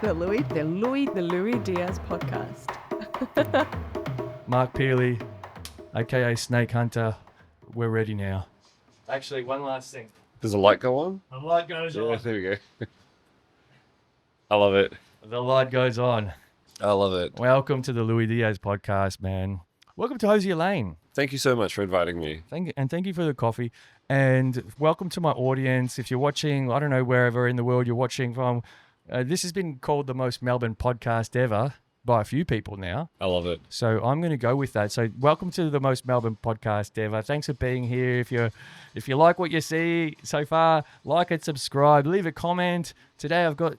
the Louis Diaz podcast. Mark Pelley, aka Snake Hunter, we're ready now. Actually, one last thing. Does the light go on? The light goes on. There we go. I love it. The light goes on. I love it. Welcome to the Louis Diaz podcast, man. Welcome to Hosier Lane. Thank you so much for inviting me. Thank you for the coffee. And welcome to my audience. If you're watching, I don't know, wherever in the world you're watching from, this has been called the most Melbourne podcast ever by a few people now. I love it. So I'm going to go with that. So welcome to the most Melbourne podcast ever. Thanks for being here. If you like what you see so far, like and subscribe, leave a comment. Today I've got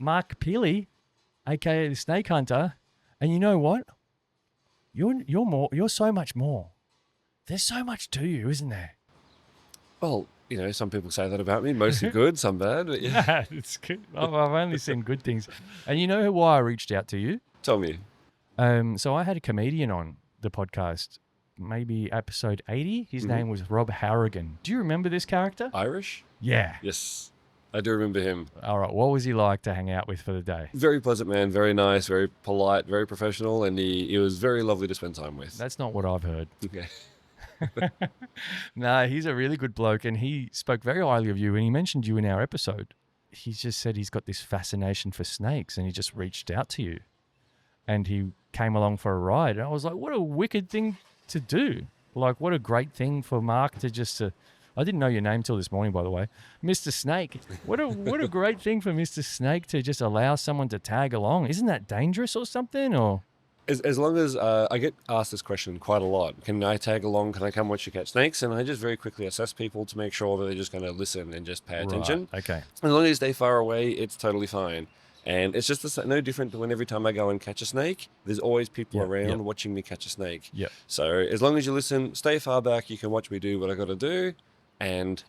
Mark Pelley, aka the Snake Hunter, and you know what? You're so much more. There's so much to you, isn't there? Well, you know, some people say that about me. Mostly good, some bad. But yeah. It's good. I've only seen good things. And you know why I reached out to you? Tell me. So I had a comedian on the podcast, maybe episode 80. His name was Rob Harrigan. Do you remember this character? Irish? Yeah. Yes, I do remember him. All right. What was he like to hang out with for the day? Very pleasant man, very nice, very polite, very professional, and he was very lovely to spend time with. That's not what I've heard. Okay. No, he's a really good bloke, and he spoke very highly of you, and he mentioned you in our episode. He just said he's got this fascination for snakes, and he just reached out to you, and he came along for a ride. And I was like, what a wicked thing to do. Like, what a great thing for Mark to just... I didn't know your name till this morning, by the way. Mr. Snake. What a great thing for Mr. Snake to just allow someone to tag along. Isn't that dangerous or something? Or... As long as I get asked this question quite a lot. Can I tag along? Can I come watch you catch snakes? And I just very quickly assess people to make sure that they're just going to listen and just pay attention. Right. Okay. As long as you stay far away, it's totally fine. And it's just no different to when every time I go and catch a snake, there's always people around watching me catch a snake. Yeah. So as long as you listen, stay far back, you can watch me do what I got to do. And,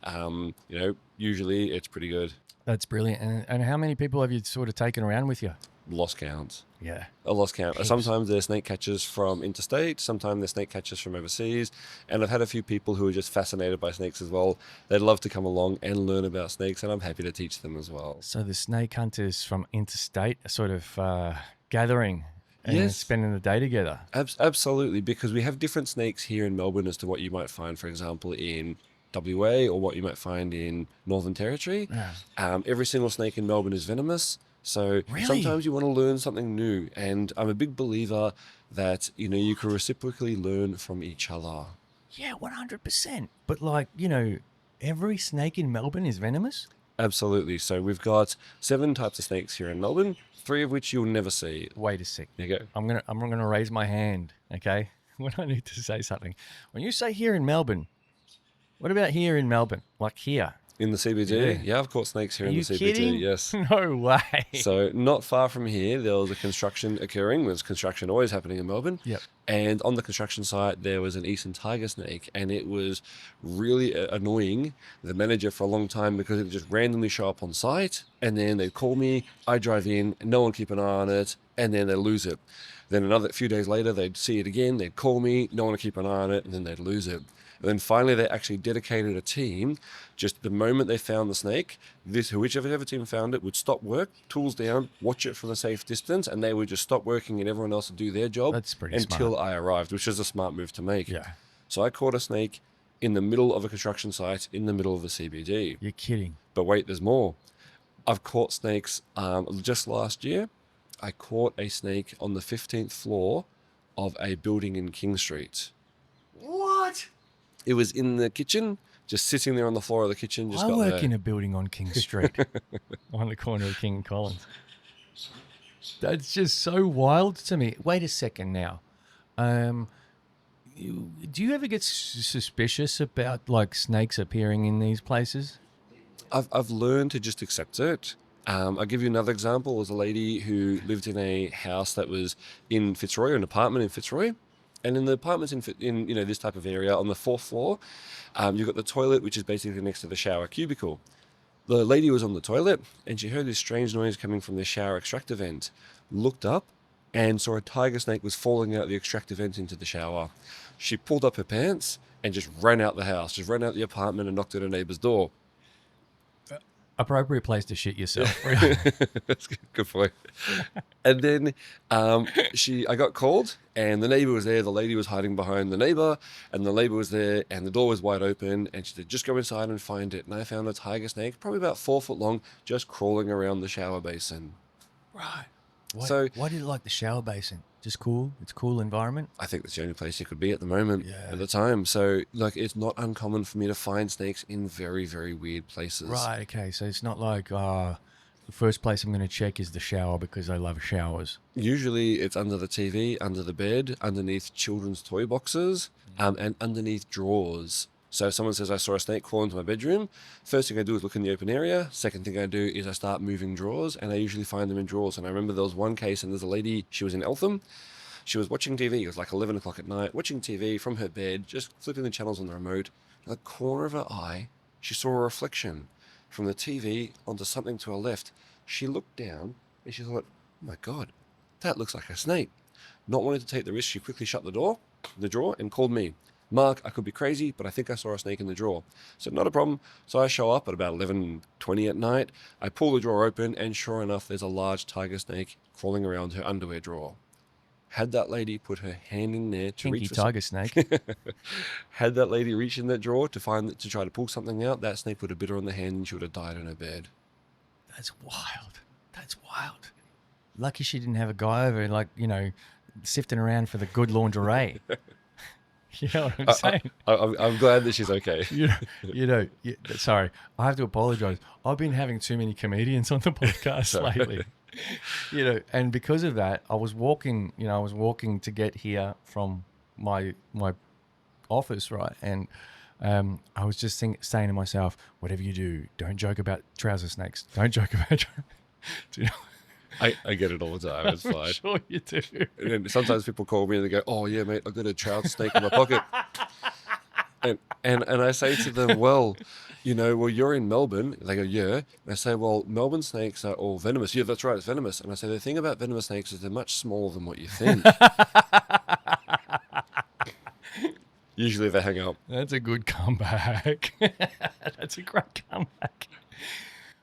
usually it's pretty good. That's brilliant. And how many people have you sort of taken around with you? Lost counts. Yeah. I lost count. Heaps. Sometimes they're snake catchers from interstate. Sometimes they're snake catchers from overseas. And I've had a few people who are just fascinated by snakes as well. They'd love to come along and learn about snakes, and I'm happy to teach them as well. So the snake hunters from interstate are sort of gathering and spending the day together. Absolutely, because we have different snakes here in Melbourne as to what you might find, for example, in WA or what you might find in Northern Territory. Yeah. Every single snake in Melbourne is venomous. So sometimes you want to learn something new. And I'm a big believer that, you can reciprocally learn from each other. Yeah, 100%. But every snake in Melbourne is venomous? Absolutely. So we've got 7 types of snakes here in Melbourne, 3 of which you'll never see. Wait a sec. There you go. I'm gonna raise my hand, okay? When I need to say something. When you say here in Melbourne, what about here in Melbourne? Like here? In the CBD? Yeah, I've caught snakes here in the CBD, kidding? yes. No way. So not far from here, there was a construction occurring. There's construction always happening in Melbourne. Yep. And on the construction site, there was an eastern tiger snake, and it was really annoying the manager for a long time because it would just randomly show up on site, and then they'd call me, I drive in, no one keep an eye on it, and then they'd lose it. Then another few days later, they'd see it again, they'd call me, no one would keep an eye on it, and then they'd lose it. And then finally, they actually dedicated a team. Just the moment they found the snake, whichever team found it would stop work, tools down, watch it from a safe distance, and they would just stop working and everyone else would do their job until I arrived, which is a smart move to make. Yeah. So I caught a snake in the middle of a construction site in the middle of the CBD. You're kidding. But wait, there's more. I've caught snakes just last year. I caught a snake on the 15th floor of a building in King Street. What? It was in the kitchen, just sitting there on the floor of the kitchen. I work in a building on King Street, on the corner of King and Collins. That's just so wild to me. Wait a second now. Do you ever get suspicious about snakes appearing in these places? I've learned to just accept it. I'll give you another example. There was a lady who lived in a house that was in Fitzroy, an apartment in Fitzroy. And in the apartments in this type of area, on the 4th floor, you've got the toilet, which is basically next to the shower cubicle. The lady was on the toilet, and she heard this strange noise coming from the shower extractor vent. Looked up, and saw a tiger snake was falling out the extractor vent into the shower. She pulled up her pants and just ran out the house, just ran out the apartment and knocked at her neighbour's door. Appropriate place to shit yourself. That's good point. And then I got called, and the neighbor was there. The lady was hiding behind the neighbor, and the neighbor was there, and the door was wide open. And she said, "Just go inside and find it." And I found a tiger snake, probably about 4 foot long, just crawling around the shower basin. Right. Why did you like the shower basin? Just cool? It's a cool environment? I think that's the only place you could be at the moment, Yeah. at the time. So, like, it's not uncommon for me to find snakes in very, very weird places. Right, okay. So it's not like the first place I'm going to check is the shower because I love showers. Usually it's under the TV, under the bed, underneath children's toy boxes, and underneath drawers. So if someone says, "I saw a snake crawl into my bedroom," first thing I do is look in the open area. Second thing I do is I start moving drawers, and I usually find them in drawers. And I remember there was one case, and there's a lady, she was in Eltham. She was watching TV. It was like 11 o'clock at night, watching TV from her bed, just flipping the channels on the remote. In the corner of her eye, she saw a reflection from the TV onto something to her left. She looked down, and she thought, "Oh my God, that looks like a snake." Not wanting to take the risk, she quickly shut the drawer, and called me. "Mark, I could be crazy, but I think I saw a snake in the drawer." I said, "Not a problem." So I show up at about 11:20 at night. I pull the drawer open, and sure enough, there's a large tiger snake crawling around her underwear drawer. Had that lady put her hand in there to Kinky reach for tiger snake. had that lady reach in that drawer to try to pull something out, that snake would have bit her on the hand, and she would have died in her bed. That's wild. That's wild. Lucky she didn't have a guy over, like, sifting around for the good lingerie. You know what I'm saying? I'm glad that she's okay. Sorry, I have to apologize. I've been having too many comedians on the podcast lately. And because of that, I was walking to get here from my office, right? And I was just saying to myself, whatever you do, don't joke about trouser snakes. Don't joke about do you know? I get it all the time. It's fine. I'm sure you do. And then sometimes people call me and they go, "Oh yeah, mate, I've got a trouser snake in my pocket." And I say to them, "Well, you're in Melbourne." They go, "Yeah." And I say, "Well, Melbourne snakes are all venomous." "Yeah, that's right, it's venomous." And I say, "The thing about venomous snakes is they're much smaller than what you think." Usually they hang up. That's a good comeback. That's a great comeback.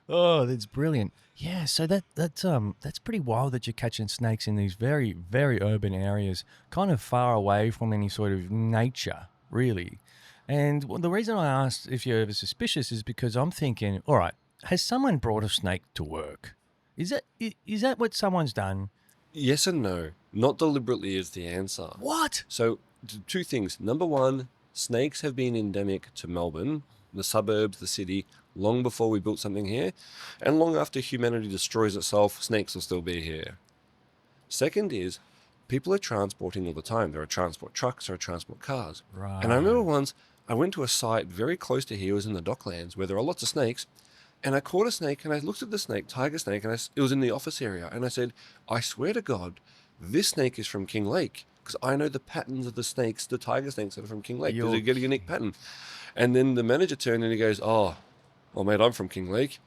Oh, that's brilliant. Yeah, so that's pretty wild that you're catching snakes in these very, very urban areas, kind of far away from any sort of nature, really. And the reason I asked if you're ever suspicious is because I'm thinking, all right, has someone brought a snake to work? Is that what someone's done? Yes and no. Not deliberately is the answer. What? So, two things. Number one, snakes have been endemic to Melbourne, the suburbs, the city, long before we built something here, and long after humanity destroys itself, snakes will still be here. Second is, people are transporting all the time. There are transport trucks, there are transport cars. Right. And I remember once, I went to a site very close to here, it was in the Docklands, where there are lots of snakes, and I caught a snake, and I looked at the snake, tiger snake, and it was in the office area, and I said, "I swear to God, this snake is from King Lake, because I know the patterns of the snakes, the tiger snakes that are from King Lake, because they get a unique pattern." And then the manager turned and he goes, "Oh, well, mate, I'm from King Lake.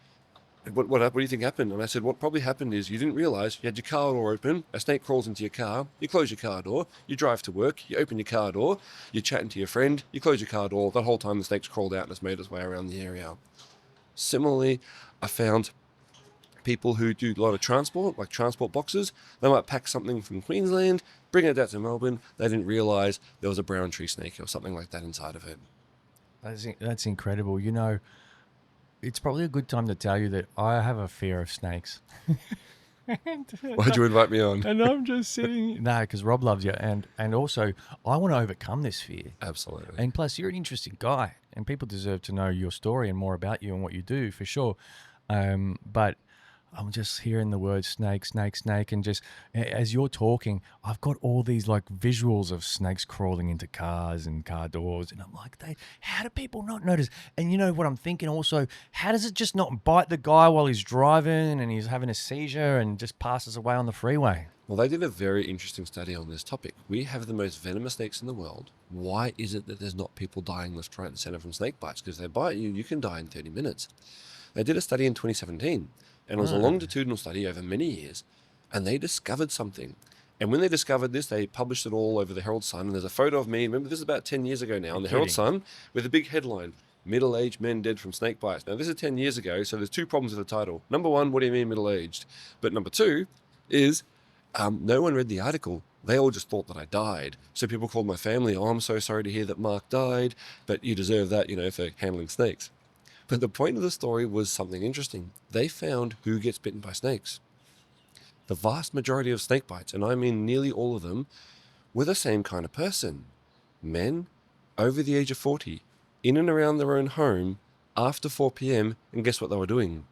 What do you think happened?" And I said, "What probably happened is you didn't realize you had your car door open, a snake crawls into your car, you close your car door, you drive to work, you open your car door, you're chatting to your friend, you close your car door, that whole time the snake's crawled out and has made its way around the area." Similarly, I found people who do a lot of transport, like transport boxes, they might pack something from Queensland, bring it out to Melbourne, they didn't realize there was a brown tree snake or something like that inside of it. That's incredible. It's probably a good time to tell you that I have a fear of snakes. Why'd you invite me on? And I'm just sitting... No, because Rob loves you. And also, I want to overcome this fear. Absolutely. And plus, you're an interesting guy. And people deserve to know your story and more about you and what you do, for sure. But I'm just hearing the word snake, snake, snake. And just as you're talking, I've got all these like visuals of snakes crawling into cars and car doors. And I'm like, how do people not notice? And you know what I'm thinking also, how does it just not bite the guy while he's driving and he's having a seizure and just passes away on the freeway? Well, they did a very interesting study on this topic. We have the most venomous snakes in the world. Why is it that there's not people dying left, right, and center from snake bites? Because if they bite you, you can die in 30 minutes. They did a study in 2017. And it was a longitudinal study over many years, and they discovered something. And when they discovered this, they published it all over the Herald Sun. And there's a photo of me. Remember, this is about 10 years ago now, in the Herald Sun, with a big headline: middle-aged men dead from snake bites. Now, this is 10 years ago, so there's two problems with the title. Number one, what do you mean middle-aged? But number two is no one read the article. They all just thought that I died. So people called my family, oh, I'm so sorry to hear that Mark died, but you deserve that, for handling snakes. But the point of the story was something interesting. They found who gets bitten by snakes. The vast majority of snake bites, and I mean nearly all of them, were the same kind of person. Men over the age of 40, in and around their own home, after 4 p.m., and guess what they were doing?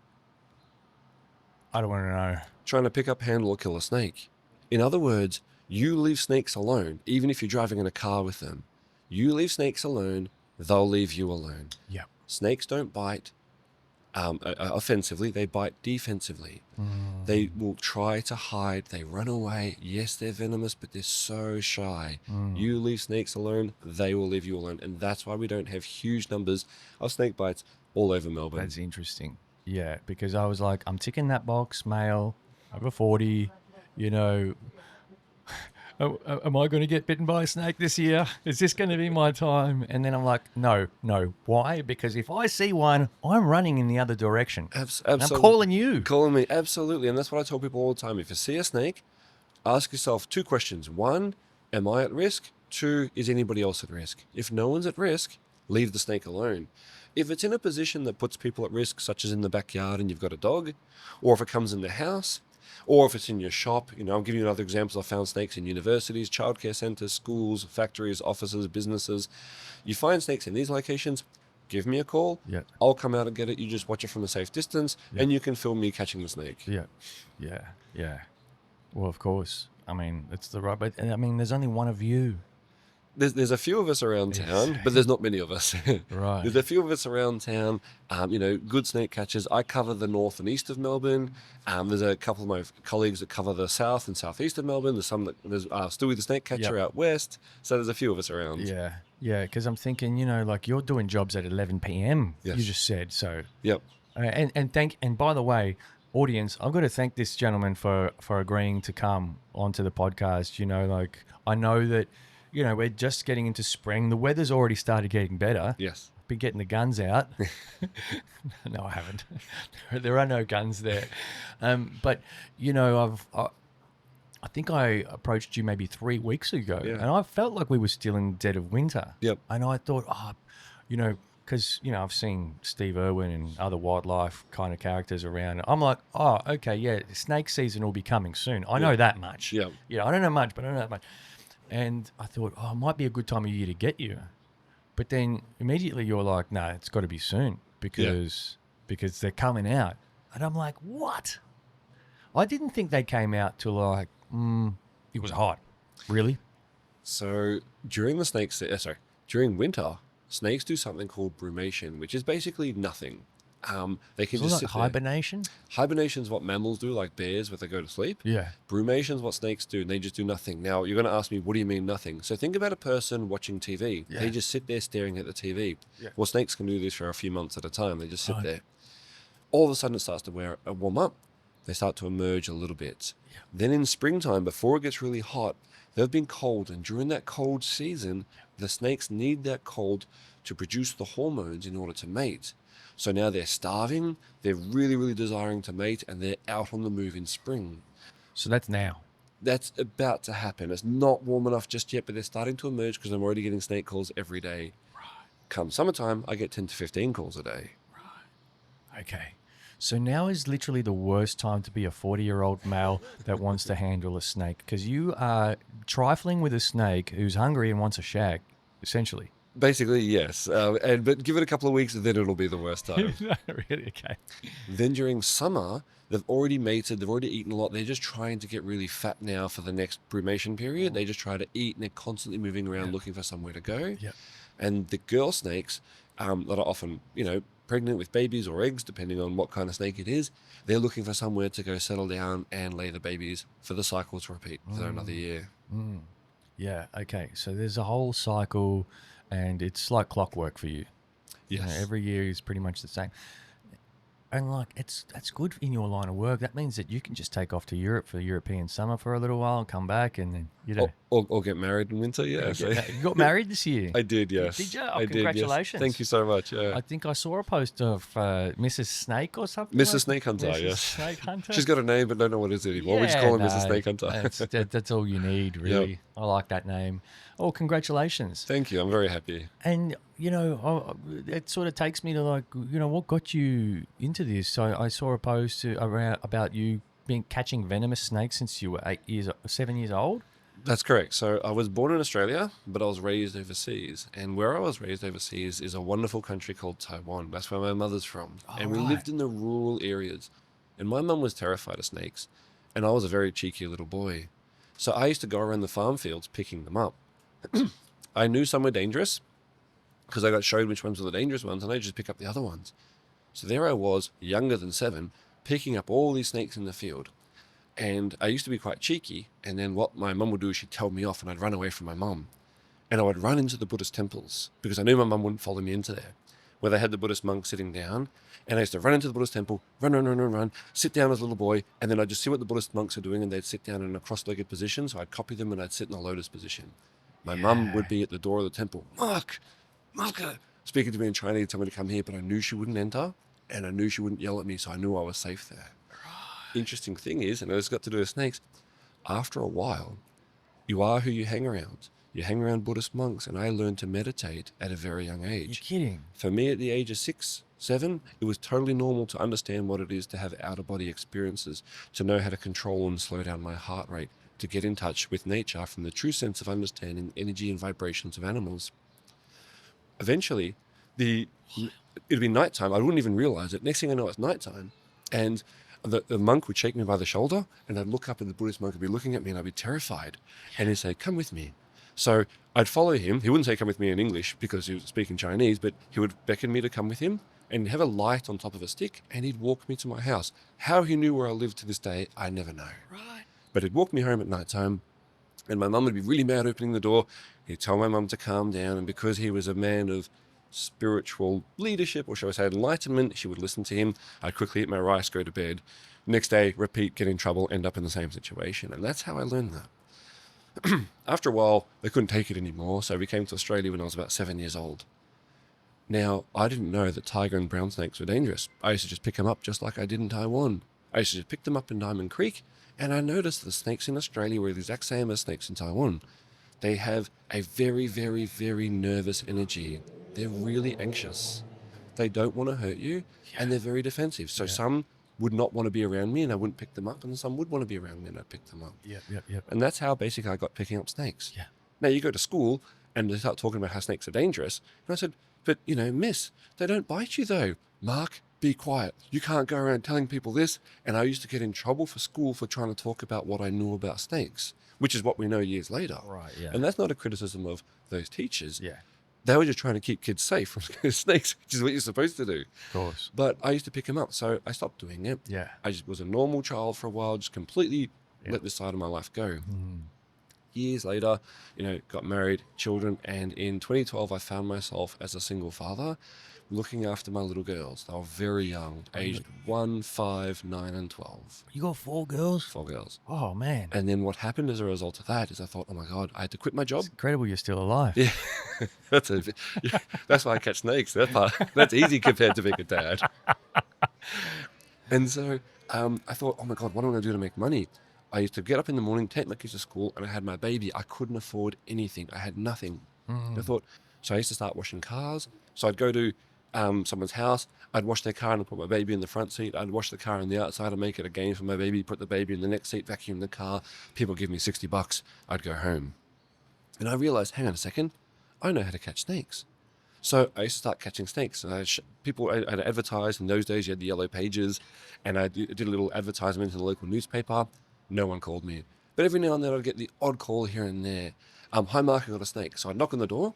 I don't want to know. Trying to pick up, handle, or kill a snake. In other words, you leave snakes alone, even if you're driving in a car with them. You leave snakes alone, they'll leave you alone. Yep. Snakes don't bite offensively, they bite defensively. They will try to hide, they run away. Yes, they're venomous, but they're so shy. You leave snakes alone, they will leave you alone. And that's why we don't have huge numbers of snake bites all over Melbourne. That's interesting. Yeah, because I was like, I'm ticking that box, male, over 40, am I going to get bitten by a snake this year? Is this going to be my time? And then I'm like, no. Why? Because if I see one, I'm running in the other direction. Absolutely. I'm calling you. Calling me, absolutely. And that's what I tell people all the time. If you see a snake, ask yourself two questions. One, am I at risk? Two, is anybody else at risk? If no one's at risk, leave the snake alone. If it's in a position that puts people at risk, such as in the backyard and you've got a dog, or if it comes in the house, or if it's in your shop, I'm giving you another example. I found snakes in universities, childcare centers, schools, factories, offices, businesses. You find snakes in these locations, give me a call. Yeah. I'll come out and get it. You just watch it from a safe distance, and you can film me catching the snake. Yeah. Well, of course. I mean, it's the right, but I mean, there's only one of you. There's a few of us around town, but there's not many of us. Right. There's a few of us around town, good snake catchers. I cover the north and east of Melbourne. There's a couple of my colleagues that cover the south and southeast of Melbourne. There's there's Stewie the snake catcher out west. So there's a few of us around. Yeah, because I'm thinking, like you're doing jobs at 11 p.m. Yes. You just said so. Yep. And by the way, audience, I've got to thank this gentleman for agreeing to come onto the podcast. I know that. We're just getting into spring. The weather's already started getting better. Yes. I've been getting the guns out. No, I haven't. There are no guns there. But, I think I approached you maybe 3 weeks ago, and I felt like we were still in the dead of winter. Yep. And I thought, because, I've seen Steve Irwin and other wildlife kind of characters around. I'm like, oh, okay, yeah, snake season will be coming soon. I know that much. Yeah. I don't know much, but I know that much. And I thought, it might be a good time of year to get you. But then immediately you're like, no, it's got to be soon because they're coming out. And I'm like, what? I didn't think they came out till like, it was hot. Really? So during during winter, snakes do something called brumation, which is basically nothing. They can just sit there. Hibernation? Hibernation is what mammals do, like bears, where they go to sleep. Yeah. Brumation is what snakes do, and they just do nothing. Now, you're going to ask me, what do you mean nothing? So think about a person watching TV. Yeah. They just sit there staring at the TV. Yeah. Well, snakes can do this for a few months at a time. They just sit there. All of a sudden, it starts to warm up. They start to emerge a little bit. Yeah. Then in springtime, before it gets really hot, they've been cold, and during that cold season, the snakes need that cold to produce the hormones in order to mate. So now they're starving, they're really, really desiring to mate, and they're out on the move in spring. So that's now. That's about to happen. It's not warm enough just yet, but they're starting to emerge because I'm already getting snake calls every day. Right. Come summertime, I get 10 to 15 calls a day. Right. Okay. So now is literally the worst time to be a 40-year-old male that wants to handle a snake because you are trifling with a snake who's hungry and wants a shag, essentially. Basically, yes. But give it a couple of weeks, and then it'll be the worst time. No, really? Okay. Then during summer, they've already mated, they've already eaten a lot. They're just trying to get really fat now for the next brumation period. They just try to eat, and they're constantly moving around looking for somewhere to go. Yep. And the girl snakes that are often, pregnant with babies or eggs, depending on what kind of snake it is, they're looking for somewhere to go settle down and lay the babies for the cycle to repeat for another year. Yeah, okay. So there's a whole cycle, and it's like clockwork for you. Yes. Every year is pretty much the same. And that's good in your line of work. That means that you can just take off to Europe for the European summer for a little while and come back and then You know, Or get married in winter, yeah. So you got married this year. I did, yes. Did you? Oh, I did, yes. congratulations. Thank you so much. Yeah. I think I saw a post of Mrs. Snake or something. Mrs. like Snake Hunter, Mrs. yes. Snake Hunter. She's got a name, but don't know what it is anymore. We just call her Mrs. Snake Hunter. That's all you need, really. I like that name. Oh, congratulations. Thank you. I'm very happy. And, it sort of takes me to what got you into this? So I saw a post about you catching venomous snakes since you were 7 years old. That's correct. So I was born in Australia, but I was raised overseas. And where I was raised overseas is a wonderful country called Taiwan. That's where my mother's from. And we lived in the rural areas. And my mum was terrified of snakes. And I was a very cheeky little boy. So I used to go around the farm fields picking them up. I knew some were dangerous because I got showed which ones were the dangerous ones, and I just pick up the other ones. So there I was, younger than 7, picking up all these snakes in the field. And I used to be quite cheeky, and then what my mum would do is she'd tell me off, and I'd run away from my mum. And I would run into the Buddhist temples, because I knew my mum wouldn't follow me into there, where they had the Buddhist monks sitting down. And I used to run into the Buddhist temple, run, sit down as a little boy, and then I'd just see what the Buddhist monks are doing, and they'd sit down in a cross-legged position, so I'd copy them, and I'd sit in a lotus position. My mum would be at the door of the temple, Marka, speaking to me in Chinese, telling me to come here, but I knew she wouldn't enter, and I knew she wouldn't yell at me, so I knew I was safe there. Interesting thing is, and it's got to do with snakes, after a while, you are who you hang around. You hang around Buddhist monks, and I learned to meditate at a very young age. You're kidding. For me, at the age of 6, 7, it was totally normal to understand what it is to have out-of-body experiences, to know how to control and slow down my heart rate, to get in touch with nature from the true sense of understanding energy and vibrations of animals. Eventually, it'd be nighttime. I wouldn't even realize it. Next thing I know, it's nighttime, and the monk would shake me by the shoulder, and I'd look up, and the Buddhist monk would be looking at me, and I'd be terrified. And he'd say, "Come with me." So I'd follow him. He wouldn't say come with me in English because he was speaking Chinese, but he would beckon me to come with him and have a light on top of a stick, and he'd walk me to my house. How he knew where I lived to this day, I never know. Right. But he'd walk me home at night time, and my mum would be really mad opening the door. He'd tell my mum to calm down, and because he was a man of spiritual leadership, or shall I say enlightenment, she would listen to him. I'd quickly eat my rice, go to bed. Next day, repeat, get in trouble, end up in the same situation. And that's how I learned that. After a while, they couldn't take it anymore, so we came to Australia when I was about 7 years old. Now, I didn't know that tiger and brown snakes were dangerous. I used to just pick them up just like I did in Taiwan. I used to just pick them up in Diamond Creek, and I noticed the snakes in Australia were the exact same as snakes in Taiwan. They have a very, very, very nervous energy. They're really anxious. They don't want to hurt you, and they're very defensive. So some would not want to be around me, and I wouldn't pick them up, and some would want to be around me, and I'd pick them up. Yep. And that's how basically I got picking up snakes. Yeah. Now you go to school, and they start talking about how snakes are dangerous. And I said, but, miss, they don't bite you though. Mark, be quiet. You can't go around telling people this. And I used to get in trouble for school for trying to talk about what I knew about snakes, which is what we know years later. Right, yeah. And that's not a criticism of those teachers. Yeah. They were just trying to keep kids safe from snakes, which is what you're supposed to do. Of course. But I used to pick them up, so I stopped doing it. Yeah. I just was a normal child for a while, just completely let this side of my life go. Years later, got married, children, and in 2012, I found myself as a single father, looking after my little girls. They were very young, aged 1, 5, 9, and 12. You got 4 girls? 4 girls. Oh, man. And then what happened as a result of that is I thought, oh my God, I had to quit my job. It's incredible you're still alive. Yeah, that's why I catch snakes. That's easy compared to being a dad. And so I thought, oh my God, what am I going to do to make money? I used to get up in the morning, take my kids to school, and I had my baby. I couldn't afford anything. I had nothing. I thought, so I used to start washing cars. So I'd go to someone's house, I'd wash their car and put my baby in the front seat. I'd wash the car on the outside and make it a game for my baby, put the baby in the next seat, vacuum the car. People give me $60. I'd go home. And I realized, hang on a second, I know how to catch snakes. So I used to start catching snakes. And I'd advertise. In those days, you had the yellow pages, and I did a little advertisement in the local newspaper. No one called me. But every now and then I'd get the odd call here and there. Hi, Mark, I got a snake. So I'd knock on the door.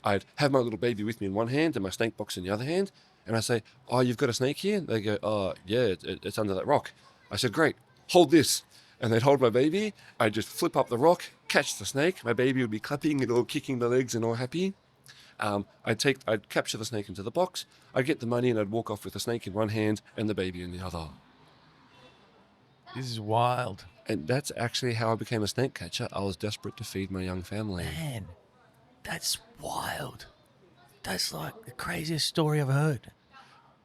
I'd have my little baby with me in one hand and my snake box in the other hand. And I say, oh, you've got a snake here? They go, oh, yeah, it's under that rock. I said, great, hold this. And they'd hold my baby. I'd just flip up the rock, catch the snake. My baby would be clapping and all kicking the legs and all happy. I'd capture the snake into the box. I'd get the money and I'd walk off with the snake in one hand and the baby in the other. This is wild. And that's actually how I became a snake catcher. I was desperate to feed my young family. Man, that's wild. That's like the craziest story I've heard.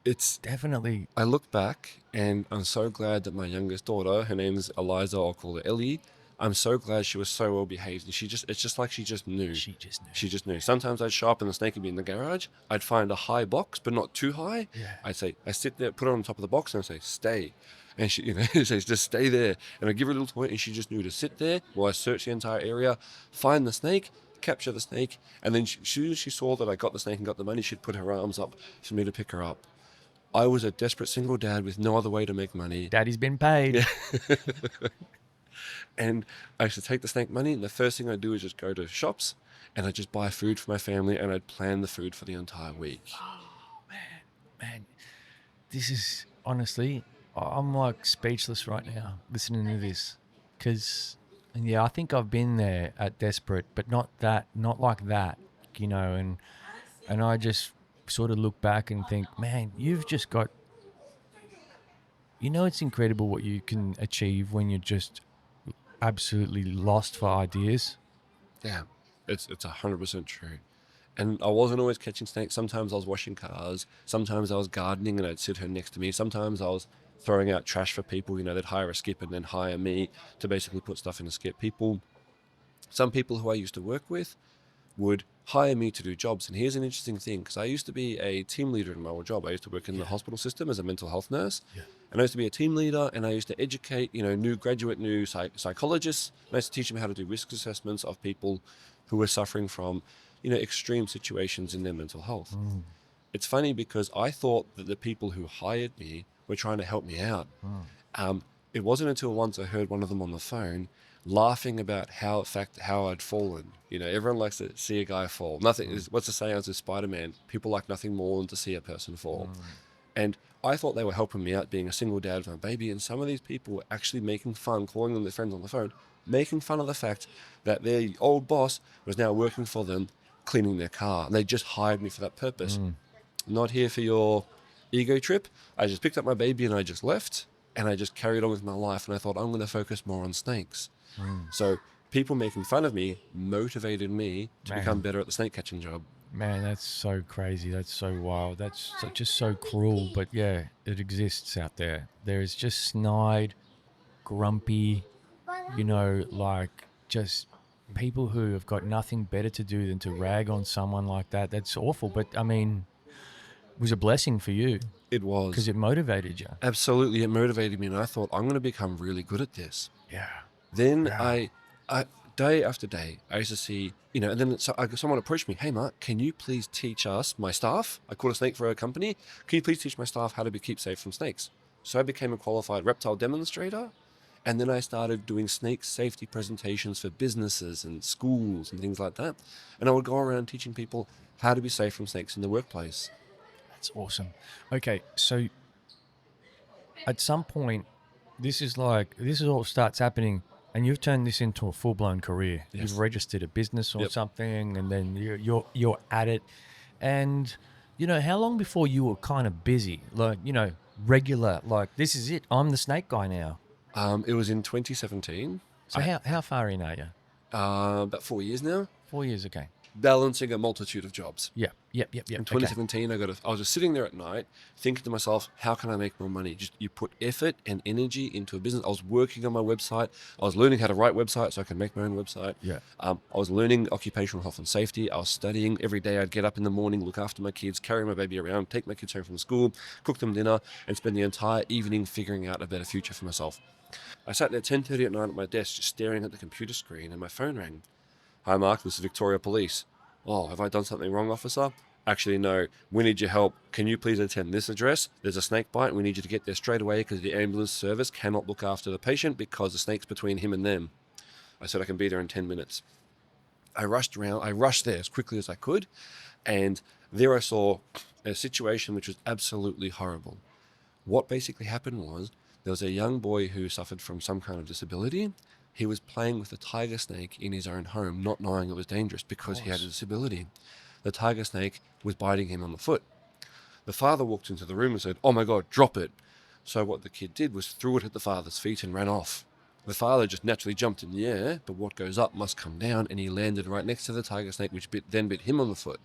It's Definitely. I look back and I'm so glad that my youngest daughter, her name's Eliza, I'll call her Ellie. I'm so glad she was so well behaved, and it's just like she just knew. She just knew. She just knew. Sometimes I'd show up and the snake would be in the garage. I'd find a high box, but not too high. Yeah. I sit there, put it on top of the box, and I say, stay. And she, says, just stay there. And I give her a little toy, and she just knew to sit there while I search the entire area, find the snake, capture the snake, and then as soon as she saw that I got the snake and got the money, she'd put her arms up for me to pick her up. I was a desperate single dad with no other way to make money. Daddy's been paid. And I used to take the snake money, and the first thing I'd do is just go to shops, and I'd just buy food for my family, and I'd plan the food for the entire week. Man, this is honestly, I'm like speechless right now listening to this. Because, yeah, I think I've been there at desperate, but not like that, and I just sort of look back and think, man, you've just got, it's incredible what you can achieve when you're just absolutely lost for ideas. Yeah, it's 100% true. And I wasn't always catching snakes. Sometimes I was washing cars. Sometimes I was gardening and I'd sit her next to me. Sometimes I was throwing out trash for people. They'd hire a skip and then hire me to basically put stuff in a skip. Some people who I used to work with would hire me to do jobs. And here's an interesting thing, because I used to be a team leader in my old job. I used to work in the hospital system as a mental health nurse. Yeah. And I used to be a team leader, and I used to educate, new psychologists. And I used to teach them how to do risk assessments of people who were suffering from, extreme situations in their mental health. It's funny because I thought that the people who hired me were trying to help me out. It wasn't until once I heard one of them on the phone laughing about how I'd fallen. Everyone likes to see a guy fall. What's the saying as a Spider-Man? People like nothing more than to see a person fall. And I thought they were helping me out being a single dad with my baby. And some of these people were actually making fun, calling them their friends on the phone, making fun of the fact that their old boss was now working for them, cleaning their car. And they just hired me for that purpose. Not here for your ego trip. I just picked up my baby and I just left. And I just carried on with my life. And I thought, I'm going to focus more on snakes. So people making fun of me motivated me to become better at the snake catching job. Man, that's so crazy. That's so wild. That's just so cruel. But yeah, it exists out there. There is just snide, grumpy, just people who have got nothing better to do than to rag on someone like that. That's awful. But I mean, it was a blessing for you. It was. Because it motivated you. Absolutely. It motivated me. And I thought, I'm going to become really good at this. Yeah. Then I day after day, I used to see, and then someone approached me, hey, Mark, can you please teach us, my staff, I caught a snake for a company, can you please teach my staff how to keep safe from snakes? So I became a qualified reptile demonstrator, and then I started doing snake safety presentations for businesses and schools and things like that. And I would go around teaching people how to be safe from snakes in the workplace. That's awesome. Okay, so at some point, this is all starts happening. And you've turned this into a full-blown career. Yes. You've registered a business or something, and then you're at it. And how long before you were kind of busy, regular? Like, this is it. I'm the snake guy now. It was in 2017. So how far in are you? About 4 years now. 4 years, okay. Balancing a multitude of jobs. Yep. In 2017, I was just sitting there at night thinking to myself, how can I make more money? You put effort and energy into a business. I was working on my website. I was learning how to write websites so I can make my own website. Yeah. I was learning occupational health and safety. I was studying every day. I'd get up in the morning, look after my kids, carry my baby around, take my kids home from school, cook them dinner, and spend the entire evening figuring out a better future for myself. I sat there 10:30 at night at my desk, just staring at the computer screen, and my phone rang. Hi, Mark, this is Victoria Police. Oh, have I done something wrong, officer? Actually, no. We need your help. Can you please attend this address? There's a snake bite. We need you to get there straight away because the ambulance service cannot look after the patient because the snake's between him and them. I said I can be there in 10 minutes. I rushed there as quickly as I could. And there I saw a situation which was absolutely horrible. What basically happened was there was a young boy who suffered from some kind of disability. He was playing with a tiger snake in his own home, not knowing it was dangerous because he had a disability. The tiger snake was biting him on the foot. The father walked into the room and said, oh my God, drop it. So what the kid did was threw it at the father's feet and ran off. The father just naturally jumped in the air, but what goes up must come down, and he landed right next to the tiger snake, which then bit him on the foot.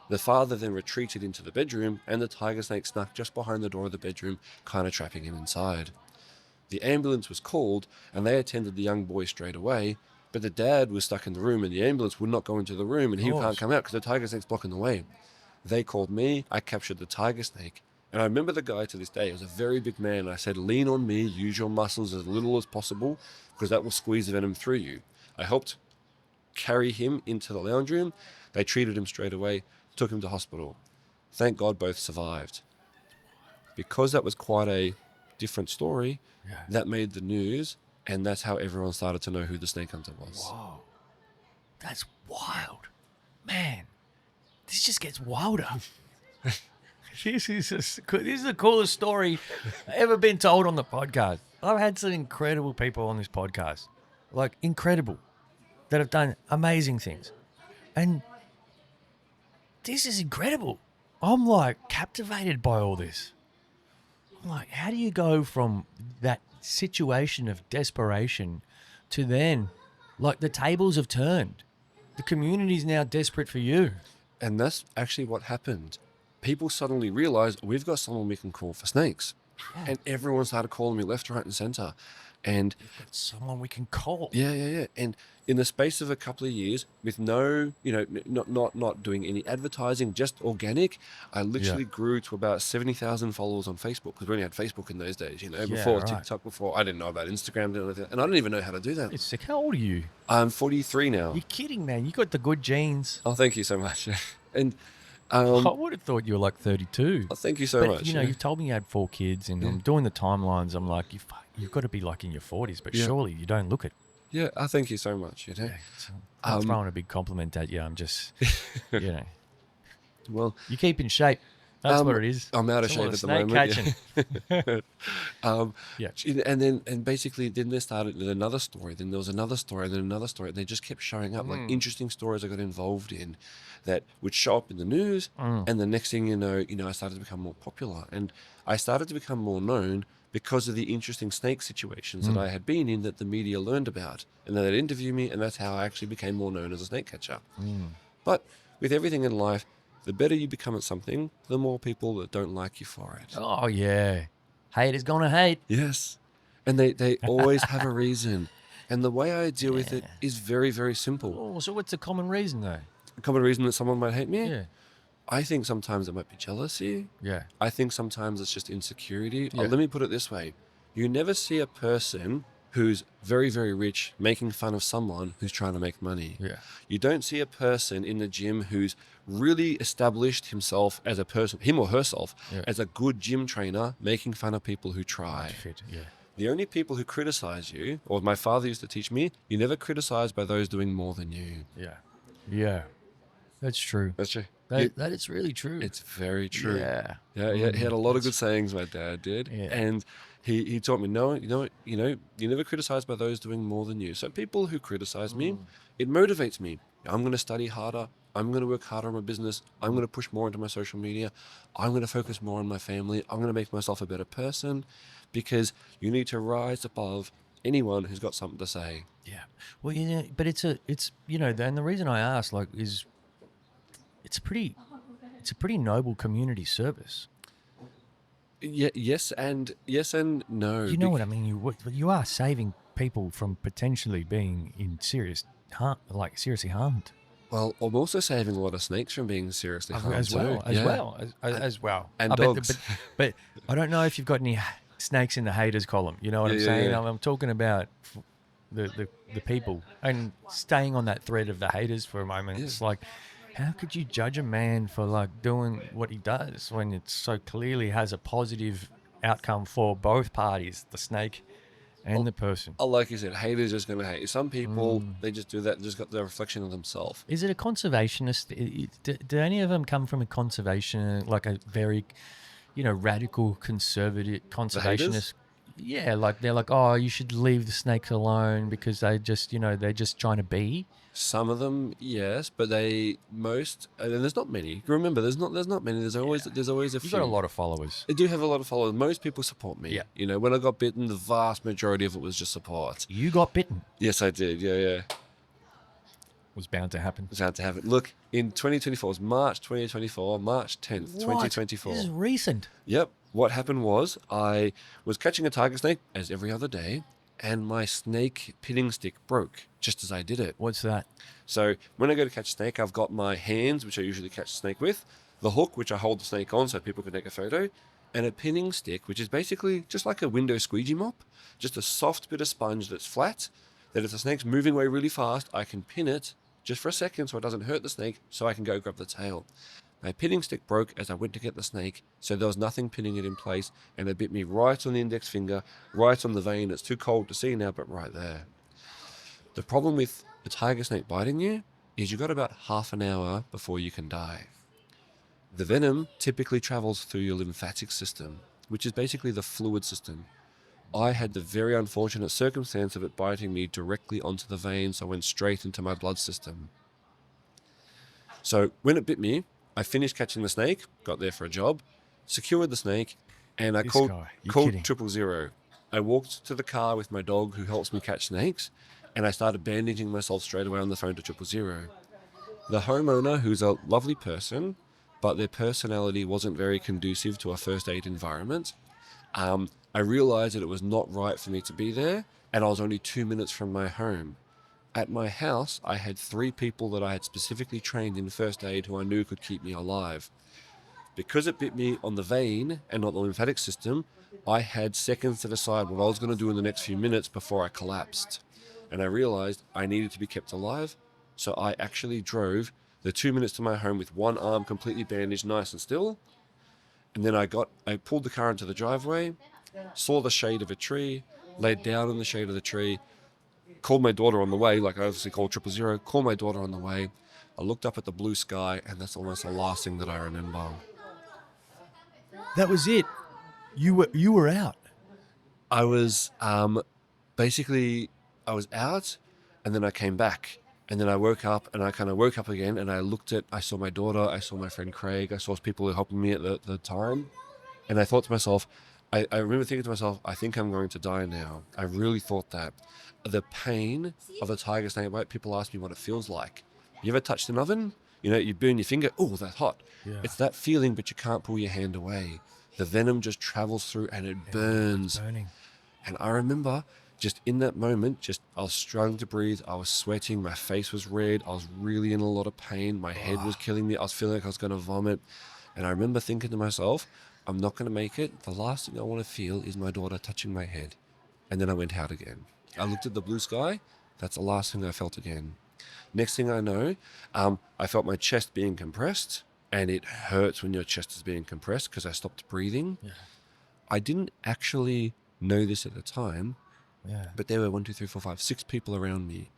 The father then retreated into the bedroom, and the tiger snake snuck just behind the door of the bedroom, kind of trapping him inside. The ambulance was called, and they attended the young boy straight away, but the dad was stuck in the room, and the ambulance would not go into the room, and he can't come out because the tiger snake's blocking the way. They called me, I captured the tiger snake, and I remember the guy to this day. He was a very big man. I said, lean on me, use your muscles as little as possible, because that will squeeze the venom through you. I helped carry him into the lounge room. They treated him straight away, took him to hospital. Thank God both survived. Because that was quite a different story, that made the news, and that's how everyone started to know who the snake hunter was. Whoa. That's wild. Man, this just gets wilder. This is the coolest story ever been told on the podcast. I've had some incredible people on this podcast, like incredible, that have done amazing things. And this is incredible. I'm like captivated by all this. I'm like, how do you go from that situation of desperation to then, like, the tables have turned. The community's now desperate for you. And that's actually what happened. People suddenly realized, we've got someone we can call for snakes. Yeah. And everyone started calling me left, right, and center. And We've got someone we can call. yeah. And in the space of a couple of years, with no, not doing any advertising, just organic, I literally grew to about 70,000 followers on Facebook, because we only had Facebook in those days, before TikTok, before I didn't know about Instagram, and I don't even know how to do that. It's sick. How old are you? I'm 43 now. You're kidding, man. You got the good genes. Oh, thank you so much. And I would have thought you were like 32. oh, thank you so much. You've told me you had 4 kids, and I'm doing the timelines. I'm like, you've got to be like in your 40s, but surely you don't look it. Yeah, I thank you so much. I'm throwing a big compliment at you. I'm just, Well, you keep in shape. That's what it is. I'm out of It's a lot shape at the snake moment. catching. And basically then there started another story. Then there was another story. Then another story. And they just kept showing up, like interesting stories I got involved in that would show up in the news. And the next thing you know, I started to become more popular, and I started to become more known because of the interesting snake situations that I had been in, that the media learned about, and then they'd interview me, and that's how I actually became more known as a snake catcher. But with everything in life, the better you become at something, the more people that don't like you for it. Oh, yeah. Haters gonna hate. Yes. And they always have a reason. And the way I deal with it is very, very simple. Oh, so what's the common reason, though? A common reason that someone might hate me? Yeah. I think sometimes it might be jealousy. Yeah. I think sometimes it's just insecurity. Yeah. Let me put it this way. You never see a person who's very, very rich making fun of someone who's trying to make money. Yeah. You don't see a person in the gym who's really established himself as a person, him or herself, as a good gym trainer, making fun of people who try. Fit. Yeah. The only people who criticize you, or my father used to teach me, you never criticize by those doing more than you. Yeah. Yeah. That's true. That's true. That is really true. It's very true. Yeah. Yeah, he had a lot of good sayings, my dad did. Yeah. And he taught me, no, you never criticize by those doing more than you. So people who criticize me, it motivates me. I'm going to study harder. I'm going to work harder on my business. I'm going to push more into my social media. I'm going to focus more on my family. I'm going to make myself a better person, because you need to rise above anyone who's got something to say. Yeah. Well, but it's and the reason I ask, like, is it's a pretty noble community service. Yeah, yes and no. You know what I mean? You are saving people from potentially being in serious harm, like seriously harmed. Well, I'm also saving a lot of snakes from being seriously harmed as well. And dogs. But I don't know if you've got any snakes in the haters column. You know what I'm saying? Yeah. I'm talking about the people, and staying on that thread of the haters for a moment. Yeah. It's like, how could you judge a man for like doing what he does when it so clearly has a positive outcome for both parties, the snake and the person? Oh, like you said, haters just going to hate. Some people, they just do that, just got the reflection of themselves. Is it a conservationist? Do any of them come from a conservation, like a very, radical conservative conservationist? Yeah, like they're like, oh, you should leave the snakes alone because they just, they're just trying to be. Some of them, yes, but and there's not many. Remember, there's not many. There's always a You've few. got a lot of followers. I do have a lot of followers. Most people support me. Yeah. When I got bitten, the vast majority of it was just support. You got bitten. Yes, I did. Yeah. Was bound to happen. It's hard to have it. Look, in 2024, it was March 2024, March 10th, 2024. This is recent. Yep. What happened was I was catching a tiger snake as every other day, and my snake pinning stick broke just as I did it. What's that? So when I go to catch a snake, I've got my hands, which I usually catch the snake with, the hook, which I hold the snake on so people can take a photo, and a pinning stick, which is basically just like a window squeegee mop, just a soft bit of sponge that's flat, that if the snake's moving away really fast, I can pin it just for a second so it doesn't hurt the snake, so I can go grab the tail. My pinning stick broke as I went to get the snake, so there was nothing pinning it in place, and it bit me right on the index finger, right on the vein. It's too cold to see now, but right there. The problem with a tiger snake biting you is you've got about half an hour before you can die. The venom typically travels through your lymphatic system, which is basically the fluid system. I had the very unfortunate circumstance of it biting me directly onto the vein, so I went straight into my blood system. So when it bit me, I finished catching the snake, got there for a job, secured the snake, and I called 000. I walked to the car with my dog who helps me catch snakes, and I started bandaging myself straight away on the phone to 000. The homeowner, who's a lovely person, but their personality wasn't very conducive to a first aid environment, I realized that it was not right for me to be there, and I was only 2 minutes from my home. At my house, I had 3 people that I had specifically trained in first aid who I knew could keep me alive. Because it bit me on the vein and not the lymphatic system, I had seconds to decide what I was going to do in the next few minutes before I collapsed. And I realized I needed to be kept alive, so I actually drove the 2 minutes to my home with one arm completely bandaged, nice and still. And then I pulled the car into the driveway, saw the shade of a tree, laid down in the shade of the tree, called my daughter on the way, like I obviously called 000, called my daughter on the way. I looked up at the blue sky, and that's almost the last thing that I remember. That was it. You were out. I was basically I was out, and then I came back, and then I woke up, and I kind of woke up again, and I saw my daughter, I saw my friend Craig, I saw people who were helping me at the time, and I thought to myself, I remember thinking to myself, I think I'm going to die now. I really thought that. The pain of a tiger snake bite, people ask me what it feels like. You ever touched an oven? You burn your finger, oh, that's hot. Yeah. It's that feeling, but you can't pull your hand away. The venom just travels through and it burns. Burning. And I remember just in that moment, I was struggling to breathe. I was sweating. My face was red. I was really in a lot of pain. My head was killing me. I was feeling like I was going to vomit. And I remember thinking to myself, I'm not going to make it. The last thing I want to feel is my daughter touching my head. And then I went out again. I looked at the blue sky. That's the last thing I felt again. Next thing I know, I felt my chest being compressed, and it hurts when your chest is being compressed because I stopped breathing. Yeah. I didn't actually know this at the time, but there were 6 people around me,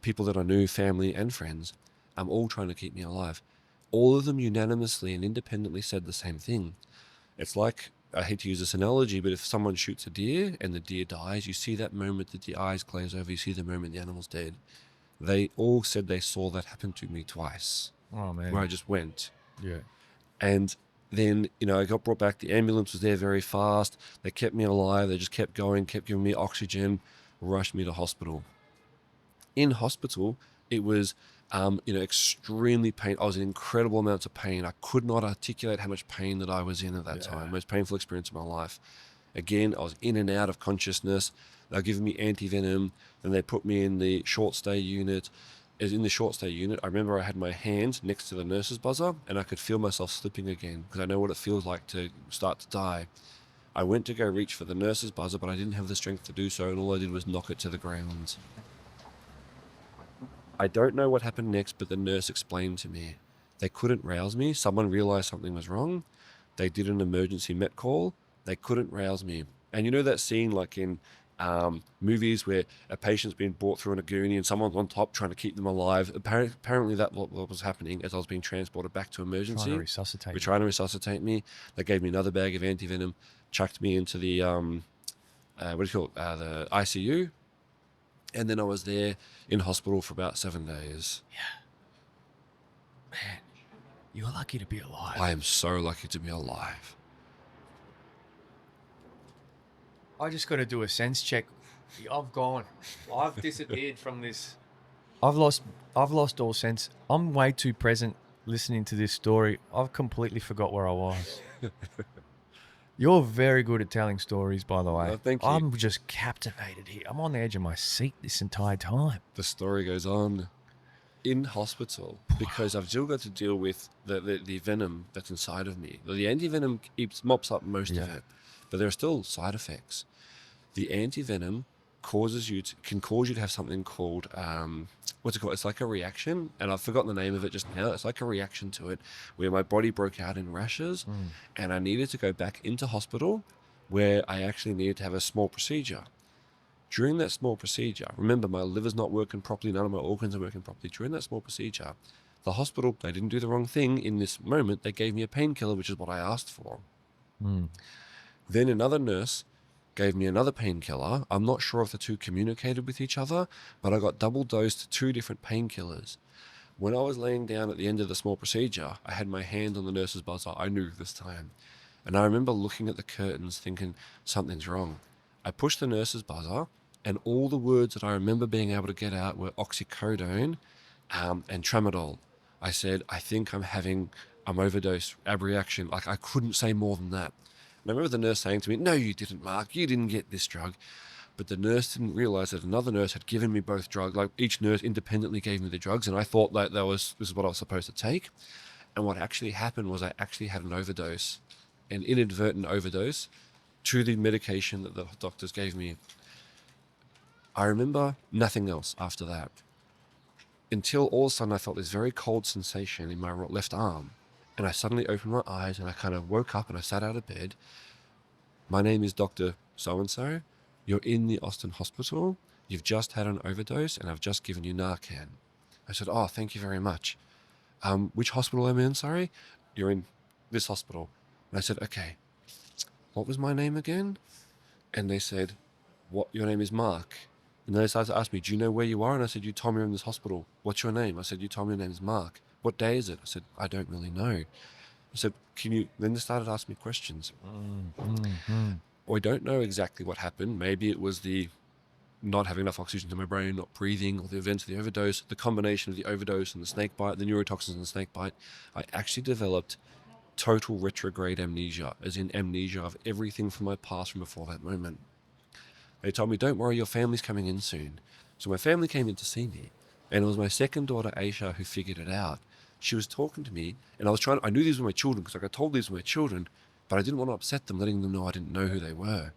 people that I knew, family and friends, all trying to keep me alive. All of them unanimously and independently said the same thing. It's like, I hate to use this analogy, but if someone shoots a deer and the deer dies, you see that moment that the eyes glaze over, you see the moment the animal's dead. They all said they saw that happen to me twice. Oh, man. Where I just went. Yeah. And then, I got brought back. The ambulance was there very fast. They kept me alive. They just kept going, kept giving me oxygen, rushed me to hospital. In hospital, it was, extremely pain. I was in incredible amounts of pain. I could not articulate how much pain that I was in at that time. Most painful experience of my life. Again, I was in and out of consciousness. They were giving me anti-venom, and they put me in the short stay unit. As in the short stay unit, I remember I had my hand next to the nurse's buzzer, and I could feel myself slipping again because I know what it feels like to start to die. I went to go reach for the nurse's buzzer, but I didn't have the strength to do so, and all I did was knock it to the ground. I don't know what happened next, but the nurse explained to me. They couldn't rouse me. Someone realized something was wrong. They did an emergency met call. They couldn't rouse me. And you know that scene like in movies where a patient's been brought through in a gurney and someone's on top trying to keep them alive? Apparently that what was happening as I was being transported back to emergency. Trying to resuscitate Trying to resuscitate me. They gave me another bag of anti-venom, chucked me into the the ICU. And then I was there in hospital for about 7 days. Man, you're lucky to be alive. I am so lucky to be alive. I just got to do a sense check. I've disappeared from this. I've lost all sense. I'm way too present listening to this story. I've completely forgot where I was. You're very good at telling stories, by the way. Oh, thank you. I'm just captivated here. I'm on the edge of my seat this entire time. The story goes on in hospital because I've still got to deal with the venom that's inside of me. The anti-venom mops up most of it, but there are still side effects. The anti-venom can cause you to have something called, what's it called? It's like a reaction, and I've forgotten the name of it just now. It's like a reaction to it where my body broke out in rashes, and I needed to go back into hospital where I actually needed to have a small procedure. During that small procedure, remember, my liver's not working properly, none of my organs are working properly. During that small procedure, the hospital, they didn't do the wrong thing in this moment. They gave me a painkiller, which is what I asked for. Then another nurse gave me another painkiller. I'm not sure if the two communicated with each other, but I got double dosed 2 different painkillers. When I was laying down at the end of the small procedure, I had my hand on the nurse's buzzer. I knew this time. And I remember looking at the curtains thinking, something's wrong. I pushed the nurse's buzzer, and all the words that I remember being able to get out were oxycodone and tramadol. I said, I think I'm overdose, abreaction. Like, I couldn't say more than that. And I remember the nurse saying to me, no, you didn't, Mark. You didn't get this drug. But the nurse didn't realize that another nurse had given me both drugs. Like, each nurse independently gave me the drugs, and I thought that this is what I was supposed to take. And what actually happened was I actually had an overdose, an inadvertent overdose to the medication that the doctors gave me. I remember nothing else after that until all of a sudden I felt this very cold sensation in my left arm. And I suddenly opened my eyes and I kind of woke up and I sat out of bed. My name is Dr. So-and-so. You're in the Austin hospital. You've just had an overdose and I've just given you Narcan. I said, oh, thank you very much. Which hospital am I in, sorry? You're in this hospital. And I said, okay, what was my name again? And they said, your name is Mark. And then they started to ask me, do you know where you are? And I said, you told me you're in this hospital. What's your name? I said, you told me your name is Mark. What day is it? I said, I don't really know. I said, then they started asking me questions. I don't know exactly what happened. Maybe it was the not having enough oxygen to my brain, not breathing, or the events of the overdose, the combination of the overdose and the snake bite, the neurotoxins and the snake bite. I actually developed total retrograde amnesia, as in amnesia of everything from my past from before that moment. They told me, don't worry, your family's coming in soon. So my family came in to see me, and it was my second daughter, Aisha, who figured it out. She was talking to me, and I knew these were my children, because I told these were my children, but I didn't want to upset them, letting them know I didn't know who they were.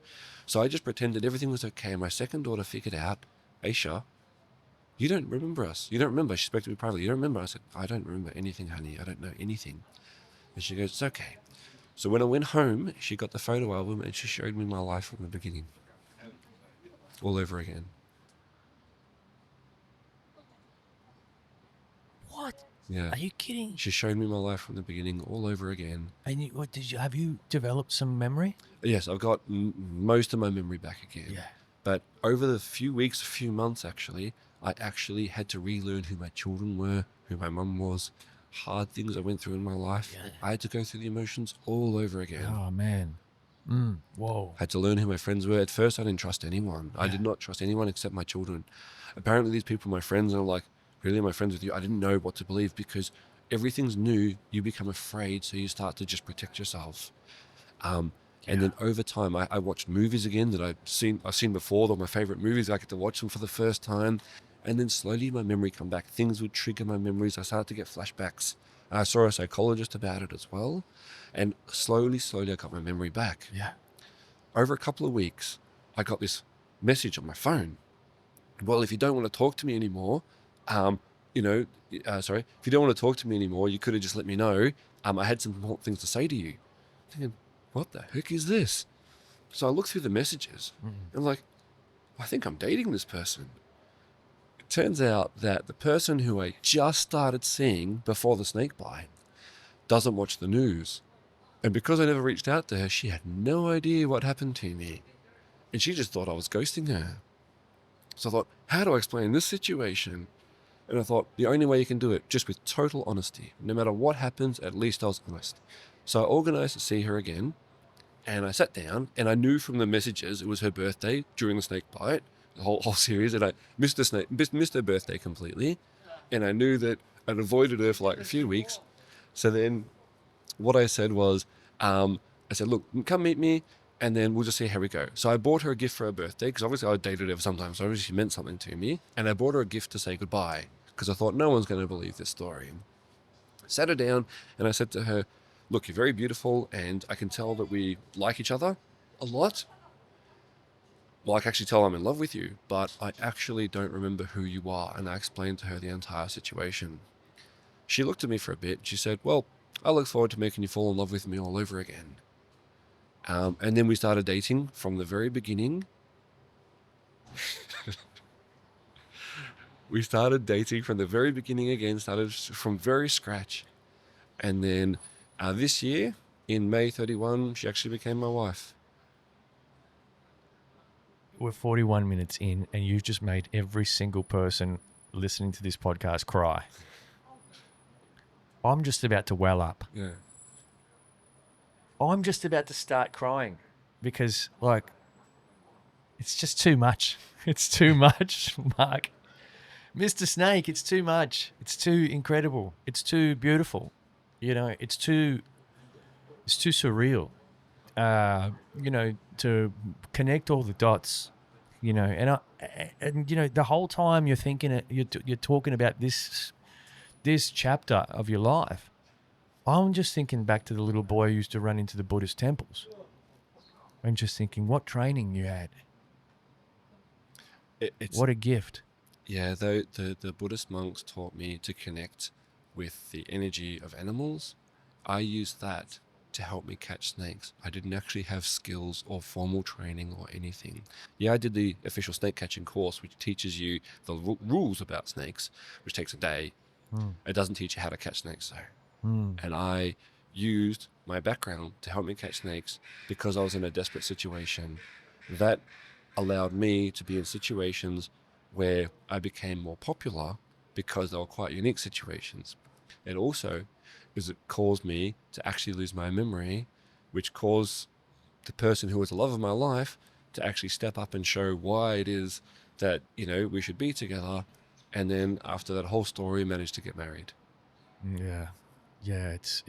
So I just pretended everything was okay, and my second daughter figured out, Aisha, you don't remember us. You don't remember. She spoke to me privately. You don't remember? I said, I don't remember anything, honey. I don't know anything. And she goes, it's okay. So when I went home, she got the photo album, and she showed me my life from the beginning. All over again. What? Yeah. Are you kidding? She showed me my life from the beginning, all over again. And have you developed some memory? Yes, I've got most of my memory back again. Yeah. But over the few months actually, I actually had to relearn who my children were, who my mum was, hard things I went through in my life. Yeah. I had to go through the emotions all over again. Oh, man. Whoa. Had to learn who my friends were. At first, I didn't trust anyone. Yeah. I did not trust anyone except my children. Apparently, these people are my friends, and I'm like, really, am I friends with you? I didn't know what to believe because everything's new. You become afraid, so you start to just protect yourself. And then over time, I watched movies again that I've seen before. They're my favorite movies. I get to watch them for the first time. And then slowly my memory come back. Things would trigger my memories. I started to get flashbacks. I saw a psychologist about it as well. And slowly, I got my memory back. Yeah. Over a couple of weeks, I got this message on my phone. Well, if you don't want to talk to me anymore, if you don't want to talk to me anymore, you could have just let me know. I had some important things to say to you. Thinking, what the heck is this? So I looked through the messages and I'm like, I think I'm dating this person. It turns out that the person who I just started seeing before the snake bite doesn't watch the news. And because I never reached out to her, she had no idea what happened to me. And she just thought I was ghosting her. So I thought, how do I explain this situation? And I thought, the only way you can do it, just with total honesty. No matter what happens, at least I was honest. So I organised to see her again, and I sat down, and I knew from the messages it was her birthday during the snake bite, the whole series, and I missed her birthday completely, and I knew that I'd avoided her for like a few weeks. So then what I said was, I said, look, come meet me, and then we'll just see how we go. So I bought her a gift for her birthday, because obviously I dated her sometimes, so obviously she meant something to me. And I bought her a gift to say goodbye, because I thought no one's going to believe this story. Sat her down, and I said to her, look, you're very beautiful, and I can tell that we like each other a lot. Well, I can actually tell I'm in love with you, but I actually don't remember who you are. And I explained to her the entire situation. She looked at me for a bit. She said, well, I look forward to making you fall in love with me all over again. And then we started dating from the very beginning. We started dating from the very beginning again, started from very scratch. And then this year, in May 31, she actually became my wife. We're 41 minutes in, and you've just made every single person listening to this podcast cry. I'm just about to well up. Yeah. I'm just about to start crying because, like, it's just too much. It's too much, Mark. Mr. Snake, it's too much. It's too incredible. It's too beautiful. You know, it's too surreal. To connect all the dots, and the whole time you're thinking it, you're talking about this chapter of your life. I'm just thinking back to the little boy who used to run into the Buddhist temples, and just thinking what training you had. What a gift. Yeah, the Buddhist monks taught me to connect with the energy of animals. I used that to help me catch snakes. I didn't actually have skills or formal training or anything. Yeah, I did the official snake catching course, which teaches you the rules about snakes, which takes a day. It doesn't teach you how to catch snakes, though. And I used my background to help me catch snakes because I was in a desperate situation. That allowed me to be in situations where I became more popular because they were quite unique situations. And also, because it caused me to actually lose my memory, which caused the person who was the love of my life to actually step up and show why it is that, we should be together. And then after that whole story, managed to get married. Yeah, it's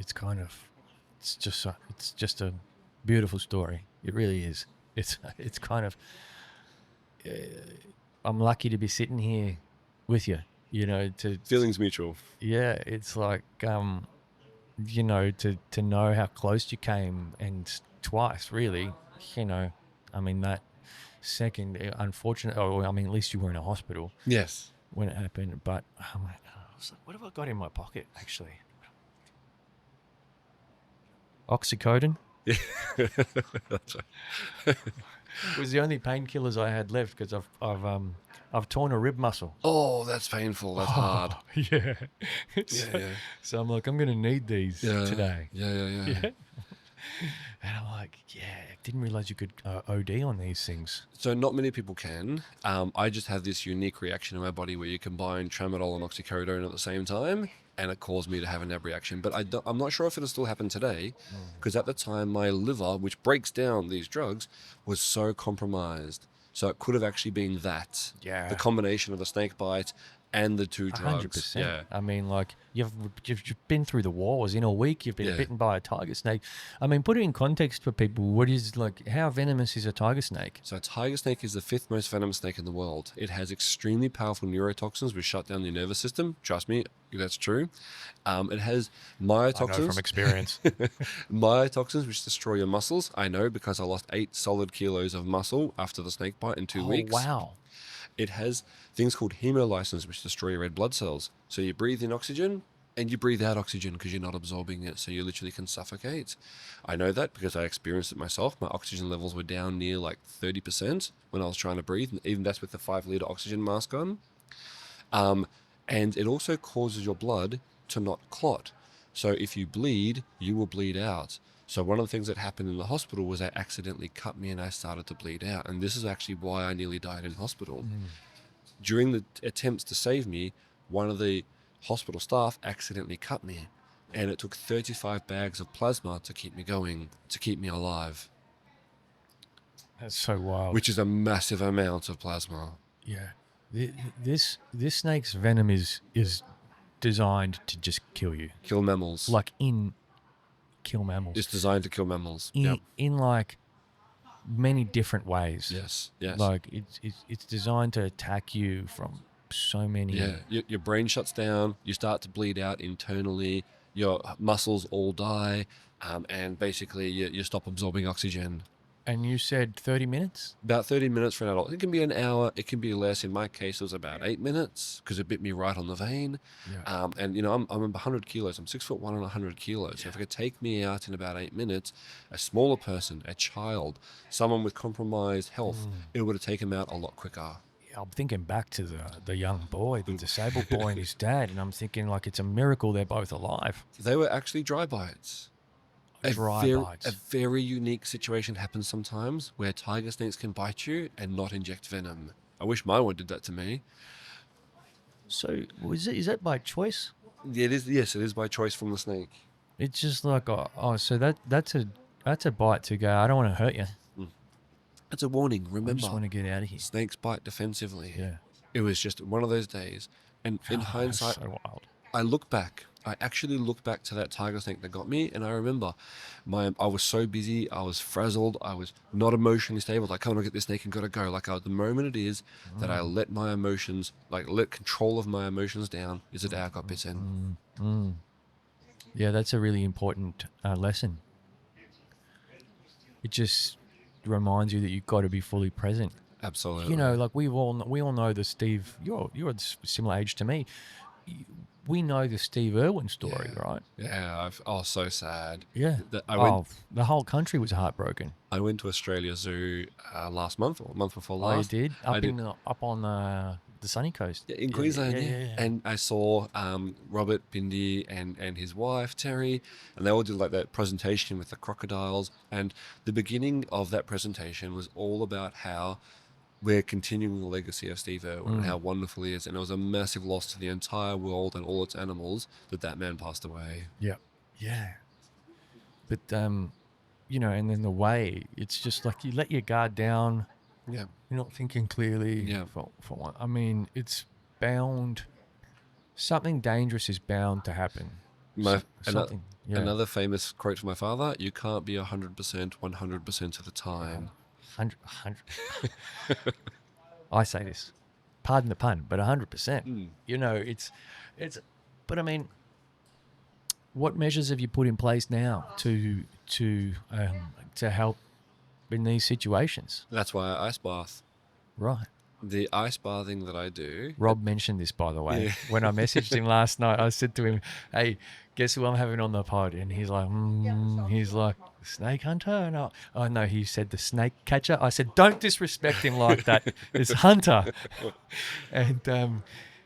just a beautiful story. It really is. It's kind of, I'm lucky to be sitting here with you, Feelings mutual. Yeah, it's like, to know how close you came, and twice really, that second, unfortunate, at least you were in a hospital. Yes. When it happened, but I was like, what have I got in my pocket, actually? Oxycodone? Yeah. That's right. It was the only painkillers I had left because I've torn a rib muscle. Oh, that's painful. That's hard. Yeah. Yeah. So I'm like, I'm going to need these today. Yeah. And I'm like, didn't realize you could OD on these things. So not many people can. I just have this unique reaction in my body where you combine tramadol and oxycodone at the same time, and it caused me to have a NAB reaction. But I'm not sure if it'll still happen today, because at the time my liver, which breaks down these drugs, was so compromised. So it could have actually been that. Yeah. The combination of the snake bite and the two drugs. 100%. Yeah. I mean, like, you've been through the wars in a week. You've been bitten by a tiger snake. I mean, put it in context for people. How venomous is a tiger snake? So a tiger snake is the 5th most venomous snake in the world. It has extremely powerful neurotoxins which shut down your nervous system. Trust me, that's true. It has myotoxins. I know from experience. Myotoxins which destroy your muscles. I know because I lost 8 solid kilos of muscle after the snake bite in 2 weeks. Oh, wow. It has things called hemolysis, which destroy your red blood cells. So you breathe in oxygen and you breathe out oxygen because you're not absorbing it. So you literally can suffocate. I know that because I experienced it myself. My oxygen levels were down near like 30% when I was trying to breathe. And even that's with the 5-liter oxygen mask on. And it also causes your blood to not clot. So if you bleed, you will bleed out. So one of the things that happened in the hospital was they accidentally cut me and I started to bleed out. And this is actually why I nearly died in hospital. During the attempts to save me, one of the hospital staff accidentally cut me. And it took 35 bags of plasma to keep me going, to keep me alive, That's so wild. which is a massive amount of plasma. Yeah. This snake's venom is designed to just kill you. Kill mammals. Kill mammals. It's designed to kill mammals. In like many different ways. Yes. Yes. Like it's designed to attack you from so many. Yeah. Your brain shuts down. You start to bleed out internally. Your muscles all die. And basically you stop absorbing oxygen. And you said 30 minutes? About 30 minutes for an adult. It can be an hour. It can be less. In my case, it was about 8 minutes because it bit me right on the vein. Yeah. And, I'm 100 kilos. I'm 6'1" and 100 kilos. So if it could take me out in about 8 minutes, a smaller person, a child, someone with compromised health, it would have taken them out a lot quicker. I'm thinking back to the young boy, the disabled boy and his dad, and I'm thinking like it's a miracle they're both alive. They were actually dry bites. Bites. A very unique situation happens sometimes where tiger snakes can bite you and not inject venom. I wish my one did that to me. So is that by choice? It is. Yes, it is by choice from the snake. It's just like so that's a bite to go. I don't want to hurt you. It's a warning. I Remember, just want to get out of here. snakes bite defensively. Yeah. It was just one of those days. And in That's hindsight, so wild. I actually look back to that tiger snake that got me, and I remember I was so busy, I was frazzled, I was not emotionally stable. Like, come on, get this snake and gotta go. Like, the moment it is that I let my emotions, let control of my emotions down, is the day I got bitten. Yeah, that's a really important lesson. It just reminds you that you've got to be fully present. Absolutely. You know, like we all know the Steve. You're a similar age to me. We know the Steve Irwin story, right? Yeah. So sad. Yeah. The whole country was heartbroken. I went to Australia Zoo last month, or month before Oh, you last. did? Up on the sunny coast. Yeah, in Queensland, yeah. And I saw Robert Bindi and his wife Terry, and they all did like that presentation with the crocodiles. And the beginning of that presentation was all about how we're continuing the legacy of Steve Irwin and how wonderful he is. And it was a massive loss to the entire world and all its animals that man passed away. Yeah. Yeah. But and then the way it's just like you let your guard down. Yeah. You're not thinking clearly. Yeah. For one, I mean, it's bound. Something dangerous is bound to happen. Something. Yeah. Another famous quote from my father: "You can't be 100% 100% of the time." 100. I say this, pardon the pun, but 100%. It's. But I mean, what measures have you put in place now to help in these situations? That's why I ice bath. Right. The ice bathing that I do. Rob mentioned this, by the way. When I messaged him last night, I said to him, "Hey, guess who I'm having on the pod?" And he's like, "Snake hunter?" And oh no, he said the snake catcher. I said, "Don't disrespect him like that. It's hunter." And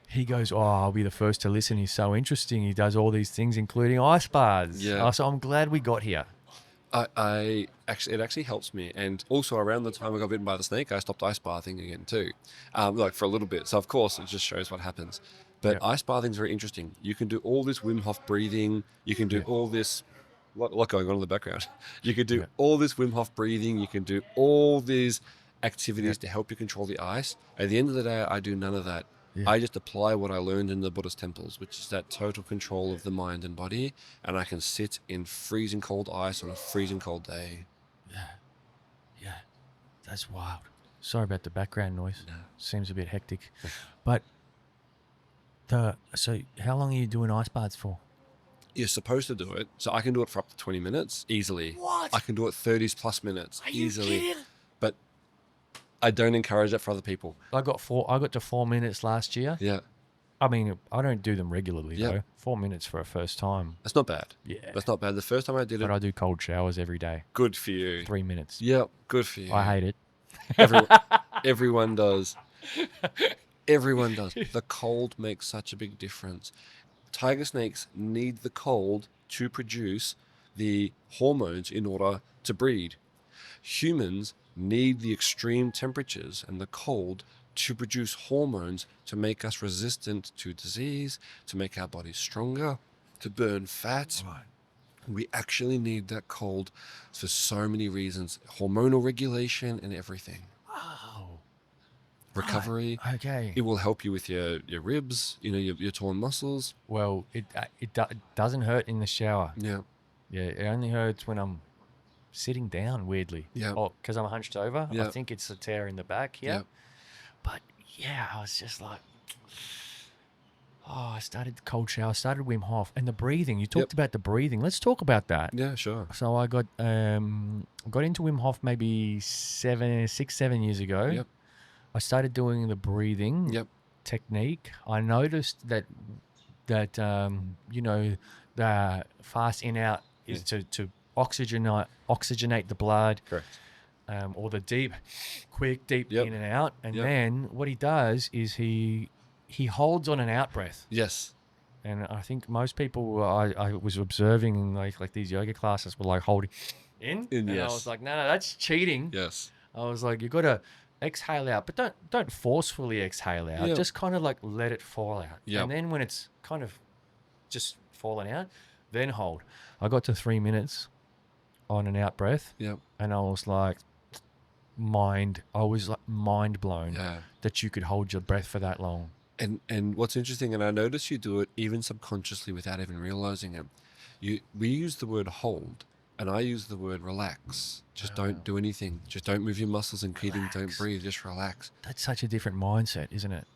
he goes, "Oh, I'll be the first to listen. He's so interesting. He does all these things, including ice baths." Yeah. So I'm glad we got here. It actually helps me, and also around the time I got bitten by the snake, I stopped ice bathing again too, for a little bit. So of course it just shows what happens. But ice bathing is very interesting. You can do all this Wim Hof breathing. You can do all this, lot going on in the background. You can do all this Wim Hof breathing. You can do all these activities to help you control the ice. At the end of the day, I do none of that. Yeah. I just apply what I learned in the Buddhist temples, which is that total control of the mind and body, and I can sit in freezing cold ice on a freezing cold day. Yeah, that's wild. Sorry about the background noise. No. Seems a bit hectic. But so how long are you doing ice baths for? You're supposed to do it, so I can do it for up to 20 minutes easily. What? I can do it 30 plus minutes easily. You kidding? But I don't encourage that for other people. I got to 4 minutes last year. Yeah. I mean, I don't do them regularly Yeah. though. 4 minutes for a first time. That's not bad. Yeah. That's not bad. The first time I did it, But I do cold showers every day. good for you. 3 minutes. Yeah, good for you. I hate it. Everyone does. Everyone does. The cold makes such a big difference. Tiger snakes need the cold to produce the hormones in order to breed. Humans need the extreme temperatures and the cold to produce hormones to make us resistant to disease, to make our bodies stronger, to burn fat. Right. We actually need that cold for so many reasons, hormonal regulation and everything. Oh. Recovery. Right. Okay. It will help you with your ribs, your torn muscles. Well, it doesn't hurt in the shower. Yeah. Yeah, it only hurts when I'm sitting down, weirdly. Yeah. Oh, because I'm hunched over. Yeah. I think it's a tear in the back here. Yeah. But yeah, I was just like, I started the cold shower, started Wim Hof, and the breathing. You talked about the breathing. Let's talk about that. Yeah, sure. So I got into Wim Hof maybe 6-7 years ago. Yep. I started doing the breathing technique. I noticed that the fast in out is to oxygenate the blood. Correct. Or the deep in and out. And Yep. then what he does is he holds on an out breath. Yes. And I think most people I was observing in like these yoga classes were like holding in. And I yes. was like, no, that's cheating. Yes. I was like, you got to exhale out, but don't forcefully exhale out. Yep. Just kind of like let it fall out. Yep. And then when it's kind of just falling out, then hold. I got to 3 minutes on an out breath. Yep. And I was like, mind blown Yeah. that you could hold your breath for that long. And what's interesting, and I notice you do it even subconsciously without even realizing it. We use the word hold, and I use the word relax. Just don't do anything. Just don't move your muscles and keep don't Relax. breathe. Just relax. That's such a different mindset, isn't it?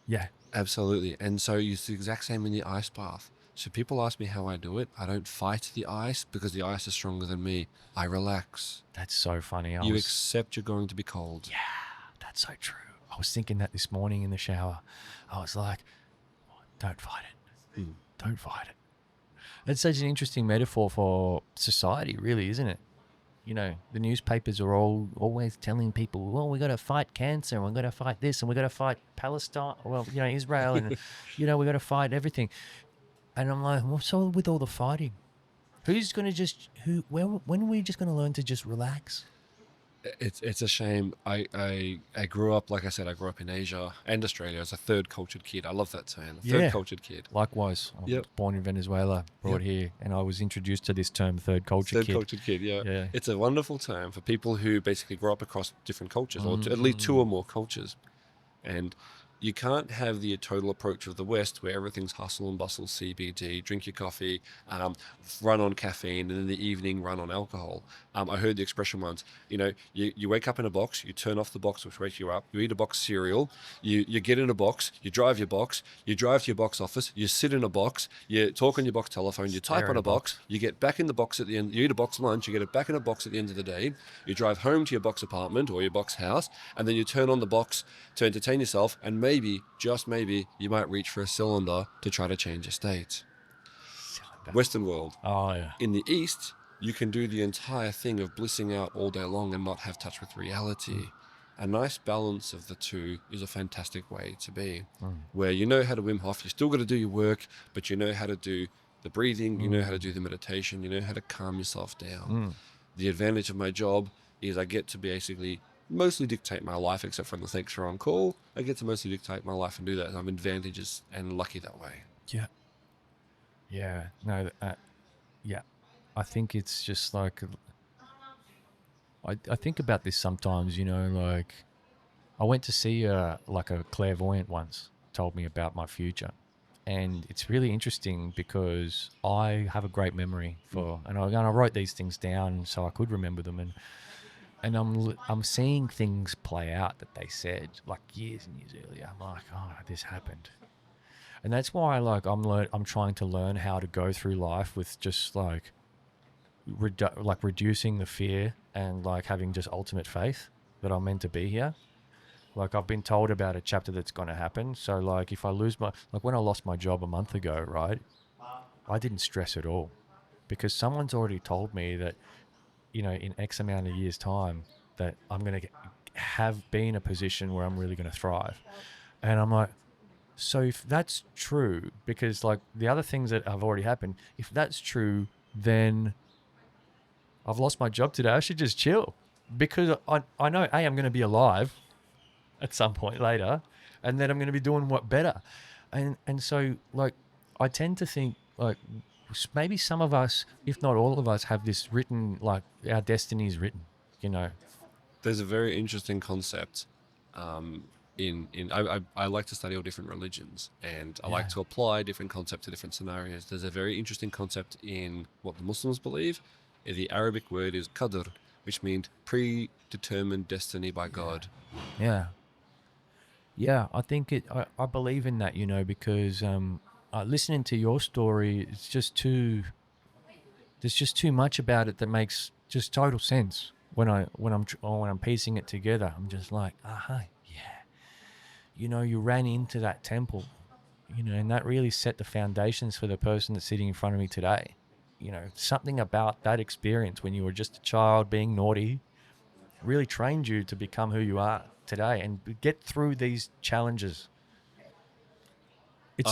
Yeah. Absolutely. And so it's the exact same in the ice bath. So people ask me how I do it. I don't fight the ice because the ice is stronger than me. I relax. That's so funny. You accept you're going to be cold. Yeah, that's so true. I was thinking that this morning in the shower. I was like, don't fight it. Don't fight it. It's such an interesting metaphor for society, really, isn't it? You know, the newspapers are always telling people, well, we got to fight cancer, and we got to fight this, and we got to fight Palestine, Israel, and, we got to fight everything. And I'm like, what's all with all the fighting? Who's going to when are we just going to learn to just relax? It's a shame. I grew up, like I said, I grew up in Asia and Australia as a third cultured kid. I love that term, third cultured kid. Likewise, I was born in Venezuela, brought here, and I was introduced to this term, third cultured kid. Third cultured kid, Yeah. It's a wonderful term for people who basically grow up across different cultures, or at least two or more cultures. And you can't have the total approach of the West where everything's hustle and bustle, CBD, drink your coffee, run on caffeine, and in the evening run on alcohol. I heard the expression once, you wake up in a box, you turn off the box which wakes you up, you eat a box cereal, you get in a box, you drive to your box office, you sit in a box, you talk on your box telephone, you type on a box, you get back in the box at the end, you eat a box lunch, you get it back in a box at the end of the day, you drive home to your box apartment or your box house, and then you turn on the box to entertain yourself, and maybe, just maybe, you might reach for a cylinder to try to change your state. Western world. Oh, yeah. In the East, you can do the entire thing of blissing out all day long and not have touch with reality. A nice balance of the two is a fantastic way to be, where you know how to Wim Hof, you still got to do your work, but you know how to do the breathing, you know how to do the meditation, you know how to calm yourself down. The advantage of my job is I get to basically mostly dictate my life, except for the thanks for on call. I get to mostly dictate my life and do that. I'm advantageous and lucky that way. Yeah. Yeah. No, yeah. I think it's just like, I think about this sometimes, like I went to see a clairvoyant once, told me about my future. And it's really interesting because I have a great memory and I wrote these things down so I could remember them. And I'm seeing things play out that they said like years and years earlier. I'm like, oh, this happened. And that's why I'm trying to learn how to go through life with just reducing the fear and having just ultimate faith that I'm meant to be here. I've been told about a chapter that's going to happen. So if I lose when I lost my job a month ago, right? I didn't stress at all because someone's already told me that, in X amount of years time that I'm going to have been in a position where I'm really going to thrive. And I'm like, so if that's true, because the other things that have already happened, if that's true, then I've lost my job today. I should just chill because I know, A, I'm going to be alive at some point later, and then I'm going to be doing what better. And so, like, I tend to think, like, maybe some of us, if not all of us, have this written, like, our destiny is written, you know. There's a very interesting concept. I like to study all different religions, and I like to apply different concepts to different scenarios. There's a very interesting concept in what the Muslims believe. The Arabic word is qadr, which means predetermined destiny by God. Yeah. Yeah, I think I believe in that, you know, because listening to your story, it's just there's just too much about it that makes just total sense when I'm piecing it together. I'm just like, yeah, you know, you ran into that temple, you know, and that really set the foundations for the person that's sitting in front of me today. You know, something about that experience when you were just a child being naughty really trained you to become who you are today and get through these challenges. It's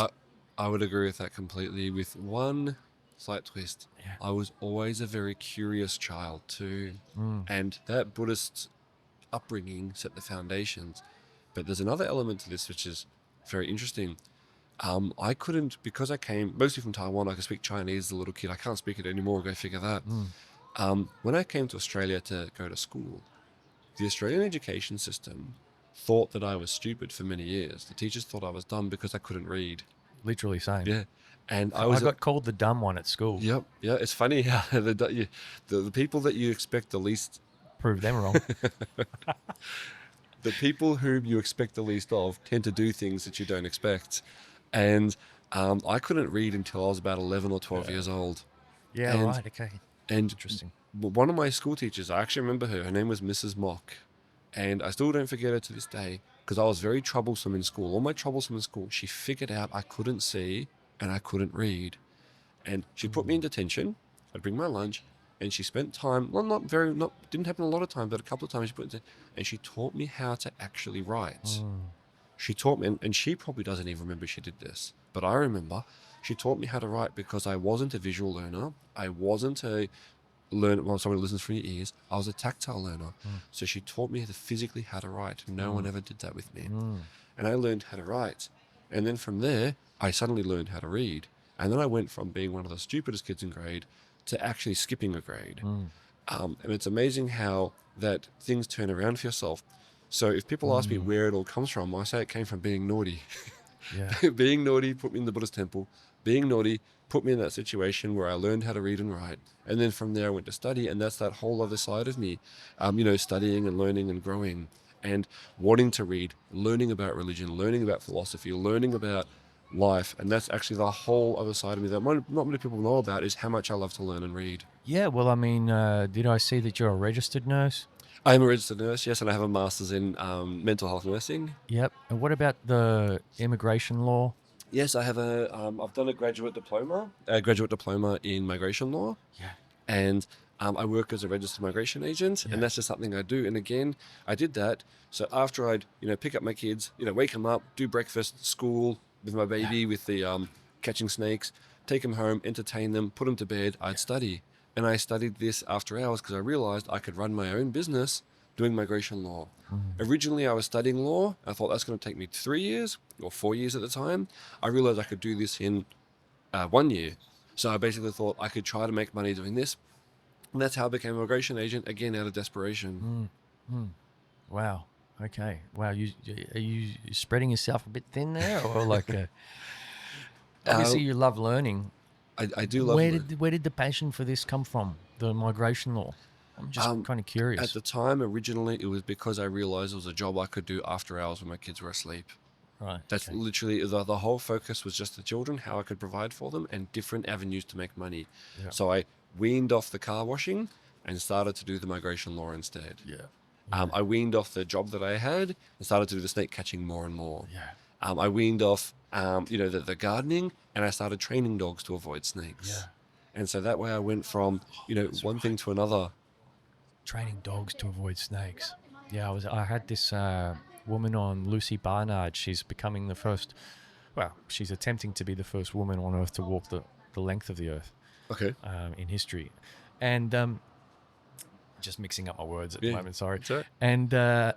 I would agree with that completely, with one slight twist. Yeah. I was always a very curious child too, and that Buddhist upbringing set the foundations. But there's another element to this which is very interesting. I couldn't, because I came mostly from Taiwan. I could speak Chinese as a little kid. I can't speak it anymore. Go figure that. When I came to Australia to go to school, the Australian education system thought that I was stupid for many years. The teachers thought I was dumb because I couldn't read. literally same. Yeah, and I I got called the dumb one at school. Yep, yeah. It's funny how the people that you expect the least, Prove them wrong. the people whom you expect the least of, tend to do things that you don't expect. And I couldn't read until I was about 11 or 12 years old. Yeah, And- right. Okay. And Interesting. one of my school teachers, I actually remember her. Her name was Mrs. Mock, and I still don't forget her to this day because I was very troublesome in school. All my troublesome in school, she figured out I couldn't see and I couldn't read, and she put me in detention. I'd bring my lunch, and she spent time. Well, didn't happen a lot of time, but a couple of times she put in, and she taught me how to actually write. She taught me, and she probably doesn't even remember she did this, but I remember she taught me how to write because I wasn't a visual learner. I wasn't a learner, well, someone who listens through your ears. I was a tactile learner. So she taught me physically how to write. No one ever did that with me. And I learned how to write. And then from there, I suddenly learned how to read. And then I went from being one of the stupidest kids in grade to actually skipping a grade. And it's amazing how that things turn around for yourself. So if people ask me where it all comes from, I say it came from being naughty. Yeah. Being naughty put me in the Buddhist temple. Being naughty put me in that situation where I learned how to read and write. And then from there I went to study, and that's that whole other side of me, studying and learning and growing and wanting to read, learning about religion, learning about philosophy, learning about life. And that's actually the whole other side of me that not many people know about, is how much I love to learn and read. Yeah. Well, I mean, did I see that you're a registered nurse? I am a registered nurse, yes, and I have a master's in mental health nursing. Yep. And what about the immigration law? Yes, I have I've done a graduate diploma in migration law. Yeah. And I work as a registered migration agent, and that's just something I do. And again, I did that. So after I'd, pick up my kids, wake them up, do breakfast, school with my baby, with the catching snakes, take them home, entertain them, put them to bed, I'd study. And I studied this after hours because I realized I could run my own business doing migration law. Originally, I was studying law. I thought that's going to take me 3 years or 4 years at the time. I realized I could do this in 1 year. So I basically thought I could try to make money doing this. And that's how I became a migration agent, again, out of desperation. Wow. Okay. Wow. Are you spreading yourself a bit thin there, or like? Obviously, you love learning. I do love Where did the passion for this come from? The migration law. I'm just kind of curious. At the time, originally, it was because I realized it was a job I could do after hours when my kids were asleep. Right. That's okay. literally the whole focus was just the children, how I could provide for them, and different avenues to make money. Yeah. So I weaned off the car washing and started to do the migration law instead. Yeah. I weaned off the job that I had and started to do the snake catching more and more. Yeah. I weaned off, the gardening, and I started training dogs to avoid snakes. Yeah. And so that way I went from, one thing to another. Training dogs to avoid snakes. Yeah, I had this woman on, Lucy Barnard. She's becoming the first. Well, she's attempting to be the first woman on Earth to walk the length of the Earth. Okay. In history, and just mixing up my words at the Yeah, moment. Sorry. that's all right. And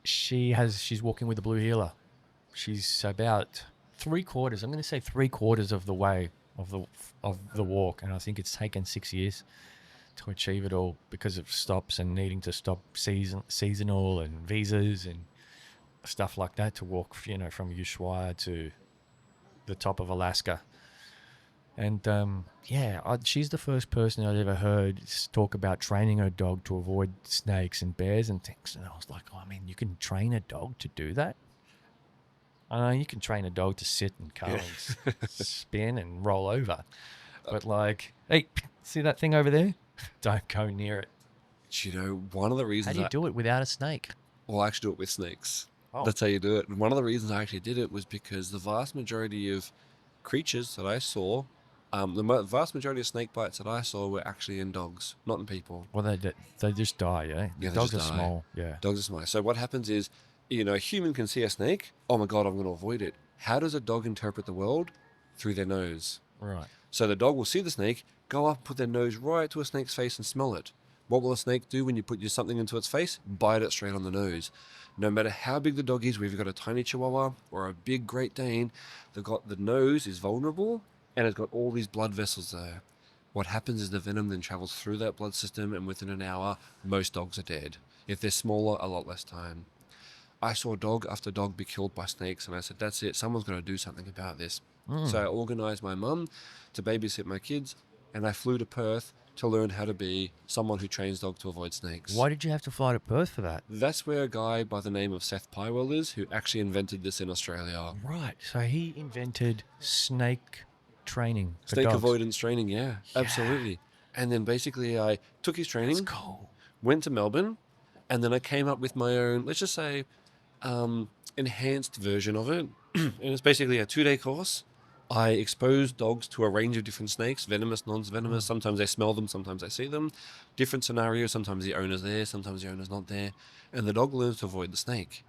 she's walking with a blue heeler. She's about 3/4. I'm going to say 3/4 of the way of the walk, and I think it's taken 6 years to achieve it all because of stops and needing to stop seasonal and visas and stuff like that to walk, from Ushuaia to the top of Alaska. And she's the first person I'd ever heard talk about training her dog to avoid snakes and bears and things. And I was like, you can train a dog to do that? I know you can train a dog to sit and come and spin and roll over. But hey, see that thing over there? Don't go near it. One of the reasons... How do you do it without a snake? Well, I actually do it with snakes. Oh. That's how you do it. And one of the reasons I actually did it was because the vast majority of creatures that I saw, vast majority of snake bites that I saw were actually in dogs, not in people. Well, they just die, yeah? Yeah, they Dogs just are die. small, yeah. Dogs are small. So what happens is, a human can see a snake. Oh my God, I'm going to avoid it. How does a dog interpret the world? Through their nose. Right. So the dog will see the snake, go up, put their nose right to a snake's face and smell it. What will a snake do when you put something into its face? Bite it straight on the nose. No matter how big the dog is, whether you've got a tiny Chihuahua or a big Great Dane, the nose is vulnerable and it's got all these blood vessels there. What happens is the venom then travels through that blood system, and within an hour, most dogs are dead. If they're smaller, a lot less time. I saw dog after dog be killed by snakes, and I said, that's it, someone's got to do something about this. So I organised my mum to babysit my kids, and I flew to Perth to learn how to be someone who trains dogs to avoid snakes. Why did you have to fly to Perth for that? That's where a guy by the name of Seth Pywell is, who actually invented this in Australia. Right. So he invented snake training for Snake dogs. avoidance training, yeah, absolutely. And then basically I took his training, That's cool. went to Melbourne, and then I came up with my own, let's just say, enhanced version of it. And it's basically a 2-day course. I expose dogs to a range of different snakes, venomous, non-venomous. Sometimes they smell them, sometimes they see them. Different scenarios, sometimes the owner's there, sometimes the owner's not there. And the dog learns to avoid the snake.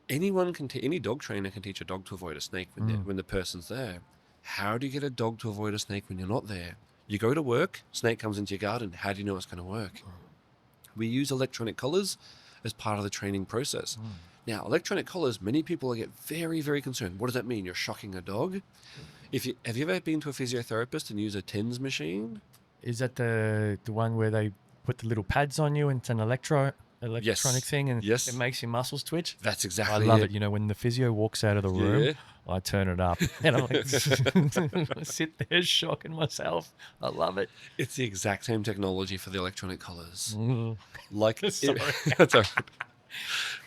Any dog trainer can teach a dog to avoid a snake when the person's there. How do you get a dog to avoid a snake when you're not there? You go to work, snake comes into your garden. How do you know it's going to work? We use electronic collars as part of the training process. Now, electronic collars, many people get very, very concerned. What does that mean? You're shocking a dog? Have you ever been to a physiotherapist and use a TENS machine? Is that the one where they put the little pads on you and it's an electronic thing and Yes. it makes your muscles twitch? That's I exactly love it. When the physio walks out of the room, Yeah. I turn it up and I'm like, I sit there shocking myself. I love it. It's the exact same technology for the electronic collars. Mm. Sorry. That's all right.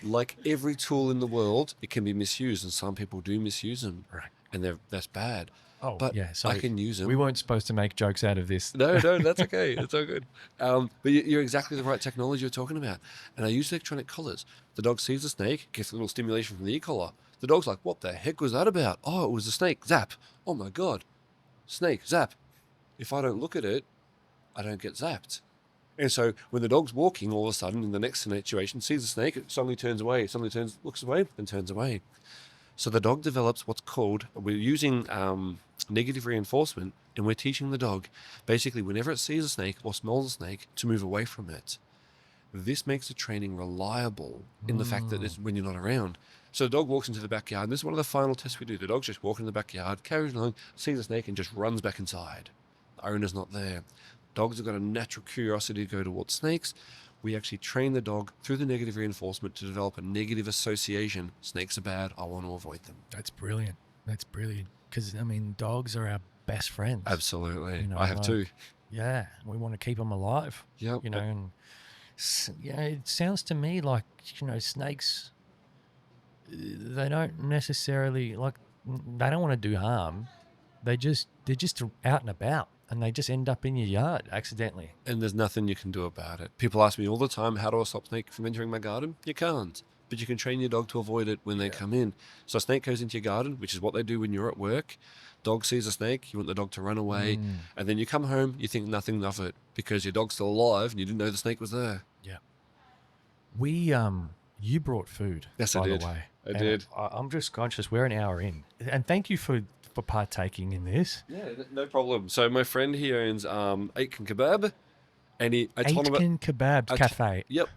Like every tool in the world, it can be misused, and some people do misuse them. Right. And that's bad. Oh, But yeah. Sorry. I can use them. We weren't supposed to make jokes out of this. No, that's okay. It's all good. But you're exactly the right technology you're talking about. And I use electronic collars. The dog sees the snake, gets a little stimulation from the e-collar. The dog's like, what the heck was that about? Oh, it was a snake. Zap. Oh my God. Snake, zap. If I don't look at it, I don't get zapped. And so when the dog's walking, all of a sudden in the next situation, sees the snake, it suddenly turns away, looks away, and turns away. So the dog develops what's called, we're using negative reinforcement, and we're teaching the dog, basically whenever it sees a snake or smells a snake, to move away from it. This makes the training reliable in the fact that it's when you're not around. So the dog walks into the backyard, and this is one of the final tests we do. The dog's just walking in the backyard, carries along, sees a snake, and just runs back inside. The owner's not there. Dogs have got a natural curiosity to go towards snakes. We actually train the dog through the negative reinforcement to develop a negative association. Snakes are bad. I want to avoid them. That's brilliant. Because, dogs are our best friends. Absolutely. I have two. Yeah. We want to keep them alive. Yep. And it sounds to me like, snakes, they don't necessarily, they don't want to do harm. They're just out and about. And they just end up in your yard accidentally. And there's nothing you can do about it. People ask me all the time, how do I stop snake from entering my garden? You can't. But you can train your dog to avoid it when they come in. So a snake goes into your garden, which is what they do when you're at work. Dog sees a snake, you want the dog to run away. And then you come home, you think nothing of it because your dog's still alive and you didn't know the snake was there. Yeah. You brought food. Yes, by I did. The way. I did. I'm just conscious we're an hour in. And thank you for partaking in this. Yeah, no problem. So my friend, he owns Aiken Kebab. And I told him about... Aitken Kebab Cafe. Yep.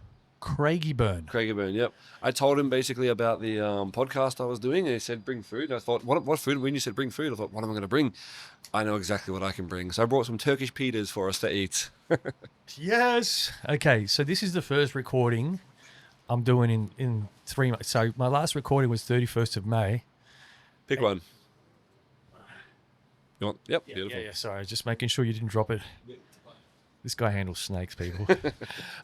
Craigieburn. Craigieburn, yep. I told him basically about the podcast I was doing, and he said, bring food. And I thought, what food? When you said bring food, I thought, what am I going to bring? I know exactly what I can bring. So I brought some Turkish pitas for us to eat. Yes. Okay, so this is the first recording I'm doing in 3 months. So my last recording was 31st of May. Pick one. You want? Yep, beautiful. Yeah, sorry, just making sure you didn't drop it. This guy handles snakes, people.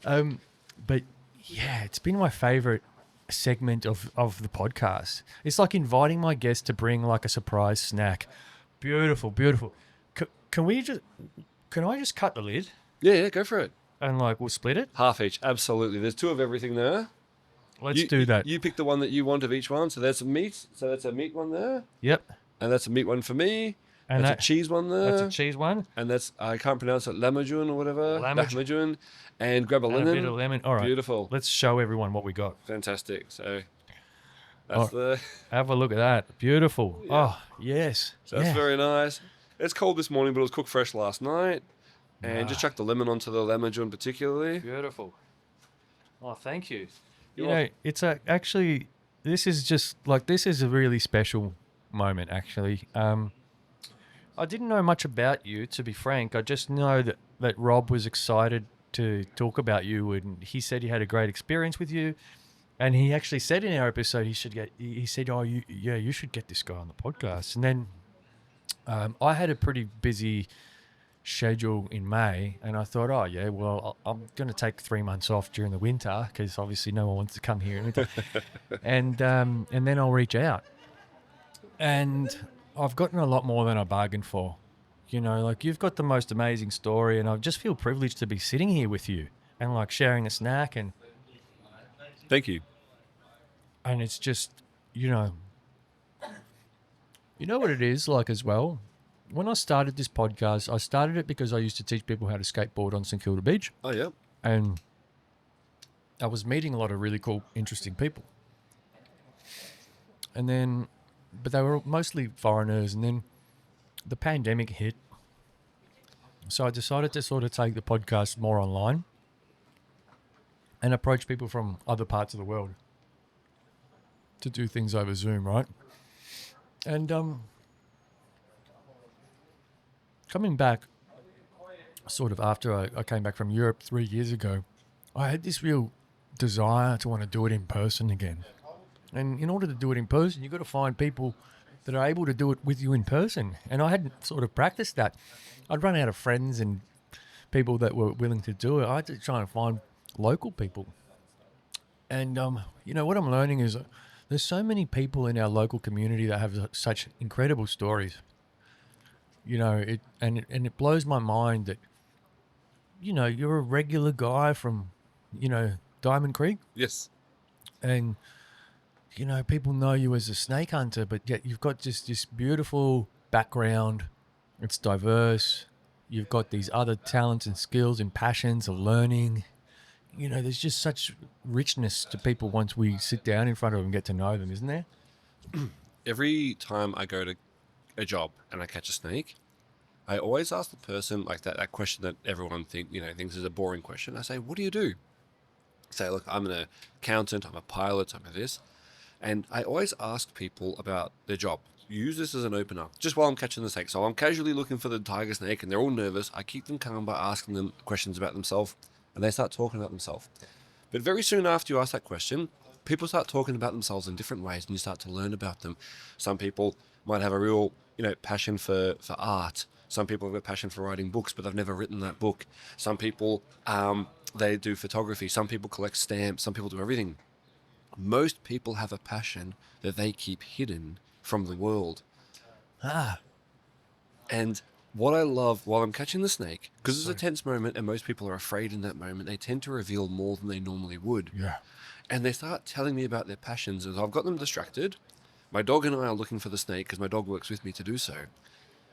But yeah, it's been my favorite segment of the podcast. It's like inviting my guests to bring like a surprise snack. Beautiful, beautiful. Can I just cut the lid Yeah, go for it. and like we'll split it? Half each, absolutely. There's 2 of everything there. Let's do that. You pick the one that you want of each one. So there's some meat. So that's a meat one there. Yep. And that's a meat one for me. And that's a cheese one there. That's a cheese one. And that's, I can't pronounce it, lamajun or whatever. Lamajun. And grab a And lemon. a bit of lemon. All right. Beautiful. Let's show everyone what we got. Fantastic. So that's Have a look at that. Beautiful. Yeah. Oh, yes. So that's Yeah. very nice. It's cold this morning, but it was cooked fresh last night. And just chuck the lemon onto the lamajun particularly. Beautiful. Oh, thank you. You're You know, welcome. it's actually, this is a really special moment, actually. I didn't know much about you, to be frank. I just know that Rob was excited to talk about you, and he said he had a great experience with you. And he actually said in our episode, he said, oh, you should get this guy on the podcast. And then I had a pretty busy schedule in May, and I thought, oh yeah, well, I'm going to take 3 months off during the winter because obviously no one wants to come here in winter. and then I'll reach out. And I've gotten a lot more than I bargained for. You know, like you've got the most amazing story, and I just feel privileged to be sitting here with you and like sharing a snack, and Thank you. it's just, you know what it is like as well. When I started this podcast, I started it because I used to teach people how to skateboard on St Kilda Beach. Oh, yeah. And I was meeting a lot of really cool, interesting people. And then, but they were mostly foreigners. And then the pandemic hit. So I decided to sort of take the podcast more online and approach people from other parts of the world to do things over Zoom, right? And coming back, sort of after I came back from Europe 3 years ago, I had this real desire to want to do it in person again. And in order to do it in person, you've got to find people that are able to do it with you in person. And I hadn't sort of practiced that. I'd run out of friends and people that were willing to do it. I had to try and find local people. And, what I'm learning is there's so many people in our local community that have such incredible stories. It blows my mind that, you're a regular guy from, Diamond Creek. Yes. And, people know you as a snake hunter, but yet you've got just this beautiful background. It's diverse. You've got these other talents and skills and passions of learning. There's just such richness to people once we sit down in front of them and get to know them, isn't there? Every time I go to a job and I catch a snake, I always ask the person like that question that everyone thinks is a boring question. I say, what do you do? Say, look, I'm an accountant, I'm a pilot, I'm a this. And I always ask people about their job. Use this as an opener, just while I'm catching the snake. So I'm casually looking for the tiger snake and they're all nervous. I keep them calm by asking them questions about themselves, and they start talking about themselves. But very soon after you ask that question, people start talking about themselves in different ways, and you start to learn about them. Some people might have a real, passion for art. Some people have a passion for writing books, but they've never written that book. Some people, they do photography. Some people collect stamps. Some people do everything. Most people have a passion that they keep hidden from the world. And what I love while I'm catching the snake, because it's a tense moment and most people are afraid in that moment, they tend to reveal more than they normally would. Yeah. And they start telling me about their passions. As I've got them distracted, my dog and I are looking for the snake because my dog works with me to do so.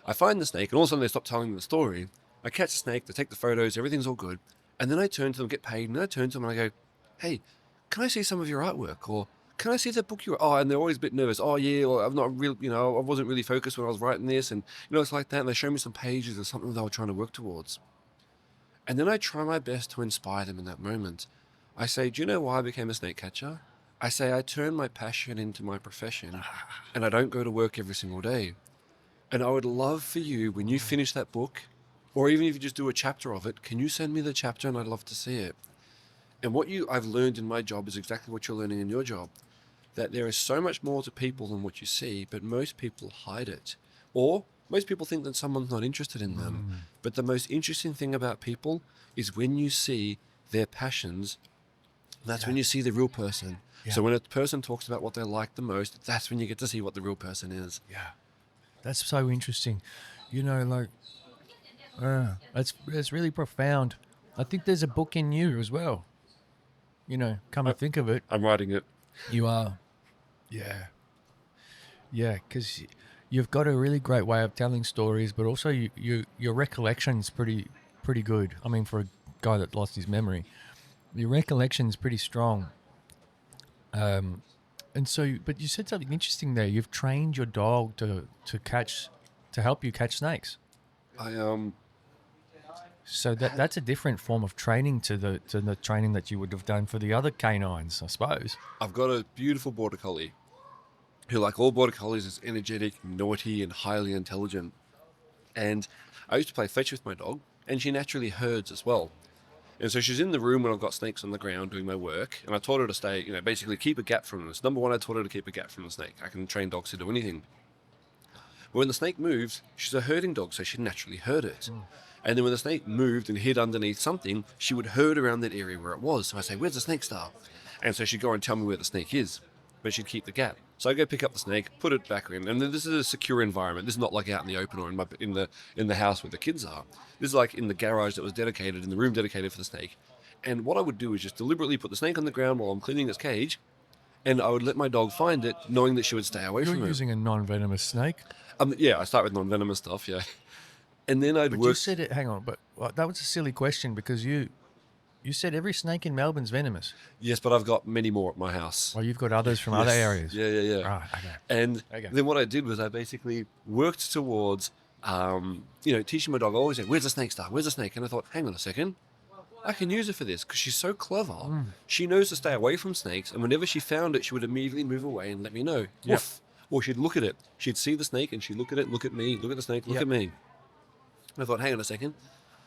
I find the snake and all of a sudden they stop telling me the story. I catch the snake, they take the photos, everything's all good. And then I turn to them, get paid, and then I turn to them and I go, hey, can I see some of your artwork? Or can I see that book you... Oh, and they're always a bit nervous. Oh, yeah, well, I'm not really, I wasn't really focused when I was writing this. And, it's like that. And they show me some pages or something they were trying to work towards. And then I try my best to inspire them in that moment. I say, do you know why I became a snake catcher? I say, I turned my passion into my profession, and I don't go to work every single day. And I would love for you, when you finish that book, or even if you just do a chapter of it, can you send me the chapter, and I'd love to see it. And what I've learned in my job is exactly what you're learning in your job, that there is so much more to people than what you see, but most people hide it. Or most people think that someone's not interested in them. But the most interesting thing about people is when you see their passions, that's when you see the real person. So when a person talks about what they like the most, that's when you get to see what the real person is. Yeah. That's so interesting. You know, like, it's really profound. I think there's a book in you as well. You know, come to think of it. I'm writing it. You are. Yeah. Yeah, because you've got a really great way of telling stories, but also your recollection's pretty good. I mean, for a guy that lost his memory, your recollection's pretty strong. And so, but you said something interesting there. You've trained your dog to help you catch snakes. So that's a different form of training to the training that you would have done for the other canines, I suppose. I've got a beautiful border collie who, like all border collies, is energetic, naughty, and highly intelligent. And I used to play fetch with my dog, and she naturally herds as well. And so she's in the room when I've got snakes on the ground doing my work, and I taught her to stay, basically keep a gap from this. Number one, I taught her to keep a gap from the snake. I can train dogs to do anything. But when the snake moves, she's a herding dog, so she'd naturally herd it. And then when the snake moved and hid underneath something, she would herd around that area where it was. So I say, where's the snake star? And so she'd go and tell me where the snake is, but she'd keep the gap. So I go pick up the snake, put it back in, and then this is a secure environment. This is not like out in the open or in the house where the kids are. This is like in the garage that was dedicated, in the room dedicated for the snake. And what I would do is just deliberately put the snake on the ground while I'm cleaning its cage, and I would let my dog find it, knowing that she would stay away from it. You're using a non-venomous snake? Yeah, I start with non-venomous stuff, yeah. And then I'd But work... you said it, hang on, but that was a silly question because you said every snake in Melbourne's venomous. Yes, but I've got many more at my house. Well, you've got others from other areas. Yeah. Right, okay. And Okay. then what I did was I basically worked towards, teaching my dog. I always say, where's the snake star? Where's the snake? And I thought, hang on a second. I can use her for this because she's so clever. She knows to stay away from snakes. And whenever she found it, she would immediately move away and let me know. Yep. Woof. Or she'd look at it. She'd see the snake and she'd look at it, look at me, look at the snake, look Yep. at me. And I thought, hang on a second.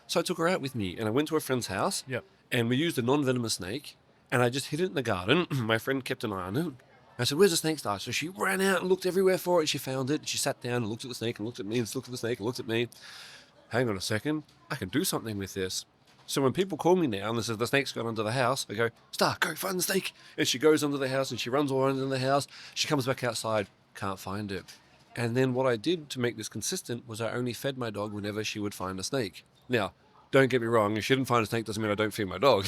So I took her out with me and I went to a friend's house. Yep. And we used a non-venomous snake, and I just hid it in the garden. My friend kept an eye on it. I said, where's the snake star? So she ran out and looked everywhere for it, and she found it. And she sat down and looked at the snake and looked at me and looked at the snake and looked at me. Hang on a second. I can do something with this. So when people call me now and they say the snake's gone under the house, I go, Star, go find the snake. And she goes under the house and she runs all around in the house. She comes back outside, can't find it. And then what I did to make this consistent was I only fed my dog whenever she would find a snake. Now, don't get me wrong, if she didn't find a snake doesn't mean I don't feed my dog.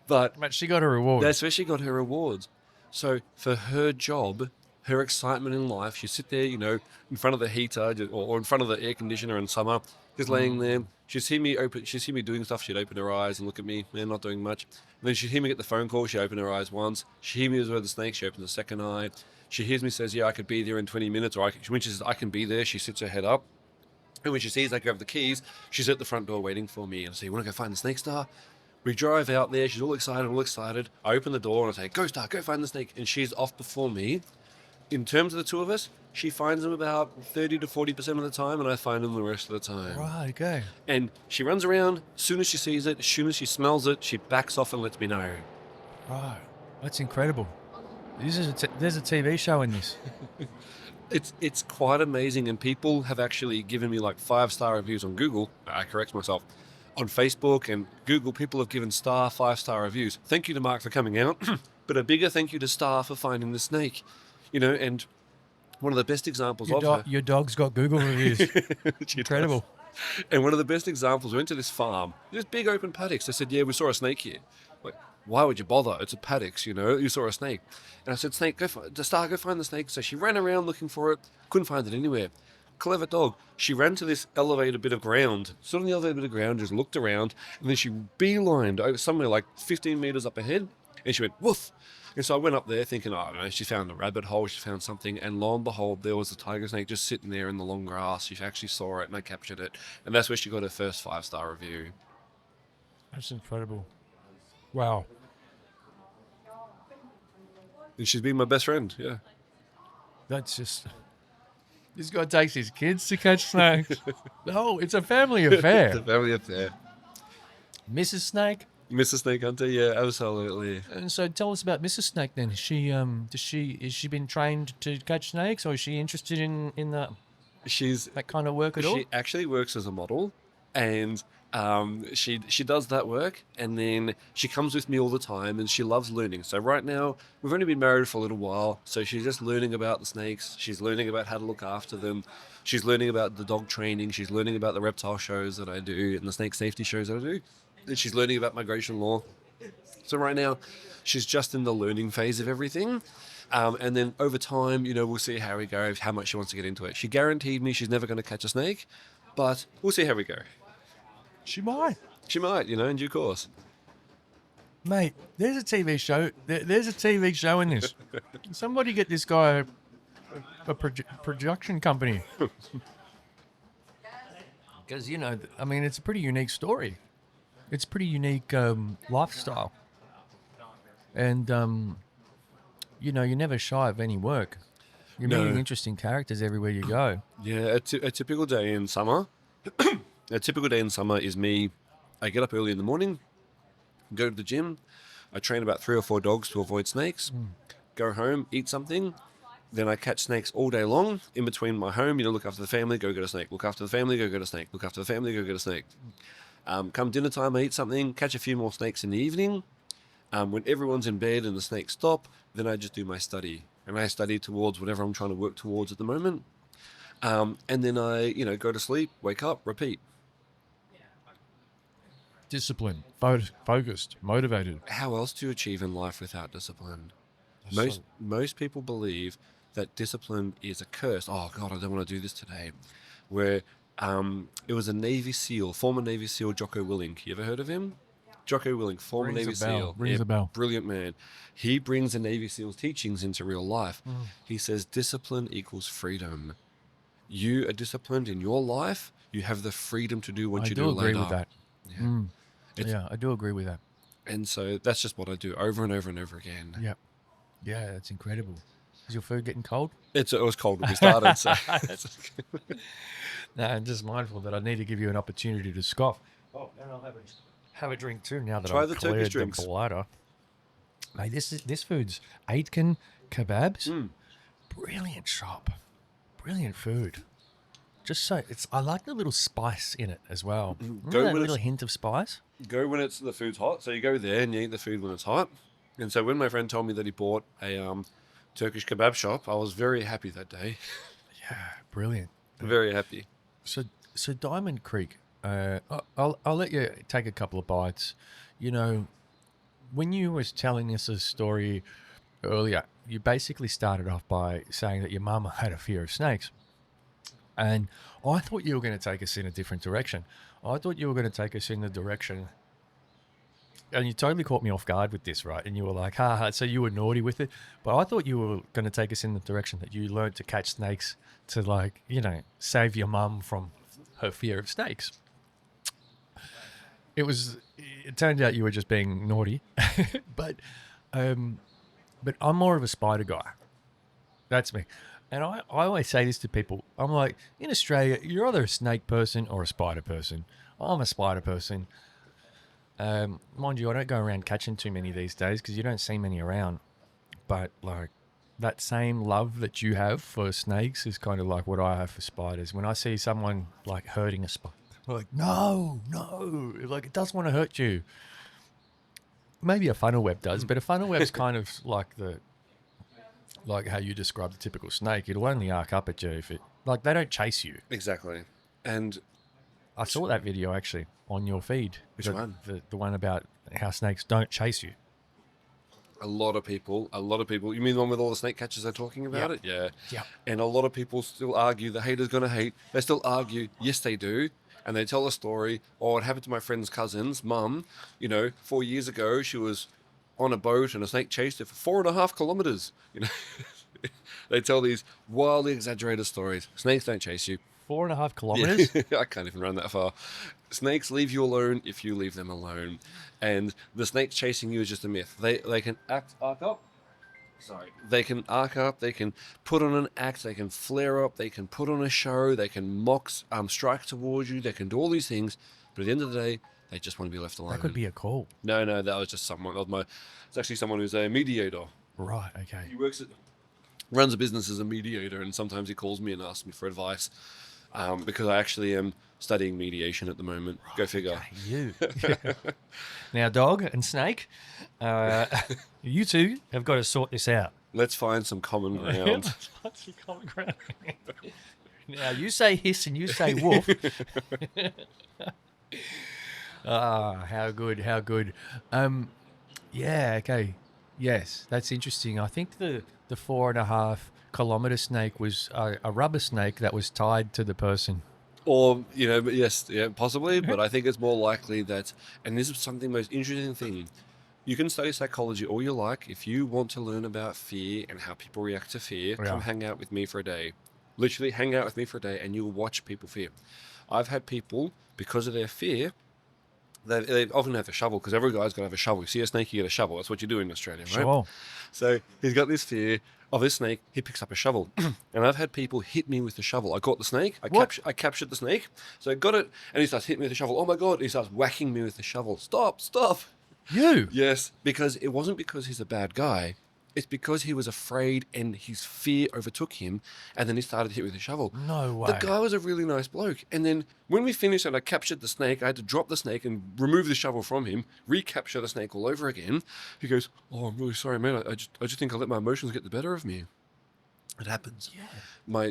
But she got a reward. that's where she got her rewards. So for her job, her excitement in life, she'd sit there, in front of the heater or in front of the air conditioner in summer, just laying there. She'd see me doing stuff, she'd open her eyes and look at me, man, not doing much. And then she'd hear me get the phone call, she'd open her eyes once. She'd hear me as well the snake, she opens the second eye. She hears me, says, yeah, I could be there in 20 minutes. Or when she says, I can be there, she sits her head up. And when she sees I grab the keys, she's at the front door waiting for me. And I say, you want to go find the snake star? We drive out there. She's all excited. I open the door and I say, go Star, go find the snake. And she's off before me. In terms of the two of us, she finds them about 30 to 40% of the time, and I find them the rest of the time. Right, okay. And she runs around. As soon as she sees it, as soon as she smells it, she backs off and lets me know. Right. That's incredible. There's a TV show in this. It's quite amazing, and people have actually given me like 5-star reviews on Google. I correct myself. On Facebook and Google, people have given Star 5-star reviews. Thank you to Mark for coming out, but a bigger thank you to Star for finding the snake. And one of the best examples of her... Your dog's got Google reviews. Incredible. And one of the best examples, we went to this farm, this big open paddocks. They said, yeah, we saw a snake here. Like, why would you bother? It's a paddocks, you saw a snake. And I said, Snake, go find the snake. So she ran around looking for it, couldn't find it anywhere. Clever dog. She ran to this elevated bit of ground, stood on the elevated bit of ground, just looked around, and then she beelined over somewhere like 15 meters up ahead, And she went, woof. And so I went up there thinking, oh, no, she found a rabbit hole, she found something. And lo and behold, there was a tiger snake just sitting there in the long grass. She actually saw it and I captured it. And that's where she got her first 5-star review. That's incredible. Wow. And she's been my best friend, yeah. That's just... This guy takes his kids to catch snakes. No, it's a family affair. It's a family affair. Mrs. Snake? Mr. Snake Hunter, yeah, absolutely. And so tell us about Mrs. Snake then. Is she been trained to catch snakes, or is she interested in that kind of work at all? She actually works as a model, and she does that work, and then she comes with me all the time, and she loves learning. So right now, we've only been married for a little while, so she's just learning about the snakes. She's learning about how to look after them. She's learning about the dog training. She's learning about the reptile shows that I do and the snake safety shows that I do. And she's learning about migration law. So right now, she's just in the learning phase of everything. And then over time, we'll see how we go, how much she wants to get into it. She guaranteed me she's never going to catch a snake, but we'll see how we go. She might. She might, in due course. Mate, there's a TV show. There's a TV show in this. Somebody get this guy a production company. Because, it's a pretty unique story. It's a pretty unique lifestyle. And, you're never shy of any work. You're meeting interesting characters everywhere you go. Yeah, a typical day in summer. A typical day in summer is me. I get up early in the morning, go to the gym. I train about 3 or 4 dogs to avoid snakes. Go home, eat something. Then I catch snakes all day long. In between my home, look after the family, go get a snake. Look after the family, go get a snake. Look after the family, go get a snake. Come dinner time, I eat something, catch a few more snakes in the evening. When everyone's in bed and the snakes stop, then I just do my study. And I study towards whatever I'm trying to work towards at the moment. And then I, go to sleep, wake up, repeat. Discipline, focused, motivated. How else do you achieve in life without discipline? Most people believe that discipline is a curse. Oh, God, I don't want to do this today. Where it was a Navy SEAL, former Navy SEAL, Jocko Willink. You ever heard of him? Jocko Willink, former Navy SEAL. Rings a bell. Brilliant man. He brings the Navy SEAL's teachings into real life. He says discipline equals freedom. You are disciplined in your life. You have the freedom to do what you do later. I do agree with that. Yeah. I do agree with that. And so that's just what I do over and over and over again. Yeah. Yeah, that's incredible. Is your food getting cold? It was cold when we started. So. No, I'm just mindful that I need to give you an opportunity to scoff. Oh, and I'll have a drink too now that I've cleared the bladder. Mate, this food's Aitken kebabs. Brilliant shop. Brilliant food. Just so I like the little spice in it as well. Go that with little hint of spice. Go when the food's hot. So you go there and you eat the food when it's hot. And so when my friend told me that he bought a Turkish kebab shop, I was very happy that day. Yeah, brilliant. Very happy. So Diamond Creek. I'll let you take a couple of bites. When you was telling us a story earlier, you basically started off by saying that your mum had a fear of snakes. And I thought you were going to take us in a different direction. I thought you were going to take us in the direction... And you totally caught me off guard with this, right? And you were like, so you were naughty with it. But I thought you were going to take us in the direction that you learned to catch snakes to, save your mum from her fear of snakes. It turned out you were just being naughty. But I'm more of a spider guy. That's me. And I always say this to people. I'm like, in Australia, you're either a snake person or a spider person. I'm a spider person. Mind you, I don't go around catching too many these days because you don't see many around. But that same love that you have for snakes is kind of like what I have for spiders. When I see someone hurting a spider, I'm like, no, it does want to hurt you. Maybe a funnel web does, but a funnel web's kind of like how you describe the typical snake. It'll only arc up at you if it they don't chase you. Exactly. And I saw that video actually on your feed. Which one? The one about how snakes don't chase you. A lot of people. You mean the one with all the snake catchers are talking about it? Yeah. Yeah. And a lot of people still argue the hater's going to hate. They still argue, yes, they do. And they tell a story, it happened to my friend's cousin's mum. 4 years ago, she was on a boat and a snake chased it for 4.5 kilometers. They tell these wildly exaggerated stories. Snakes don't chase you. 4.5 kilometers? I can't even run that far. Snakes leave you alone if you leave them alone. And the snake chasing you is just a myth. They can arc up. Sorry. They can arc up, they can put on an act, they can flare up, they can put on a show, they can strike towards you, they can do all these things. But at the end of the day, they just want to be left alone. That could be a call. No, that was just someone. It's actually someone who's a mediator. Right, okay. He runs a business as a mediator, and sometimes he calls me and asks me for advice because I actually am studying mediation at the moment. Right, go figure. Okay, you. Now, dog and snake, you two have got to sort this out. Let's find some common ground. Let's find some common ground. Now, you say hiss and you say woof. How good, how good. Yeah, okay. Yes, that's interesting. I think the 4.5 kilometer snake was a rubber snake that was tied to the person. Or, but yes, yeah, possibly, but I think it's more likely that, and this is something most interesting thing, you can study psychology all you like. If you want to learn about fear and how people react to fear, come hang out with me for a day. Literally hang out with me for a day and you'll watch people fear. I've had people, because of their fear, they often have a shovel, because every guy's got to have a shovel. You see a snake, you get a shovel. That's what you do in Australia, right? Sure. So he's got this fear of this snake. He picks up a shovel. And I've had people hit me with the shovel. I got the snake. I captured the snake. So I got it. And he starts hitting me with the shovel. Oh, my God. He starts whacking me with the shovel. Stop. You? Yes. Because it wasn't because he's a bad guy. It's because he was afraid and his fear overtook him, and then he started to hit with a shovel. No way. The guy was a really nice bloke. And then when we finished and I captured the snake, I had to drop the snake and remove the shovel from him, recapture the snake all over again. He goes, "Oh, I'm really sorry, man. I just think I let my emotions get the better of me." It happens. Yeah.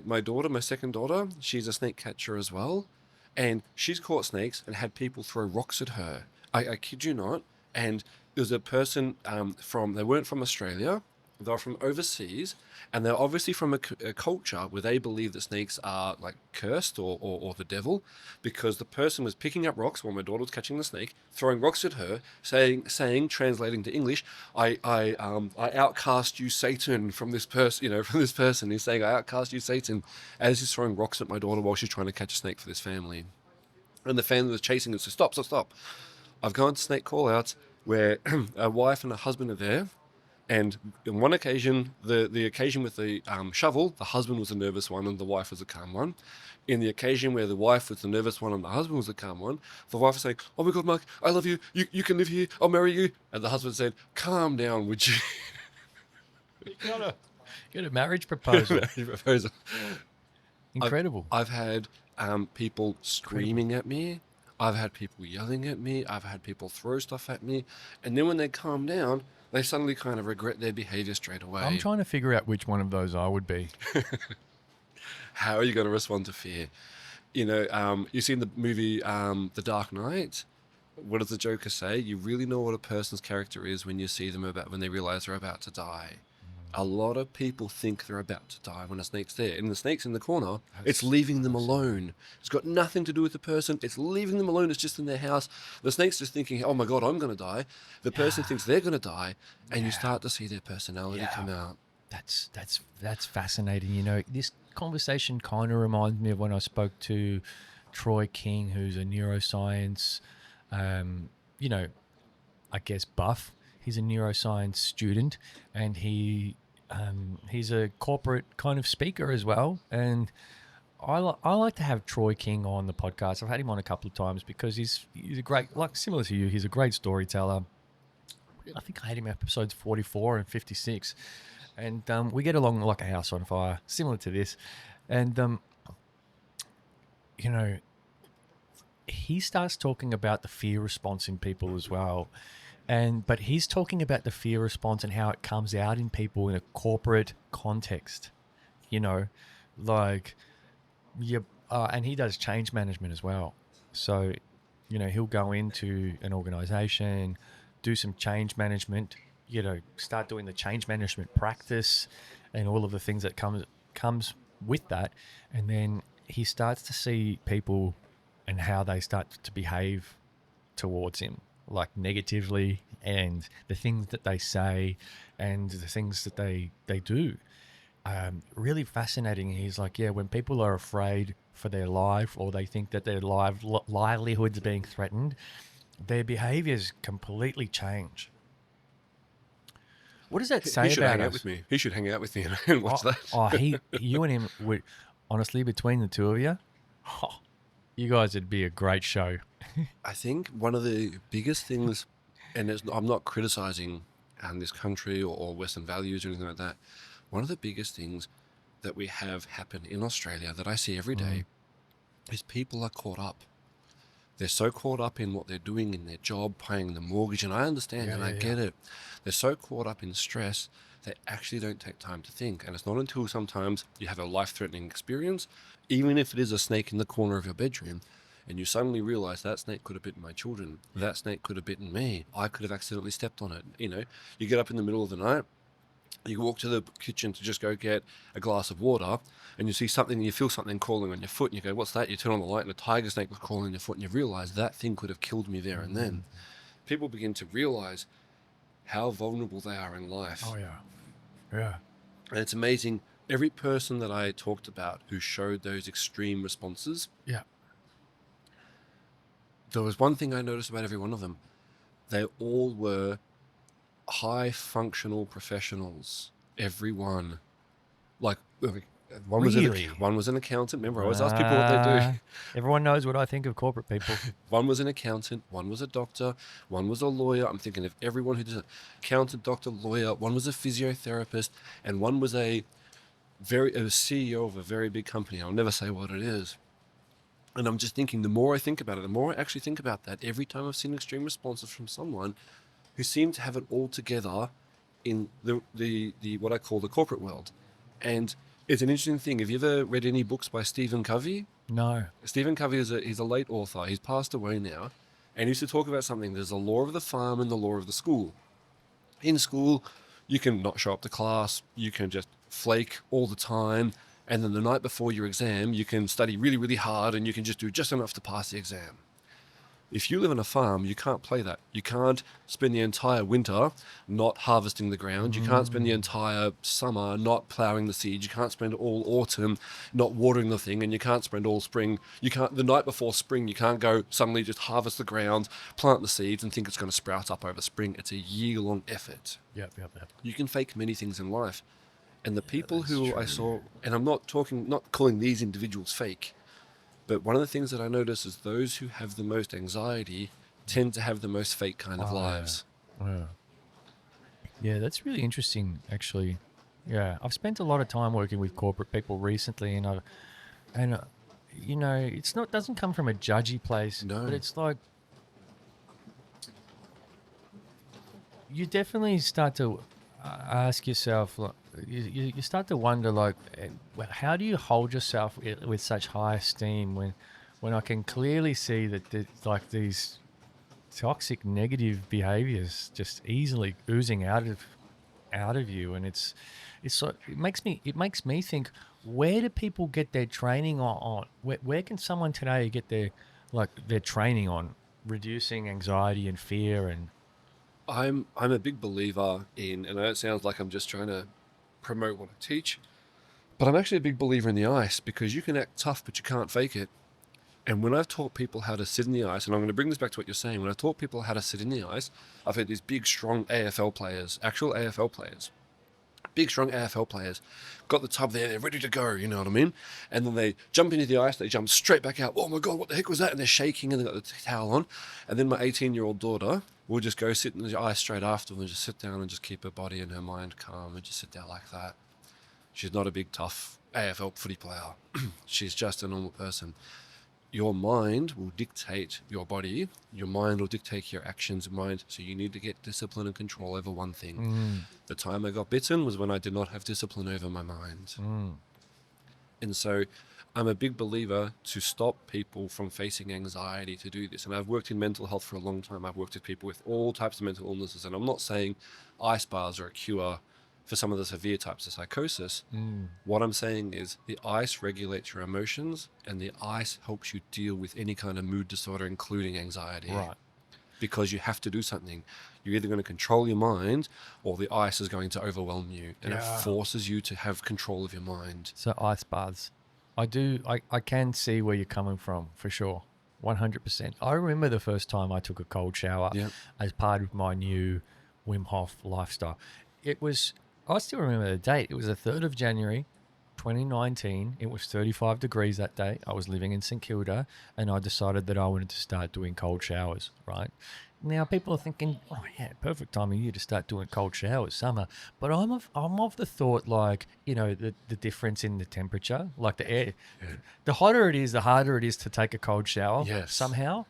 My daughter, my second daughter, she's a snake catcher as well. And she's caught snakes and had people throw rocks at her. I kid you not. And there was a person they weren't from Australia. They're from overseas, and they're obviously from a culture where they believe that snakes are like cursed or the devil, because the person was picking up rocks while my daughter was catching the snake, throwing rocks at her, saying, translating to English, I outcast you, Satan, from this person, from this person. He's saying, I outcast you, Satan, as he's throwing rocks at my daughter while she's trying to catch a snake for this family. And the family was chasing it, so stop. I've gone to snake call-outs where a wife and a husband are there. And on one occasion, the occasion with the shovel, the husband was the nervous one and the wife was the calm one. In the occasion where the wife was the nervous one and the husband was the calm one, the wife was saying, "Oh my God, Mark, I love you. You can live here. I'll marry you." And the husband said, "Calm down, would you?" You got a marriage proposal. Incredible. I've had people screaming at me. I've had people yelling at me. I've had people throw stuff at me. And then when they calm down, they suddenly kind of regret their behavior straight away. I'm trying to figure out which one of those I would be. How are you going to respond to fear? You've seen the movie The Dark Knight. What does the Joker say? You really know what a person's character is when you see them when they realize they're about to die. A lot of people think they're about to die when a snake's there. And the snake's in the corner, it's leaving them alone. It's got nothing to do with the person. It's leaving them alone. It's just in their house. The snake's just thinking, "Oh my God, I'm going to die." The person thinks they're going to die. And you start to see their personality come out. That's fascinating. This conversation kind of reminds me of when I spoke to Troy King, who's a neuroscience, I guess buff. He's a neuroscience student, and he's a corporate kind of speaker as well. And I like to have Troy King on the podcast. I've had him on a couple of times because he's a great, similar to you, he's a great storyteller. I think I had him episodes 44 and 56. And we get along like a house on fire, similar to this. And, he starts talking about the fear response in people as well. But he's talking about the fear response and how it comes out in people in a corporate context, and he does change management as well. So, he'll go into an organization, do some change management, start doing the change management practice and all of the things that comes with that. And then he starts to see people and how they start to behave towards him. Like negatively, and the things that they say and the things that they do. Really fascinating. He's like, yeah, when people are afraid for their life or they think that their livelihood's being threatened, their behaviors completely change. What does that He say should about hang out us? with me. He should hang out with me and watch that. You and him would, honestly, between the two of you, you guys would be a great show. I think one of the biggest things, and I'm not criticizing this country or Western values or anything like that. One of the biggest things that we have happen in Australia that I see every day is people are caught up. They're so caught up in what they're doing in their job, paying the mortgage, and I understand and I get it. They're so caught up in stress, they actually don't take time to think. And it's not until sometimes you have a life-threatening experience, even if it is a snake in the corner of your bedroom, and you suddenly realize that snake could have bitten my children. That snake could have bitten me. I could have accidentally stepped on it. You know, you get up in the middle of the night, you walk to the kitchen to just go get a glass of water, and you see something, you feel something crawling on your foot, and you go, what's that? You turn on the light, and a tiger snake was crawling on your foot, and you realize that thing could have killed me there and then. People begin to realize how vulnerable they are in life. Oh, yeah. Yeah. And it's amazing. Every person that I talked about who showed those extreme responses, Yeah. there was one thing I noticed about every one of them. They all were high functional professionals. Every one. Like, one was an accountant. Remember, I always ask people what they do. Everyone knows what I think of corporate people. One was an accountant, one was a doctor, one was a lawyer. I'm thinking of everyone who does it. Accountant, doctor, lawyer. One was a physiotherapist, and one was a CEO of a very big company. I'll never say what it is. And I'm just thinking, the more I think about it, the more I actually think about that, every time I've seen extreme responses from someone who seemed to have it all together in the what I call the corporate world. And it's an interesting thing. Have you ever read any books by Stephen Covey? No. Stephen Covey he's a late author. He's passed away now. And he used to talk about something. There's the law of the farm and the law of the school. In school, you can not show up to class. You can just flake all the time. And then the night before your exam, you can study really, really hard and you can just do just enough to pass the exam. If you live on a farm, you can't play that. You can't spend the entire winter not harvesting the ground. You can't spend the entire summer not plowing the seeds. You can't spend all autumn not watering the thing, and you can't spend all spring. You can't, the night before spring, you can't go suddenly just harvest the ground, plant the seeds, and think it's going to sprout up over spring. It's a year-long effort. Yep. You can fake many things in life. And the people who I saw, and I'm not calling these individuals fake, but one of the things that I notice is those who have the most anxiety tend to have the most fake kind of lives. Yeah, that's really interesting, actually. Yeah, I've spent a lot of time working with corporate people recently, and you know, doesn't come from a judgy place, but it's like you definitely start to ask yourself, like, you start to wonder, like, how do you hold yourself with such high esteem when I can clearly see that like these toxic negative behaviors just easily oozing out of you, and it's it makes me think, where do people get their training on? Where can someone today get their training on reducing anxiety and fear? And I'm a big believer in, and I know it sounds like I'm just trying to promote what I teach, but I'm actually a big believer in the ice, because you can act tough, but you can't fake it. And when I've taught people how to sit in the ice, and I'm going to bring this back to what you're saying, when I've taught people how to sit in the ice, I've had these big, strong AFL players, actual AFL players, big, strong AFL players, got the tub there, they're ready to go, you know what I mean? And then they jump into the ice, they jump straight back out. Oh my God, what the heck was that? And they're shaking and they've got the towel on. And then my 18-year-old daughter will just go sit in the ice straight after and just sit down and just keep her body and her mind calm and just sit there like that. She's not a big, tough AFL footy player. She's just a normal person. Your mind will dictate your body. Your mind will dictate your actions and mind. So you need to get discipline and control over one thing. The time I got bitten was when I did not have discipline over my mind. And so I'm a big believer to stop people from facing anxiety to do this. And I've worked in mental health for a long time. I've worked with people with all types of mental illnesses. And I'm not saying ice bars are a cure for some of the severe types of psychosis. What I'm saying is the ice regulates your emotions, and the ice helps you deal with any kind of mood disorder, including anxiety. right. because you have to do something. You're either going to control your mind or the ice is going to overwhelm you, and it forces you to have control of your mind. So ice baths. I can see where you're coming from, for sure. 100%. I remember the first time I took a cold shower as part of my new Wim Hof lifestyle. I still remember the date. It was the 3rd of January, 2019. It was 35 degrees that day. I was living in St Kilda, and I decided that I wanted to start doing cold showers, right? Now, people are thinking, oh, yeah, perfect time of year to start doing cold showers, summer. But I'm of the thought, like, the difference in the temperature, like the air. Yeah. The hotter it is, the harder it is to take a cold shower somehow.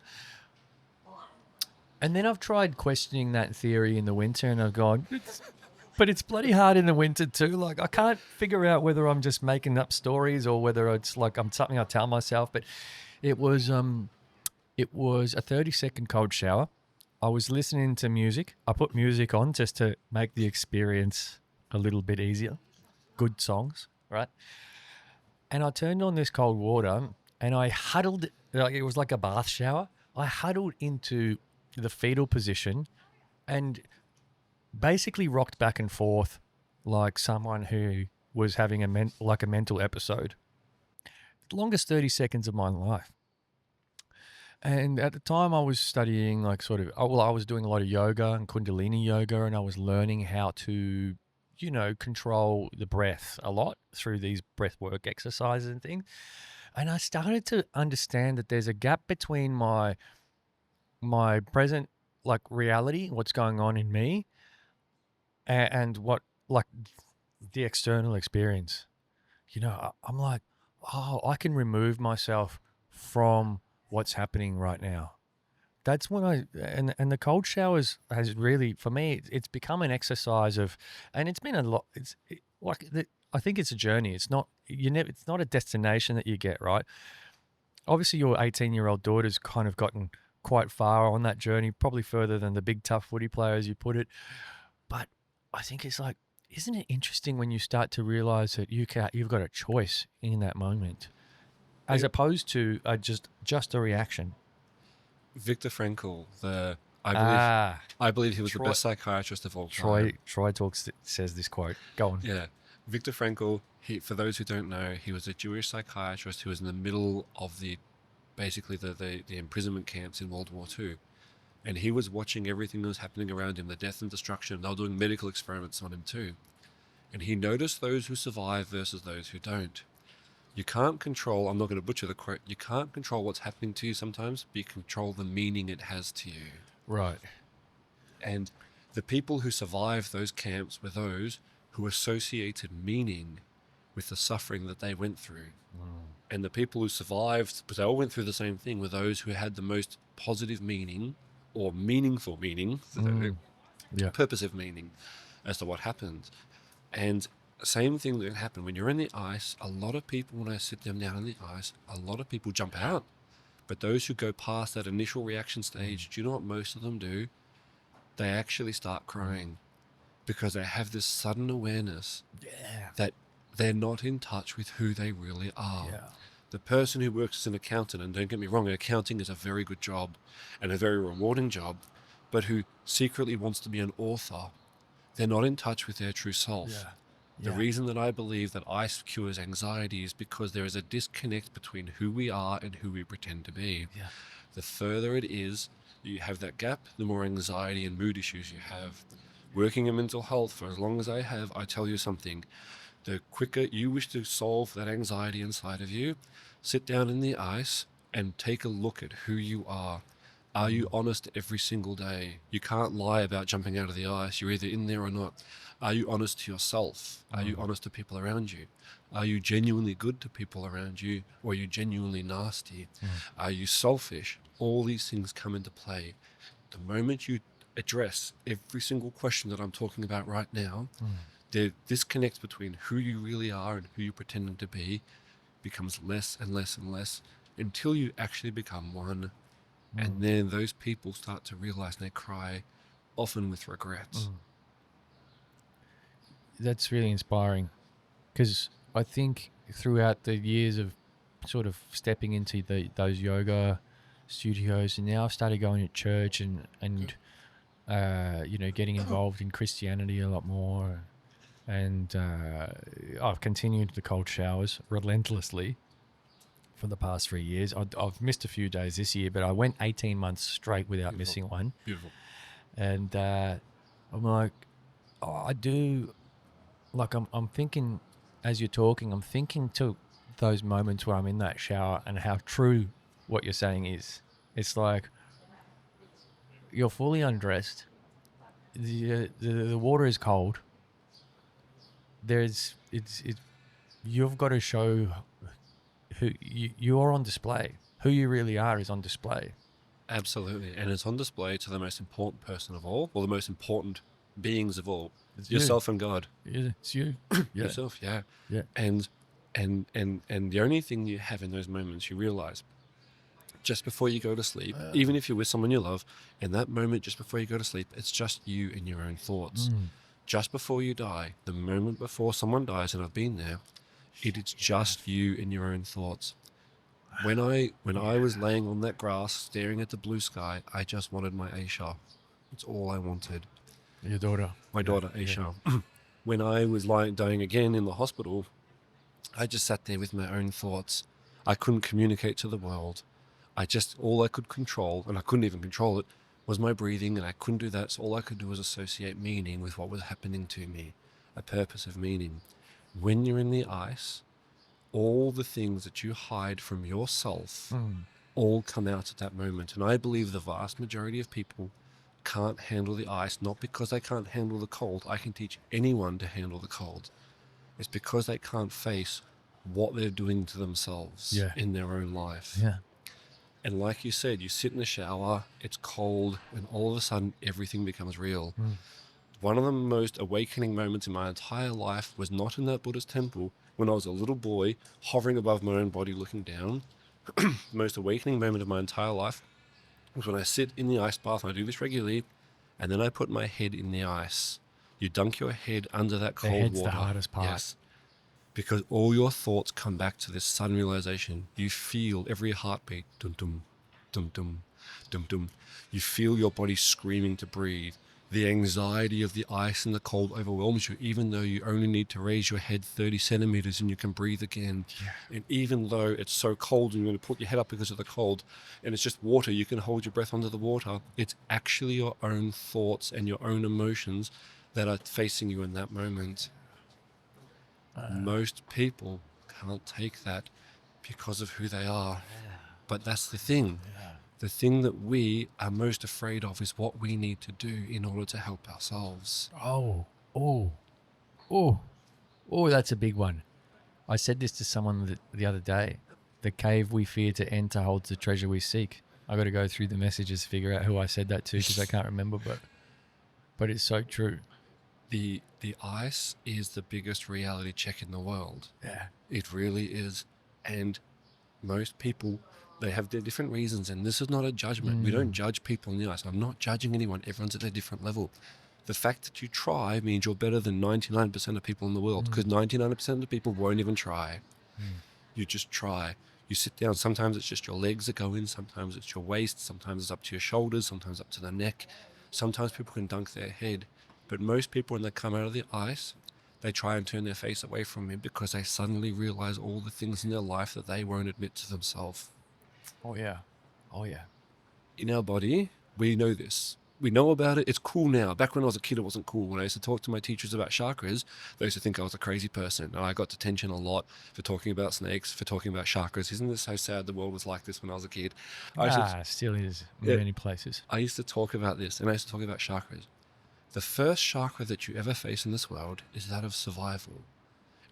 And then I've tried questioning that theory in the winter, and I've gone, but it's bloody hard in the winter too. Like, I can't figure out whether I'm just making up stories or whether it's like something I tell myself. But it was a 30-second cold shower. I was listening to music. I put music on just to make the experience a little bit easier. Good songs, right? And I turned on this cold water and I huddled, like it was like a bath shower. I huddled into the fetal position and basically rocked back and forth like someone who was having a mental episode. The longest 30 seconds of my life. And at the time I was studying I was doing a lot of yoga and Kundalini yoga, and I was learning how to, control the breath a lot through these breath work exercises and things. And I started to understand that there's a gap between my present, like, reality, what's going on in me, and what, like, the external experience. I'm like, oh, I can remove myself from what's happening right now. That's when and the cold showers has really, for me, it's become an exercise of, and it's been a lot. I think it's a journey. It's not it's not a destination that you get, right? Obviously, your 18-year-old daughter's kind of gotten quite far on that journey, probably further than the big tough footy player, as you put it. But I think it's like, isn't it interesting when you start to realize that you've got a choice in that moment, as opposed to just a reaction. Viktor Frankl, I believe he was the best psychiatrist of all time. Troy says this quote. Go on. Yeah. Viktor Frankl, for those who don't know, he was a Jewish psychiatrist who was in the middle of the imprisonment camps in World War II. And he was watching everything that was happening around him, the death and destruction. They were doing medical experiments on him too. And he noticed those who survive versus those who don't. You can't control, I'm not going to butcher the quote, you can't control what's happening to you sometimes, but you control the meaning it has to you. Right. And the people who survived those camps were those who associated meaning with the suffering that they went through. And the people who survived, because they all went through the same thing, were those who had the most positive meaning or meaningful meaning, purposive meaning as to what happened. And same thing that happened when you're in the ice. A lot of people, when I sit them down in the ice, a lot of people jump out. But those who go past that initial reaction stage, do you know what most of them do? They actually start crying because they have this sudden awareness that they're not in touch with who they really are. Yeah. The person who works as an accountant, and don't get me wrong, accounting is a very good job and a very rewarding job, but who secretly wants to be an author, they're not in touch with their true self. Yeah. The reason that I believe that ice cures anxiety is because there is a disconnect between who we are and who we pretend to be. Yeah. The further it is, you have that gap, the more anxiety and mood issues you have. Working in mental health for as long as I have, I tell you something. The quicker you wish to solve that anxiety inside of you, sit down in the ice and take a look at who you are. Are you honest every single day? You can't lie about jumping out of the ice. You're either in there or not. Are you honest to yourself? Are you honest to people around you? Are you genuinely good to people around you, or are you genuinely nasty? Are you selfish? All these things come into play. The moment you address every single question that I'm talking about right now, the disconnect between who you really are and who you're pretending to be becomes less and less and less until you actually become one. And then those people start to realize, and they cry, often with regrets. That's really inspiring, because I think throughout the years of sort of stepping into those yoga studios, and now I've started going to church and getting involved in Christianity a lot more. And I've continued the cold showers relentlessly for the past 3 years. I've missed a few days this year, but I went 18 months straight without missing one. Beautiful. And I'm like, I do, like I'm thinking, as you're talking, I'm thinking to those moments where I'm in that shower and how true what you're saying is. It's like you're fully undressed. The water is cold. You've got to show who you are on display. Who you really are is on display. Absolutely. And it's on display to the most important person of all, or the most important beings of all. It's Yourself and God. It's you. Yeah. Yourself, yeah. Yeah. And the only thing you have in those moments, you realize just before you go to sleep, even if you're with someone you love, in that moment just before you go to sleep, it's just you and your own thoughts. Just before you die, the moment before someone dies, and I've been there, it is just you and your own thoughts. When I was laying on that grass, staring at the blue sky, I just wanted my Aisha. It's all I wanted. Your daughter. My daughter, Aisha. When I was dying again in the hospital, I just sat there with my own thoughts. I couldn't communicate to the world. All I could control, and I couldn't even control it, was my breathing, and I couldn't do that. So all I could do was associate meaning with what was happening to me, a purpose of meaning. When you're in the ice, all the things that you hide from yourself all come out at that moment. And I believe the vast majority of people can't handle the ice, not because they can't handle the cold. I can teach anyone to handle the cold. It's because they can't face what they're doing to themselves in their own life. Yeah. And like you said, you sit in the shower, it's cold, and all of a sudden everything becomes real. One of the most awakening moments in my entire life was not in that Buddhist temple when I was a little boy hovering above my own body looking down. The most awakening moment of my entire life was when I sit in the ice bath, and I do this regularly, and then I put my head in the ice. You dunk your head under that cold head's water. the hardest part. Yes. Because all your thoughts come back to this sudden realization. You feel every heartbeat. Dum dum, dum dum, dum dum. You feel your body screaming to breathe. The anxiety of the ice and the cold overwhelms you, even though you only need to raise your head 30 centimeters and you can breathe again. And even though it's so cold and you're going to put your head up because of the cold, and it's just water, you can hold your breath under the water. It's actually your own thoughts and your own emotions that are facing you in that moment. Most people can't take that because of who they are. But that's the thing. The thing that we are most afraid of is what we need to do in order to help ourselves. Oh, that's a big one. I said this to someone the other day. The cave we fear to enter holds the treasure we seek. I got to go through the messages to figure out who I said that to because I can't remember, but it's so true. The ice is the biggest reality check in the world. Yeah. It really is. And most people, they have their different reasons, and this is not a judgment. We don't judge people in the ice. I'm not judging anyone. Everyone's at a different level. The fact that you try means you're better than 99% of people in the world, because 99% of the people won't even try. You just try. You sit down. Sometimes it's just your legs that go in. Sometimes it's your waist. Sometimes it's up to your shoulders. Sometimes up to the neck. Sometimes people can dunk their head. But most people, when they come out of the ice, they try and turn their face away from it because they suddenly realize all the things in their life that they won't admit to themselves. Oh, yeah. In our body, we know this. We know about it. It's cool now. Back when I was a kid, it wasn't cool. When I used to talk to my teachers about chakras, they used to think I was a crazy person. And I got detention a lot for talking about snakes, for talking about chakras. Isn't this so sad the world was like this when I was a kid? Still is in many places. I used to talk about this, and I used to talk about chakras. The first chakra that you ever face in this world is that of survival.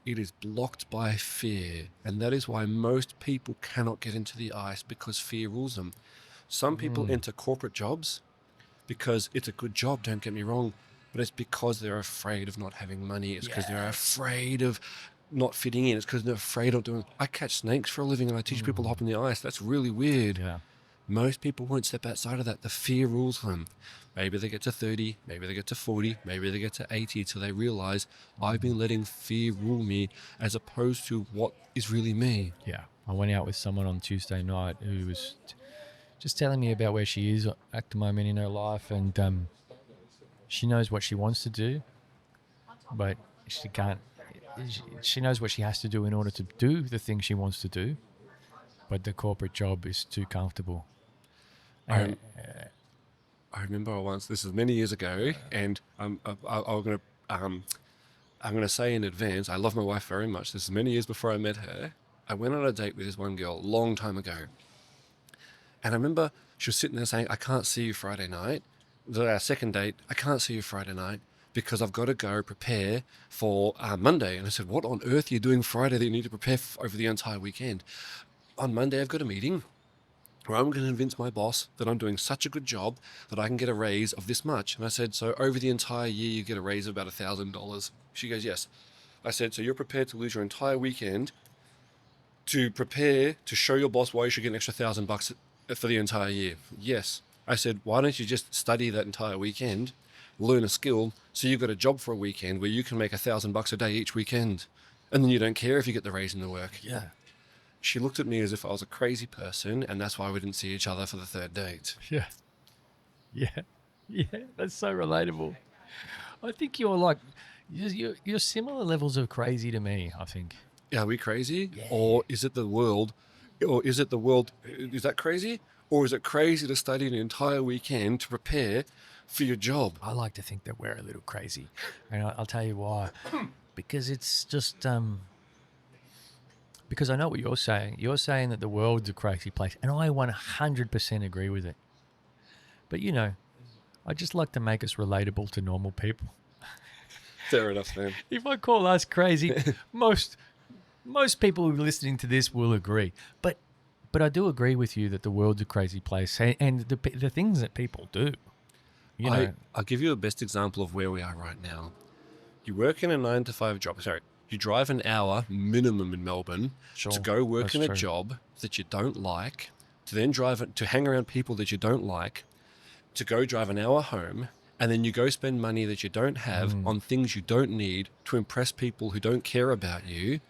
It is blocked by fear, and that is why most people cannot get into the ice, because fear rules them. Some people enter corporate jobs because it's a good job, don't get me wrong, but it's because they're afraid of not having money. It's because they're afraid of not fitting in. It's because they're afraid of doing... I catch snakes for a living and I teach people to hop in the ice. That's really weird. Yeah. Most people won't step outside of that. The fear rules them. Maybe they get to 30, maybe they get to 40, maybe they get to 80 till they realize I've been letting fear rule me as opposed to what is really me. Yeah. I went out with someone on Tuesday night who was just telling me about where she is at the moment in her life, and she knows what she wants to do, but she can't. She knows what she has to do in order to do the thing she wants to do, but the corporate job is too comfortable. I, I remember once, this is many years ago, and I'm going to I'm going to say in advance, I love my wife very much. This is many years before I met her. I went on a date with this one girl a long time ago. And I remember she was sitting there saying, I can't see you Friday night. Our second date, I can't see you Friday night because I've got to go prepare for Monday. And I said, what on earth are you doing Friday that you need to prepare over the entire weekend? On Monday, I've got a meeting where I'm going to convince my boss that I'm doing such a good job that I can get a raise of this much. And I said, so over the entire year, you get a raise of about $1,000. She goes, yes. I said, so you're prepared to lose your entire weekend to prepare to show your boss why you should get an extra $1,000 for the entire year? Yes. I said, why don't you just study that entire weekend, learn a skill, so you've got a job for a weekend where you can make $1,000 a day each weekend. And then you don't care if you get the raise in the work. Yeah. She looked at me as if I was a crazy person, and that's why we didn't see each other for the third date. Yeah. Yeah. Yeah. That's so relatable. I think you're like, you're similar levels of crazy to me, I think. Are we crazy? Yeah. Or is it the world? Is that crazy? Or is it crazy to study an entire weekend to prepare for your job? I like to think that we're a little crazy. And I'll tell you why. Because it's just, because I know what you're saying. You're saying that the world's a crazy place. And I 100% agree with it. But, you know, I just like to make us relatable to normal people. Fair enough, man. If I call us crazy, most people listening to this will agree. But I do agree with you that the world's a crazy place, and the things that people do. You know, I'll give you a best example of where we are right now. You work in a 9-to-5 job. Sorry, you drive an hour minimum in Melbourne to go work That's in a true. job that you don't like, to then to hang around people that you don't like, to go drive an hour home, and then you go spend money that you don't have on things you don't need to impress people who don't care about you.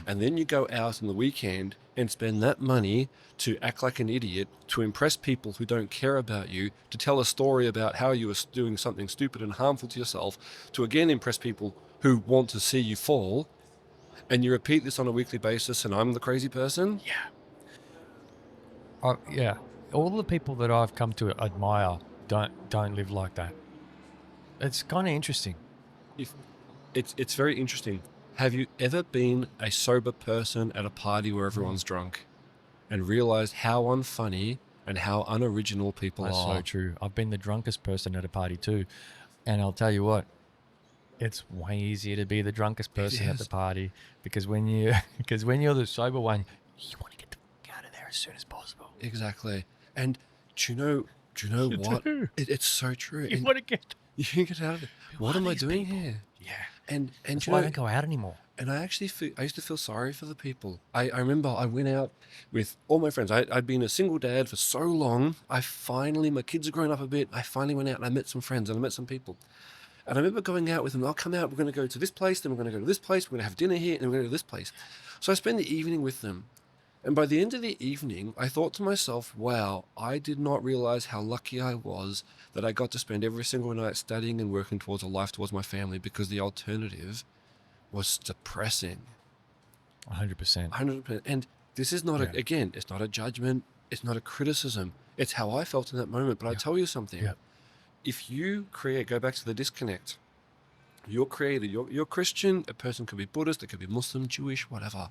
And then you go out on the weekend and spend that money to act like an idiot, to impress people who don't care about you, to tell a story about how you were doing something stupid and harmful to yourself, to again impress people who want to see you fall. And you repeat this on a weekly basis, and I'm the crazy person? yeah. All the people that I've come to admire don't live like that. It's kind of interesting. It's very interesting. Have you ever been a sober person at a party where everyone's drunk and realized how unfunny and how unoriginal people That's are? so true. I've been the drunkest person at a party too. And I'll tell you what, it's way easier to be the drunkest person at the is. party because when you're the sober one, you want to get the fuck out of there as soon as possible. Exactly. And do you know what? do. It's so true. You And want to get... you can get out of it. What am I these doing people? here? Yeah. And That's you why I know, don't go out anymore. and I used to feel sorry for the people. I remember I went out with all my friends. I'd been a single dad for so long. My kids are growing up a bit. I finally went out and I met some friends and I met some people. And I remember going out with them. I'll come out, we're going to go to this place, then we're going to go to this place, we're going to have dinner here, and we're going to go to this place. So I spend the evening with them. And by the end of the evening, I thought to myself, wow, I did not realize how lucky I was that I got to spend every single night studying and working towards a life towards my family, because the alternative was depressing. 100%. 100%. And this is not, again, it's not a judgment. It's not a criticism. It's how I felt in that moment. But I tell you something. Yeah. If you go back to the disconnect, you're created, you're Christian, a person could be Buddhist, it could be Muslim, Jewish, whatever.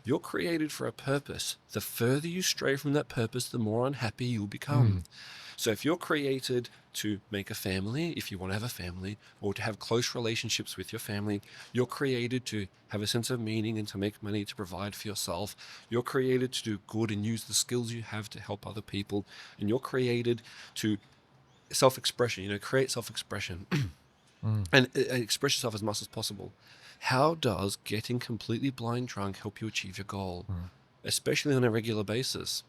You're created for a purpose. The further you stray from that purpose, the more unhappy you'll become. So if you're created to make a family, if you want to have a family, or to have close relationships with your family, you're created to have a sense of meaning and to make money to provide for yourself. You're created to do good and use the skills you have to help other people. And you're created to self-expression, create self-expression and express yourself as much as possible. How does getting completely blind drunk help you achieve your goal? Especially on a regular basis.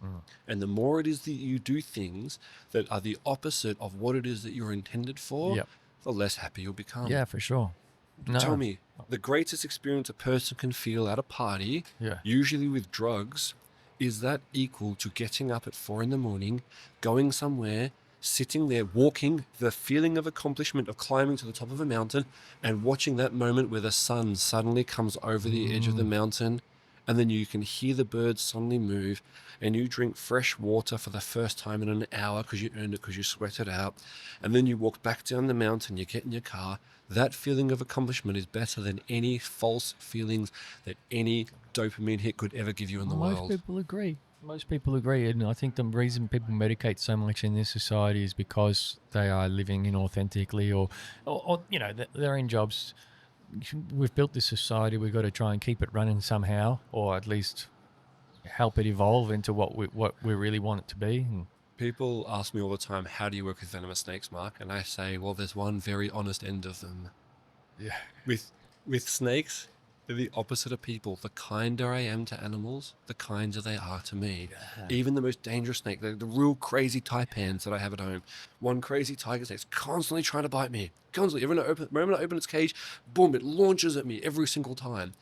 And the more it is that you do things that are the opposite of what it is that you're intended for, the less happy you'll become. Yeah, for sure. No. Tell me, the greatest experience a person can feel at a party, usually with drugs, is that equal to getting up at 4 a.m, going somewhere, sitting there, walking, the feeling of accomplishment of climbing to the top of a mountain and watching that moment where the sun suddenly comes over the edge of the mountain, and then you can hear the birds suddenly move, and you drink fresh water for the first time in an hour because you earned it, because you sweated out, and then you walk back down the mountain, you get in your car. That feeling of accomplishment is better than any false feelings that any dopamine hit could ever give you in the Most world. people agree. Most people agree, and I think the reason people medicate so much in this society is because they are living inauthentically, or they're in jobs. We've built this society. We've got to try and keep it running somehow, or at least help it evolve into what we really want it to be. And People ask me all the time, how do you work with venomous snakes, Mark? And I say, well, there's one very honest end of them. yeah, With snakes, they're the opposite of people. The kinder I am to animals, the kinder they are to me. Even the most dangerous snake, the real crazy taipans that I have at home. One crazy tiger snake's constantly trying to bite me. Constantly. The moment I open its cage, boom, it launches at me every single time.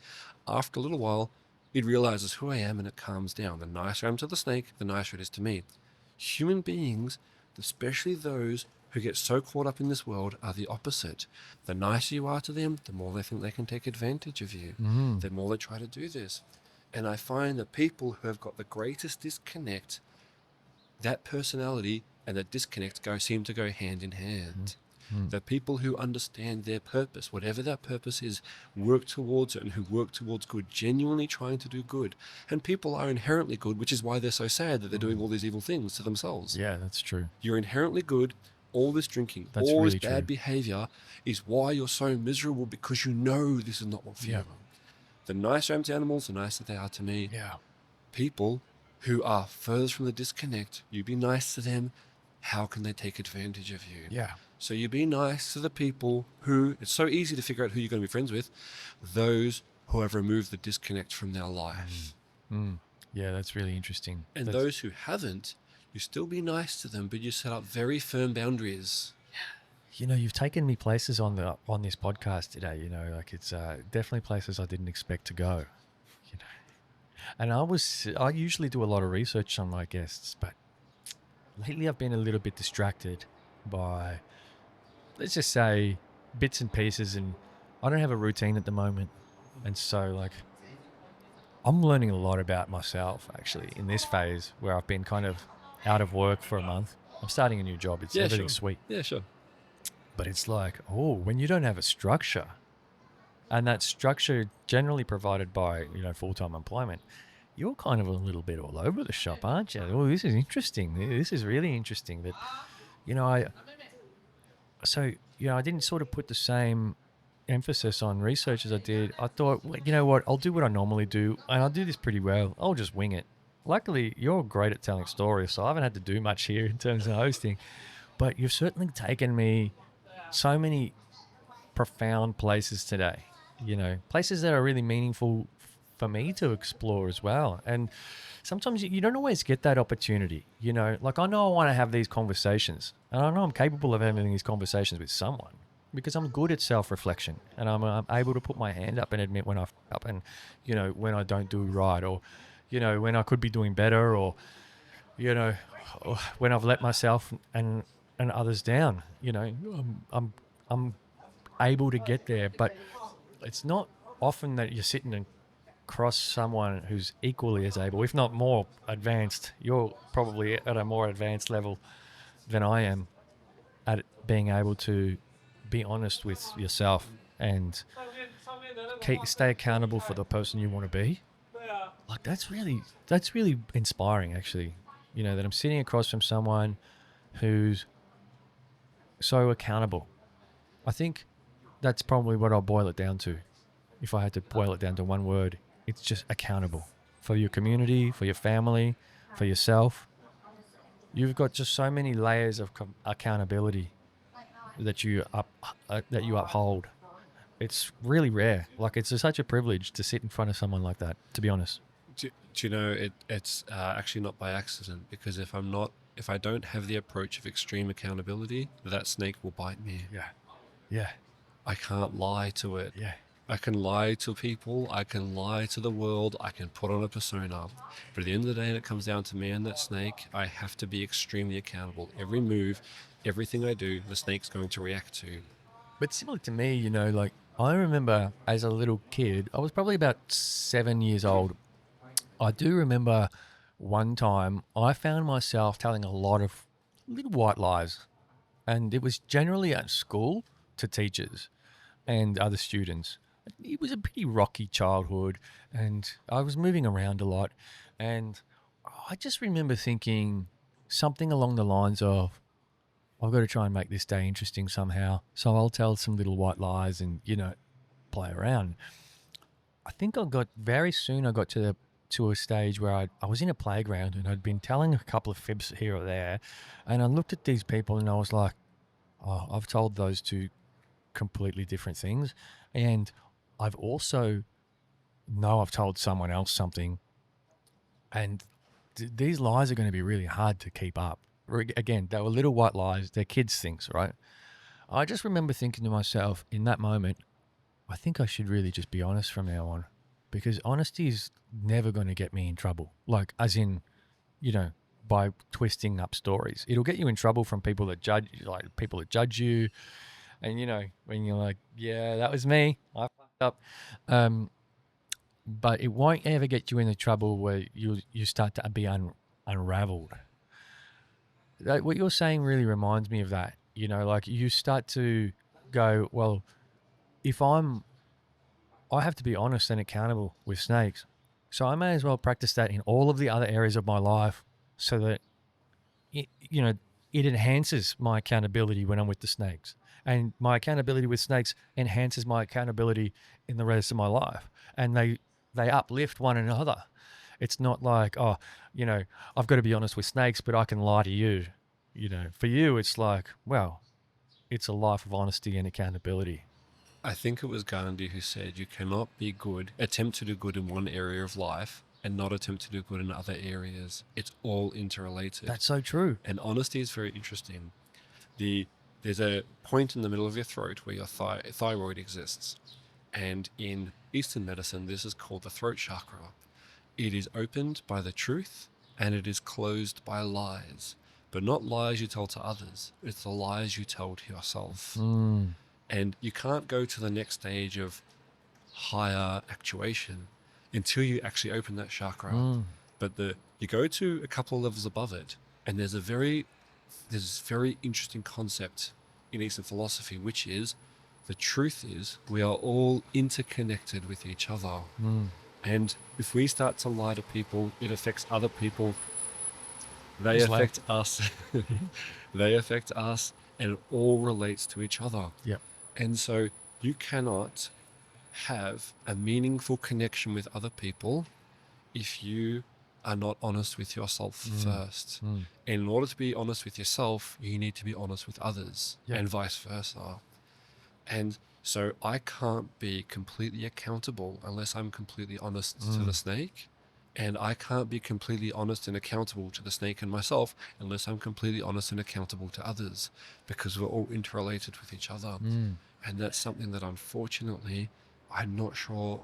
After a little while, it realizes who I am and it calms down. The nicer I am to the snake, the nicer it is to me. Human beings, especially those who get so caught up in this world, are the opposite. The nicer you are to them, the more they think they can take advantage of you. The more they try to do this. And I find that people who have got the greatest disconnect, that personality and that disconnect seem to go hand in hand. The people who understand their purpose, whatever that purpose is, work towards it, and who work towards good, genuinely trying to do good. And people are inherently good, which is why they're so sad that they're doing all these evil things to themselves. yeah, that's true. You're inherently good. All this drinking, That's all really this bad true. behavior is why you're so miserable, because you know this is not what for you. The nicer I am to animals, the nicer they are to me. Yeah, People who are furthest from the disconnect, you be nice to them, how can they take advantage of you? yeah. So you be nice to the people who, it's so easy to figure out who you're going to be friends with, those who have removed the disconnect from their life. Yeah, that's really interesting. And That's- those who haven't, you still be nice to them, but you set up very firm boundaries. you've taken me places on this podcast today. Like it's definitely places I didn't expect to go. And I usually do a lot of research on my guests, but lately I've been a little bit distracted by, let's just say, bits and pieces, and I don't have a routine at the moment, and so like I'm learning a lot about myself actually in this phase where I've been kind of out of work for a month. I'm starting a new job. It's everything's sweet. Yeah, sure. But it's like, when you don't have a structure, and that structure generally provided by, full-time employment, you're kind of a little bit all over the shop, aren't you? Oh, this is interesting. This is really interesting that, I didn't sort of put the same emphasis on research as I did. I thought, well, you know what, I'll do what I normally do, and I'll do this pretty well. I'll just wing it. Luckily, you're great at telling stories, so I haven't had to do much here in terms of hosting. But you've certainly taken me so many profound places today, places that are really meaningful for me to explore as well. And sometimes you don't always get that opportunity, like I know I want to have these conversations, and I know I'm capable of having these conversations with someone because I'm good at self-reflection, and I'm able to put my hand up and admit when I f up, and when I don't do right, or when I could be doing better, or or when I've let myself and others down. I'm able to get there, but it's not often that you're sitting across someone who's equally as able, if not more advanced. You're probably at a more advanced level than I am at being able to be honest with yourself and stay accountable for the person you want to be. Like that's really inspiring, actually. That I'm sitting across from someone who's so accountable. I think that's probably what I'll boil it down to. If I had to boil it down to one word, it's just accountable for your community, for your family, for yourself. You've got just so many layers of accountability that you uphold. It's really rare. Like it's such a privilege to sit in front of someone like that, to be honest. Do you know, it's actually not by accident, because if I don't have the approach of extreme accountability, that snake will bite me. Yeah. I can't lie to it. Yeah. I can lie to people, I can lie to the world, I can put on a persona. But at the end of the day, when it comes down to me and that snake, I have to be extremely accountable. Every move, everything I do, the snake's going to react to. But similar to me, you know, like I remember as a little kid, I was probably about 7 years old. I do remember one time I found myself telling a lot of little white lies, and it was generally at school to teachers and other students. It was a pretty rocky childhood, and I was moving around a lot. And I just remember thinking something along the lines of, I've got to try and make this day interesting somehow. So I'll tell some little white lies and, you know, play around. I think I got to a stage where I was in a playground and I'd been telling a couple of fibs here or there, and I looked at these people and I was like, oh, I've told those two completely different things, and I've also I've told someone else something, and these lies are going to be really hard to keep up. Again, they were little white lies, they're kids' things, right? I just remember thinking to myself in that moment, I think I should really just be honest from now on, because honesty is never going to get me in trouble. Like, as in, you know, by twisting up stories. It'll get you in trouble from people that judge you. And, you know, when you're like, yeah, that was me, I fucked up. But it won't ever get you into trouble where you start to be unraveled. What you're saying really reminds me of that. You know, like you start to go, well, if I have to be honest and accountable with snakes, so I may as well practice that in all of the other areas of my life, so that it enhances my accountability when I'm with the snakes, and my accountability with snakes enhances my accountability in the rest of my life, and they uplift one another. It's not like, oh, you know, I've got to be honest with snakes, but I can lie to you. You know, for you, it's like, well, it's a life of honesty and accountability. I think it was Gandhi who said you cannot be good, attempt to do good in one area of life and not attempt to do good in other areas. It's all interrelated. That's so true. And honesty is very interesting. There's a point in the middle of your throat where your thyroid exists. And in Eastern medicine, this is called the throat chakra. It is opened by the truth and it is closed by lies. But not lies you tell to others. It's the lies you tell to yourself. And you can't go to the next stage of higher actuation until you actually open that chakra. But you go to a couple of levels above it, and there's this very interesting concept in Eastern philosophy, which is the truth is we are all interconnected with each other. And if we start to lie to people, it affects other people. They affect us. They affect us, and it all relates to each other. Yep. And so you cannot have a meaningful connection with other people if you are not honest with yourself first. And in order to be honest with yourself, you need to be honest with others, and vice versa. And so I can't be completely accountable unless I'm completely honest to the snake. And I can't be completely honest and accountable to the snake and myself unless I'm completely honest and accountable to others, because we're all interrelated with each other. And that's something that unfortunately I'm not sure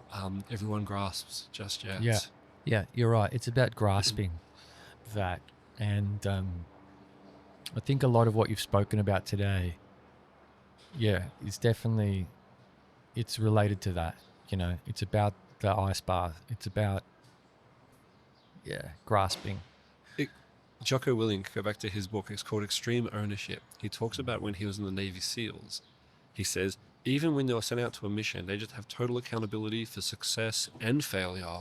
everyone grasps just yet. Yeah, you're right. It's about grasping that. And I think a lot of what you've spoken about today, it's related to that. You know, it's about the ice bath. It's about grasping. Jocko Willink, go back to his book, it's called Extreme Ownership. He talks about when he was in the Navy SEALs. He says, even when they were sent out to a mission, they just have total accountability for success and failure.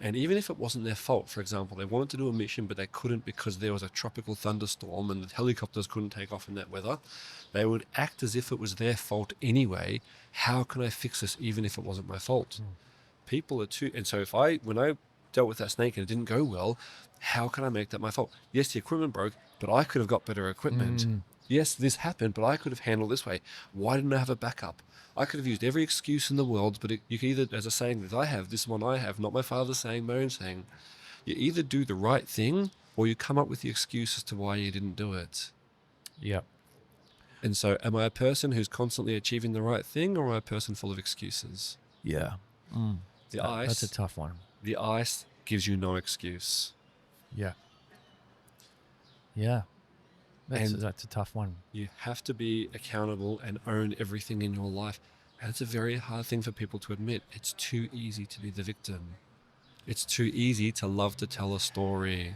And even if it wasn't their fault, for example, they wanted to do a mission, but they couldn't because there was a tropical thunderstorm and the helicopters couldn't take off in that weather, they would act as if it was their fault anyway. How can I fix this even if it wasn't my fault? People are too... And so when I dealt with that snake and it didn't go well, how can I make that my fault? Yes, the equipment broke, but I could have got better equipment. Yes, this happened, but I could have handled this way. Why didn't I have a backup? I could have used every excuse in the world, but you can either, as a saying that I have, this one I have, not my father's saying, my own saying, you either do the right thing or you come up with the excuse as to why you didn't do it. Yep. And so am I a person who's constantly achieving the right thing, or am I a person full of excuses? Yeah. Mm. The That's ice, a tough one. the ice gives you no excuse. Yeah. Yeah. And That's a tough one. you have to be accountable and own everything in your life. And it's a very hard thing for people to admit. It's too easy to be the victim. It's too easy to love to tell a story.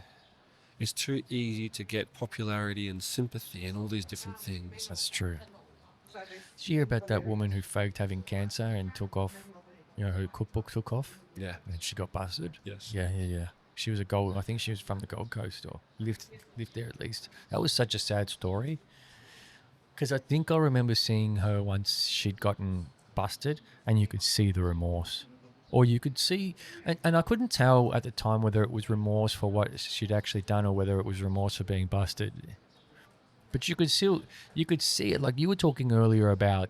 It's too easy to get popularity and sympathy and all these different things. That's true. Did you hear about that woman who faked having cancer and took off, her cookbook took off Yeah. and she got busted? Yes. Yeah. She was I think she was from the Gold Coast or lived there at least. That was such a sad story. Because I think I remember seeing her once she'd gotten busted and you could see the remorse. Or you could see, and I couldn't tell at the time whether it was remorse for what she'd actually done or whether it was remorse for being busted. But you could see it. Like you were talking earlier about,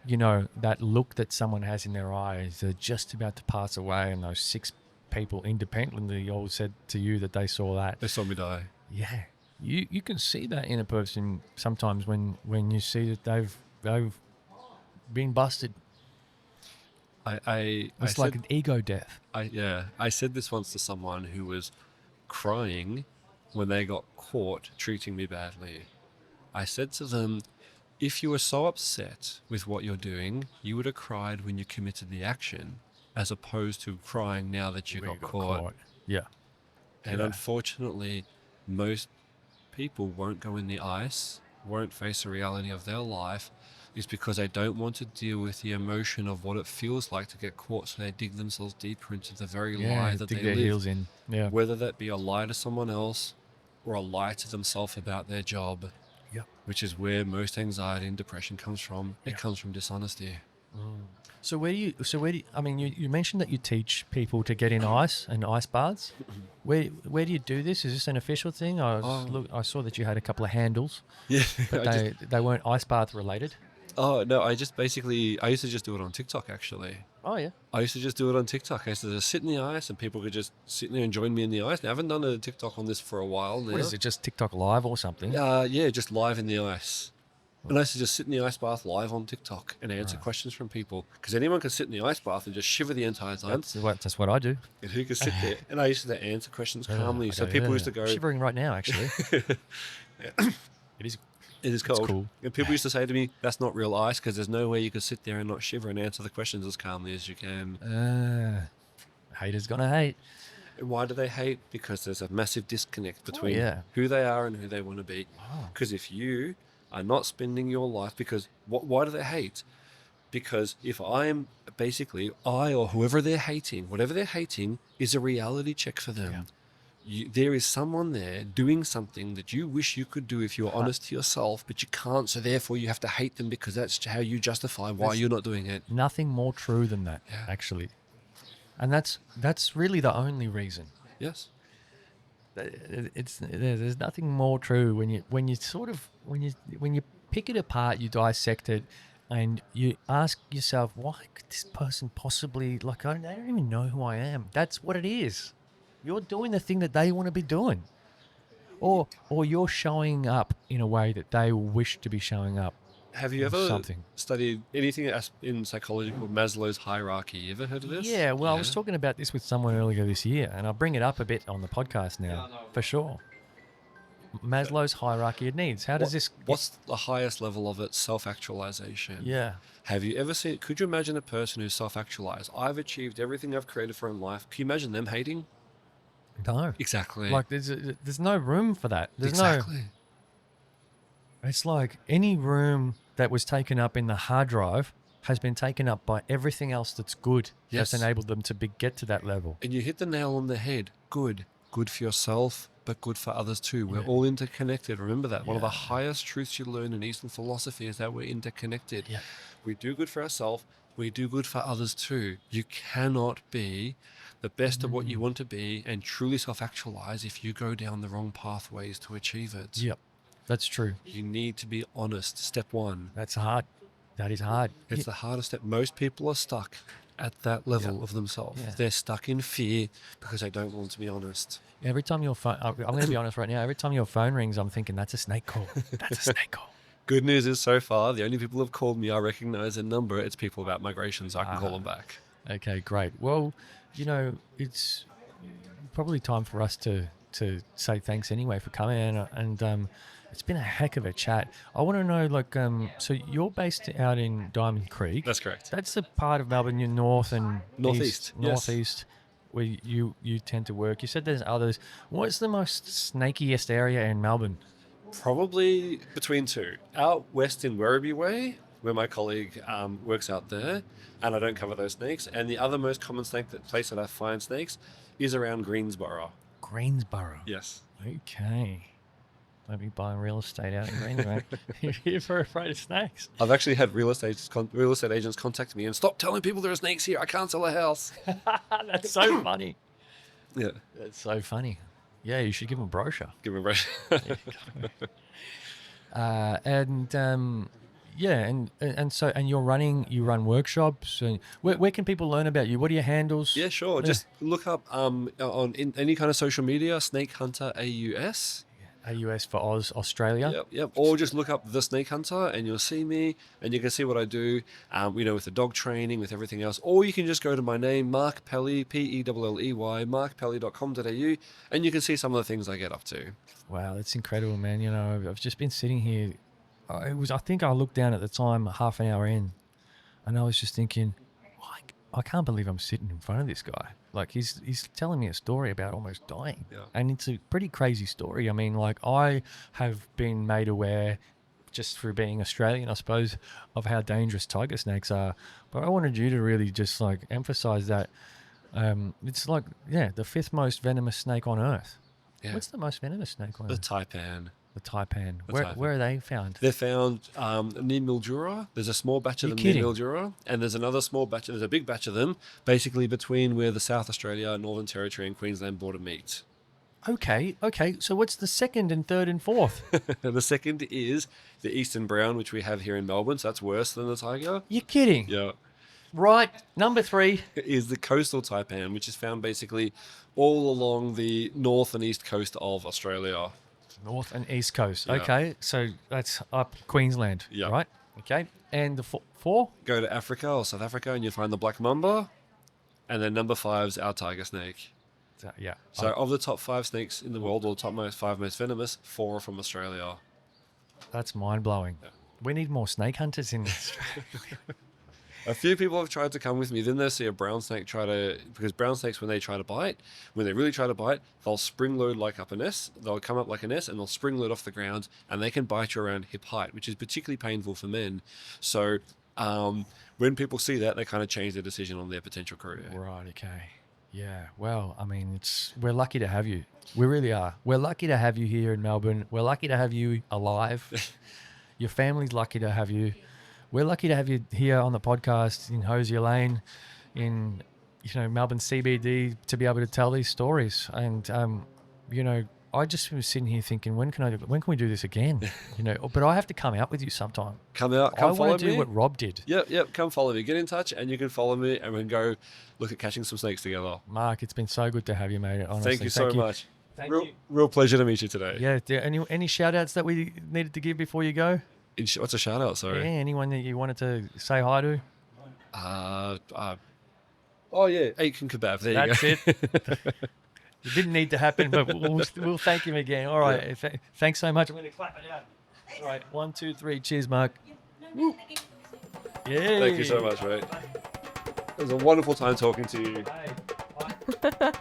that look that someone has in their eyes. They're just about to pass away, and those 6 people independently all said to you that they saw that. They saw me die. Yeah, you can see that in a person sometimes when you see that they've been busted. It's like an ego death. I said this once to someone who was crying when they got caught treating me badly. I said to them, if you were so upset with what you're doing, you would have cried when you committed the action, as opposed to crying now that you got caught. Yeah. And Yeah. unfortunately, most people won't go in the ice, won't face the reality of their life, is because they don't want to deal with the emotion of what it feels like to get caught, so they dig themselves deeper into the very lie that dig they their live. heels in. Yeah. Whether that be a lie to someone else or a lie to themselves about their job, Yep. which is where most anxiety and depression comes from. It comes from dishonesty. So where do you, I mean, you mentioned that you teach people to get in ice and ice baths. Where do you do this? Is this an official thing? I saw that you had a couple of handles, Yeah. but they weren't ice bath related. Oh, no, I used to just do it on TikTok, actually. Oh, yeah. I used to just do it on TikTok. I used to just sit in the ice and people could just sit there and join me in the ice. Now, I haven't done a TikTok on this for a while now. What is it, just TikTok live or something? Yeah, just live in the ice. And I used to just sit in the ice bath live on TikTok and answer questions from people. Because anyone can sit in the ice bath and just shiver the entire time. That's what I do. And who could sit there? And I used to answer questions calmly. So people used to go... I'm shivering right now, actually. It is cold. cool. And people used to say to me, that's not real ice, because there's no way you could sit there and not shiver and answer the questions as calmly as you can. Haters gonna hate. And why do they hate? Because there's a massive disconnect between who they are and who they want to be. Because if you are not spending your life, because why do they hate? Because if I or whoever they're hating, whatever they're hating is a reality check for them. Yeah. There is someone there doing something that you wish you could do if you're honest to yourself, but you can't. So therefore you have to hate them because that's how you justify why you're not doing it. Nothing more true than that, actually. And that's really the only reason. Yes. There's nothing more true when you pick it apart, you dissect it, and you ask yourself, why could this person possibly, they don't even know who I am. That's what it is. You're doing the thing that they want to be doing, or you're showing up in a way that they wish to be showing up. Have you ever studied anything in psychology called Maslow's hierarchy? You ever heard of this? Yeah, well, I was talking about this with someone earlier this year, and I'll bring it up a bit on the podcast now, for sure. Maslow's hierarchy of needs. How does this... What's the highest level of it? Self-actualization. Yeah. Have you ever seen... Could you imagine a person who's self-actualized? I've achieved everything I've created for in life. Can you imagine them hating? No. Exactly. There's no room for that. Exactly. It's like any room that was taken up in the hard drive has been taken up by everything else that's good. Yes. That's enabled them to get to that level. And you hit the nail on the head. Good for yourself, but good for others too. We're all interconnected. Remember that. One of the highest truths you learn in Eastern philosophy is that we're interconnected. Yeah. We do good for ourselves. We do good for others too. You cannot be the best of what you want to be and truly self-actualize if you go down the wrong pathways to achieve it. Yep. That's true. You need to be honest. Step one. That's hard. That is hard. It's the hardest step. Most people are stuck at that level of themselves. Yeah. They're stuck in fear because they don't want to be honest. Every time your phone, I'm going to be honest right now, every time your phone rings, I'm thinking, that's a snake call. That's a snake call. Good news is so far, the only people who have called me, I recognize a number. It's people about migration, so I can call them back. Okay, great. Well, it's probably time for us to say thanks anyway for coming in, and it's been a heck of a chat. I want to know, so you're based out in Diamond Creek. That's correct. That's the part of Melbourne you're north and Northeast, yes. northeast, where you tend to work. You said there's others. What's the most snakiest area in Melbourne? Probably between two. Out west in Werribee Way, where my colleague works out there, and I don't cover those snakes. And the other most common place that I find snakes is around Greensborough. Greensborough. Yes. Okay. Don't be buying real estate out in Greensborough. You're here for afraid of snakes. I've actually had real estate agents contact me and stop telling people there are snakes here. I can't sell a house. That's so funny. Yeah. That's so funny. Yeah, you should give them a brochure. Give me a brush. And you run workshops. And where can people learn about you? What are your handles? Yeah, sure. Just look up in any kind of social media, Snake Hunter AUS. AUS for Australia. Yep. Or just look up The Snake Hunter and you'll see me and you can see what I do, with the dog training, with everything else. Or you can just go to my name, Mark Pelley, Pelley, markpelley.com.au, and you can see some of the things I get up to. Wow, that's incredible, man. I've just been sitting here. I think I looked down at the time half an hour in, and I was just thinking, I can't believe I'm sitting in front of this guy. Like, he's telling me a story about almost dying. Yeah. And it's a pretty crazy story. I mean, I have been made aware, just through being Australian, I suppose, of how dangerous tiger snakes are. But I wanted you to really just, emphasize that it's the fifth most venomous snake on Earth. Yeah. What's the most venomous snake on The Earth? taipan. The taipan. Taipan. Where are they found? They're found near Mildura. There's a small batch of them near Mildura, and there's another small batch. There's a big batch of them, basically between where the South Australia, Northern Territory, and Queensland border meet. Okay. So what's the second and third and fourth? The second is the Eastern Brown, which we have here in Melbourne. So that's worse than the tiger. You're kidding. Yeah. Right. Number 3 is the coastal taipan, which is found basically all along the north and east coast of Australia. North and east coast. Yeah. Okay, so that's up Queensland, Yeah. right? Okay, and the 4? Go to Africa or South Africa and you'll find the black mamba. And then number 5 is our tiger snake. Yeah. So of the top 5 snakes in the world, or top 5 most venomous, 4 are from Australia. That's mind-blowing. Yeah. We need more snake hunters in Australia. A few people have tried to come with me. Then they see a brown snake because brown snakes, when they really try to bite, they'll spring load like up an S. They'll come up like an S and they'll spring load off the ground, and they can bite you around hip height, which is particularly painful for men. So when people see that, they kind of change their decision on their potential career. Right, okay. Yeah, well, I mean, we're lucky to have you. We really are. We're lucky to have you here in Melbourne. We're lucky to have you alive. Your family's lucky to have you. We're lucky to have you here on the podcast in Hosier Lane, in Melbourne CBD, to be able to tell these stories. And I just was sitting here thinking, when can we do this again? But I have to come out with you sometime. Come follow me. I want to do what Rob did. Yep. Come follow me. Get in touch, and you can follow me, and we can go look at catching some snakes together. Mark, it's been so good to have you, mate. Honestly, Thank you so much. Thank you. Real pleasure to meet you today. Yeah. Any shout outs that we needed to give before you go? What's a shout out? Sorry. Yeah, anyone that you wanted to say hi to? Aiken Kebab. There you go. That's it. It didn't need to happen, but we'll thank him again. All right. Yeah. Thanks so much. I'm going to clap it out. All right. 1, 2, 3. Cheers, Mark. Yeah. Thank you so much, mate. It was a wonderful time talking to you. Bye.